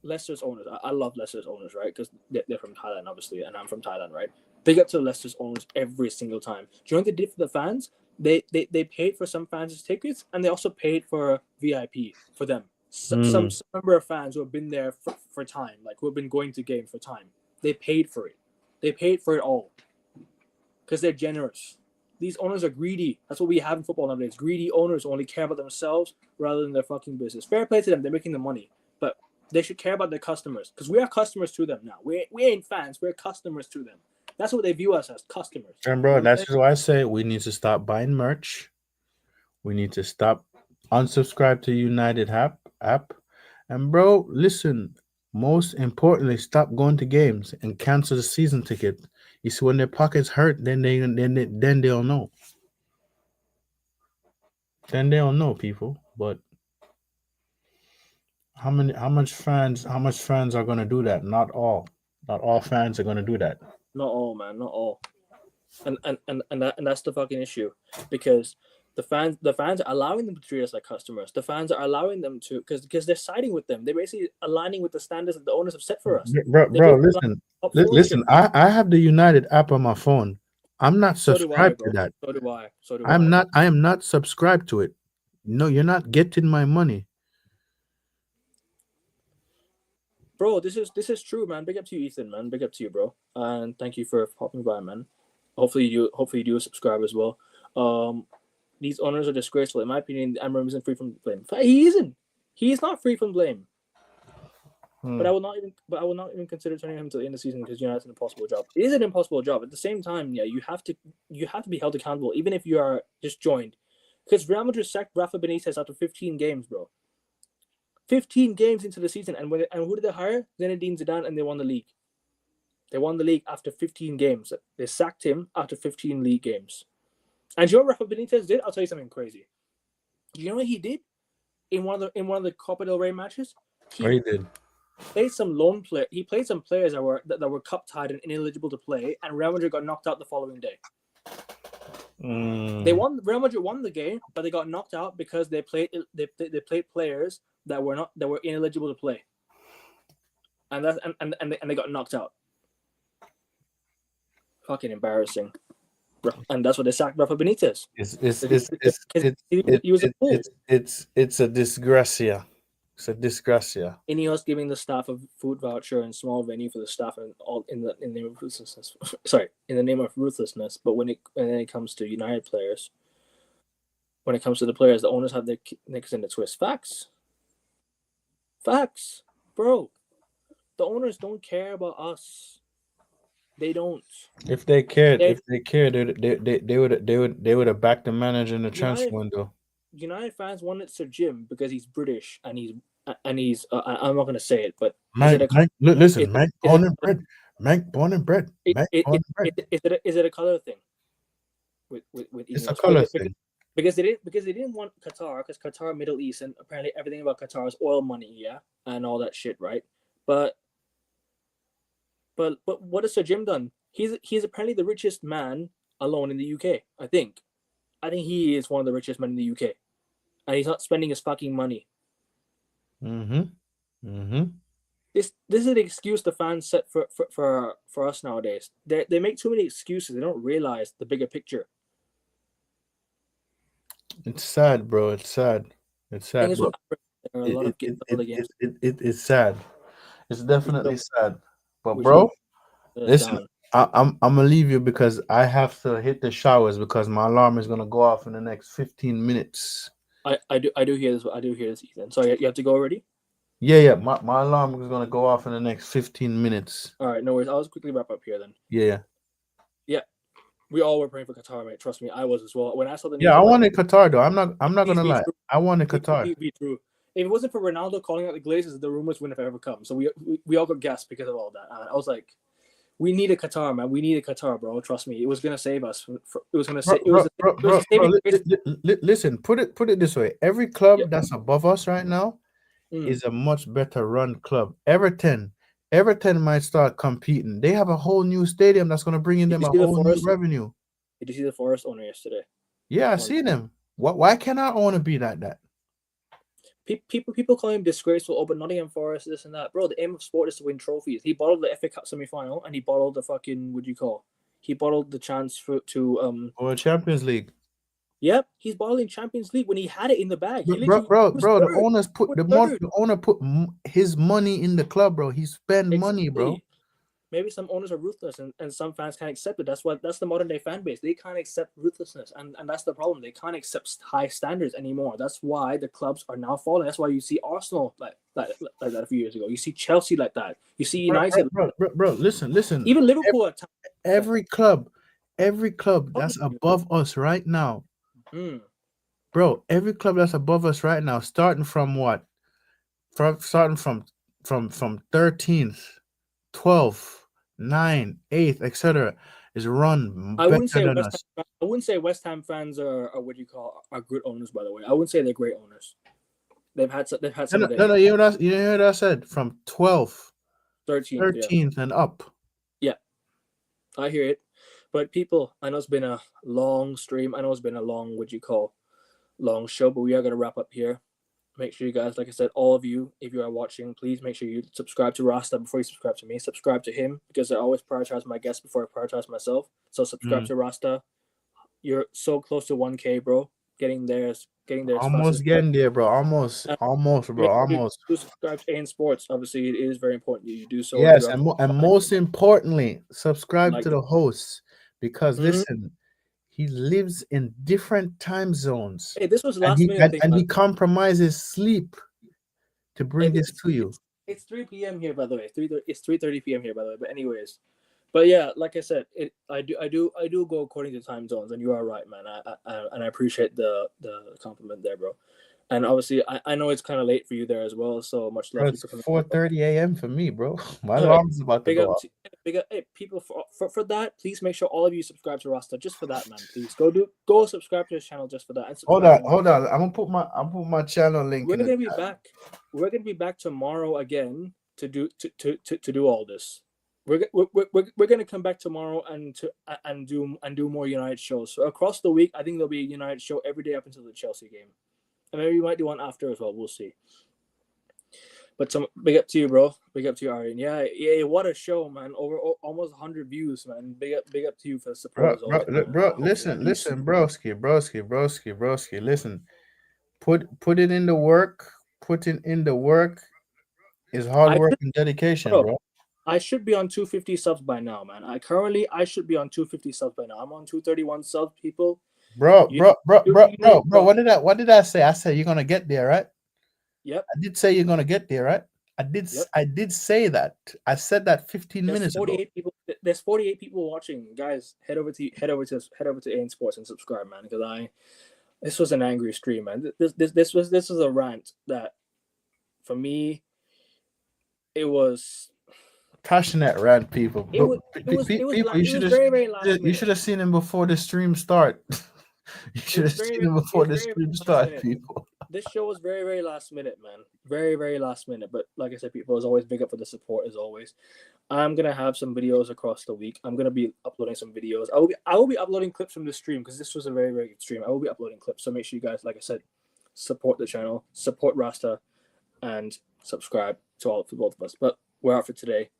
[SPEAKER 1] Leicester's owners. I love Leicester's owners, right? Because they're from Thailand, obviously, and I'm from Thailand, right? Big up to Leicester's owners every single time. Do you know what they did for the fans? They paid for some fans' tickets, and they also paid for VIP for them. Some number of fans who have been there for time, like who have been going to games for time. They paid for it. They paid for it all because they're generous. These owners are greedy. That's what we have in football nowadays. Greedy owners who only care about themselves rather than their fucking business. Fair play to them. They're making the money. But they should care about their customers because we are customers to them now. We ain't fans. We're customers to them. That's what they view us as, customers.
[SPEAKER 2] And bro, that's why I say we need to stop buying merch. We need to stop unsubscribe to United app. And bro, listen, most importantly, stop going to games and cancel the season ticket. You see, when their pockets hurt, then they'll know. Then they'll know, people. But how much fans are gonna do that? Not all. Not all fans are gonna do that.
[SPEAKER 1] Not all, man. Not all. And that's the fucking issue, because the fans are allowing them to treat us like customers. The fans are allowing them to because they're siding with them. They're basically aligning with the standards that the owners have set for us.
[SPEAKER 2] Bro, listen. I have the United app on my phone. I'm not subscribed to that.
[SPEAKER 1] So do I.
[SPEAKER 2] I am not subscribed to it. No, you're not getting my money.
[SPEAKER 1] Bro, this is true, man. Big up to you, Ethan, man. Big up to you, bro. And thank you for popping by, man. Hopefully you do subscribe as well. These owners are disgraceful. In my opinion, AMORIM isn't free from blame. He isn't. He is not free from blame. But I will not even consider turning him to the end of the season because United's an impossible job. It is an impossible job. At the same time, yeah, you have to be held accountable, even if you are just joined. Because Real Madrid sacked Rafa Benitez after 15 games, bro. 15 games into the season, and who did they hire? Zinedine Zidane, and they won the league. They won the league after 15 games. They sacked him after 15 league games. And you know what Rafa Benitez did? I'll tell you something crazy. You know what he did in one of the Copa del Rey matches?
[SPEAKER 2] He did.
[SPEAKER 1] Played some player. He played some players that were cup tied and ineligible to play, and Real Madrid got knocked out the following day. Real Madrid won the game, but they got knocked out because they played players that were ineligible to play, and they got knocked out. Fucking embarrassing. And that's what they sacked Rafa Benitez.
[SPEAKER 2] He was a fool. It's a disgracia. It's a disgracia.
[SPEAKER 1] Ineos giving the staff a food voucher and small venue for the staff and all in the name of ruthlessness. Sorry, in the name of ruthlessness. But when it comes to United players, when it comes to the players, the owners have their necks in the twist. Facts, bro. The owners don't care about us. They don't.
[SPEAKER 2] If they cared, they would have backed the manager in the transfer window.
[SPEAKER 1] United fans wanted Sir Jim because he's British and he's I'm not gonna say it, but
[SPEAKER 2] Mank born and bred.
[SPEAKER 1] Is it a color thing? with
[SPEAKER 2] It's a
[SPEAKER 1] Ineos
[SPEAKER 2] color thing.
[SPEAKER 1] because they didn't want Qatar, because Qatar, Middle East, and apparently everything about Qatar is oil money, yeah, and all that shit, right? But what has Sir Jim done? He's apparently the richest man alone in the UK. I think he is one of the richest men in the UK, and he's not spending his fucking money.
[SPEAKER 2] Mm-hmm. Mm-hmm.
[SPEAKER 1] This is an excuse the fans set for us nowadays. They make too many excuses. They don't realize the bigger picture.
[SPEAKER 2] It's sad, bro. It's sad. It's
[SPEAKER 1] I think
[SPEAKER 2] sad,
[SPEAKER 1] it's
[SPEAKER 2] bro.
[SPEAKER 1] what there are a
[SPEAKER 2] It
[SPEAKER 1] lot
[SPEAKER 2] it
[SPEAKER 1] of
[SPEAKER 2] it
[SPEAKER 1] all
[SPEAKER 2] it
[SPEAKER 1] the
[SPEAKER 2] it,
[SPEAKER 1] games
[SPEAKER 2] it, it it's sad. It's definitely sad. But
[SPEAKER 1] which
[SPEAKER 2] bro,
[SPEAKER 1] let us
[SPEAKER 2] listen,
[SPEAKER 1] down.
[SPEAKER 2] I'm gonna leave you because I have to hit the showers because my alarm is gonna go off in the next 15 minutes.
[SPEAKER 1] I do hear this. I do hear this, Ethan. So you have to go already.
[SPEAKER 2] Yeah. My alarm is gonna go off in the next 15 minutes.
[SPEAKER 1] All right, no worries. I'll just quickly wrap up here then.
[SPEAKER 2] Yeah.
[SPEAKER 1] Yeah, we all were praying for Qatar, mate. Trust me, I was as well. When I saw the news,
[SPEAKER 2] Yeah,
[SPEAKER 1] I
[SPEAKER 2] I
[SPEAKER 1] was like,
[SPEAKER 2] wanted Qatar though. I'm not
[SPEAKER 1] please
[SPEAKER 2] gonna
[SPEAKER 1] be
[SPEAKER 2] lie.
[SPEAKER 1] true.
[SPEAKER 2] I wanted Qatar.
[SPEAKER 1] Please be true. If it wasn't for Ronaldo calling out the Glazers, the rumors wouldn't have ever come. So we all got gassed because of all that. And I was like, we need a Qatar, man. We need a Qatar, bro. Trust me, it was gonna save us. It was gonna save. It was a saving grace.
[SPEAKER 2] Listen, put it this way. Every
[SPEAKER 1] Yep.
[SPEAKER 2] club that's above us right now
[SPEAKER 1] Mm.
[SPEAKER 2] is a much better run club. Everton might start competing. They have a whole new stadium that's gonna bring in
[SPEAKER 1] Did
[SPEAKER 2] them
[SPEAKER 1] you
[SPEAKER 2] a
[SPEAKER 1] see the
[SPEAKER 2] whole new
[SPEAKER 1] Forest?
[SPEAKER 2] revenue.
[SPEAKER 1] Did you see the Forest owner yesterday?
[SPEAKER 2] Yeah, I see them. Why can't I want to be like that?
[SPEAKER 1] People call him disgraceful. Oh, but Nottingham Forest, this and that, bro. The aim of sport is to win trophies. He bottled the FA Cup semi-final, and he bottled the fucking he bottled the chance to
[SPEAKER 2] Or Champions League.
[SPEAKER 1] Yep, he's bottling Champions League when he had it in the bag. He
[SPEAKER 2] Bro,
[SPEAKER 1] literally
[SPEAKER 2] bro,
[SPEAKER 1] was
[SPEAKER 2] bro, the
[SPEAKER 1] third.
[SPEAKER 2] owners put
[SPEAKER 1] Was
[SPEAKER 2] the
[SPEAKER 1] third.
[SPEAKER 2] owner put his money in the club, bro. He spend money, bro.
[SPEAKER 1] Exactly. Maybe some owners are ruthless, and some fans can't accept it. That's the modern day fan base. They can't accept ruthlessness, and that's the problem. They can't accept high standards anymore. That's why the clubs are now falling. That's why you see Arsenal like that a few years ago. You see Chelsea like that. You see United.
[SPEAKER 2] Bro, listen.
[SPEAKER 1] Even Liverpool at times.
[SPEAKER 2] Every club that's above us right now,
[SPEAKER 1] Mm.
[SPEAKER 2] bro. Every club that's above us right now, starting from what? Starting from 13th, 12th, 9th, 8th, etc. is run
[SPEAKER 1] I wouldn't
[SPEAKER 2] better
[SPEAKER 1] say
[SPEAKER 2] than
[SPEAKER 1] West
[SPEAKER 2] us.
[SPEAKER 1] Ham. I wouldn't say West Ham fans are what you call are good owners. By the way, I wouldn't say they're great owners. They've had some of their
[SPEAKER 2] No, you hear what I said? From 12th,
[SPEAKER 1] 13th. Yeah,
[SPEAKER 2] 13th and up.
[SPEAKER 1] yeah, I hear it. But people, I know it's been a long stream. I know it's been a long long show. But we are gonna wrap up here. Make sure you guys, like I said, all of you, if you are watching, please make sure you subscribe to Rasta before you subscribe to me. Subscribe to him because I always prioritize my guests before I prioritize myself. So subscribe to Rasta. You're so close to 1K, bro. Getting there as fast as
[SPEAKER 2] Almost getting there, bro. Almost, bro.
[SPEAKER 1] make sure
[SPEAKER 2] Almost.
[SPEAKER 1] you subscribe to AN Sports. Obviously, it is very important you do so. If you
[SPEAKER 2] Yes,
[SPEAKER 1] have
[SPEAKER 2] and most importantly, subscribe
[SPEAKER 1] like,
[SPEAKER 2] to the host because
[SPEAKER 1] Mhm.
[SPEAKER 2] listen, he lives in different time zones,
[SPEAKER 1] Hey, this was
[SPEAKER 2] and
[SPEAKER 1] last minute thing, man.
[SPEAKER 2] he compromises sleep to
[SPEAKER 1] Hey,
[SPEAKER 2] bring this to you.
[SPEAKER 1] it's 3 p.m. here, by the way. It's 3:30 p.m. here, by the way. But anyways, but yeah, like I said, I do go according to time zones, and you are right, man. I appreciate the compliment there, bro. And obviously, I know it's kind of late for you there as well. So much love
[SPEAKER 2] Bro,
[SPEAKER 1] to you
[SPEAKER 2] it's
[SPEAKER 1] for coming.
[SPEAKER 2] 4:30 a.m. for me, bro. My
[SPEAKER 1] All right.
[SPEAKER 2] alarm's about to
[SPEAKER 1] Big
[SPEAKER 2] go
[SPEAKER 1] up,
[SPEAKER 2] off.
[SPEAKER 1] big up, hey, people for that. Please make sure all of you subscribe to Rasta just for that, man. Please go subscribe to his channel just for that, and subscribe to mine.
[SPEAKER 2] Hold on. I'm gonna put my channel link
[SPEAKER 1] We're
[SPEAKER 2] in the
[SPEAKER 1] gonna be back. We're gonna be back tomorrow again to do all this. We're gonna come back tomorrow and do more United shows. So across the week, I think there'll be a United show every day up until the Chelsea game, and maybe we might do one after as well. We'll see. But some big up to you, bro. Big up to you, Arian. Yeah. What a show, man! Over almost 100 views, man. Big up to you for the support as always, man.
[SPEAKER 2] Listen, broski. Listen, put it in the work. Putting in the work is hard
[SPEAKER 1] I
[SPEAKER 2] work
[SPEAKER 1] should,
[SPEAKER 2] and dedication,
[SPEAKER 1] bro.
[SPEAKER 2] bro.
[SPEAKER 1] I should be on 250 subs by now, man. I should be on 250 subs by now. I'm on 231 subs, people. You know,
[SPEAKER 2] Bro. What did I say? I said you're gonna get there, right?
[SPEAKER 1] Yep.
[SPEAKER 2] I did say you're gonna get there, right?
[SPEAKER 1] Yep.
[SPEAKER 2] I did say that. I said that 15
[SPEAKER 1] There's
[SPEAKER 2] minutes ago.
[SPEAKER 1] 48 people. There's 48 people watching, guys. Head over to AN Sports and subscribe, man. Because this was an angry stream, man. This was a rant that, for me, it was
[SPEAKER 2] passionate rant people.
[SPEAKER 1] It was
[SPEAKER 2] People,
[SPEAKER 1] it was very very last
[SPEAKER 2] you
[SPEAKER 1] minute.
[SPEAKER 2] should have seen him before the stream start. You
[SPEAKER 1] It
[SPEAKER 2] should
[SPEAKER 1] was
[SPEAKER 2] have
[SPEAKER 1] very
[SPEAKER 2] seen him
[SPEAKER 1] it
[SPEAKER 2] before
[SPEAKER 1] was
[SPEAKER 2] the
[SPEAKER 1] very
[SPEAKER 2] stream
[SPEAKER 1] last
[SPEAKER 2] start,
[SPEAKER 1] minute.
[SPEAKER 2] people.
[SPEAKER 1] This show was very very last minute, man. Very very last minute. But like I said, people, as always, big up for the support as always. I'm gonna have some videos across the week. I'm gonna be uploading some videos. I will be uploading clips from the stream because this was a very very good stream. I will be uploading clips, so make sure you guys, like I said, support the channel, support Rasta, and subscribe to all for both of us. But we're out for today.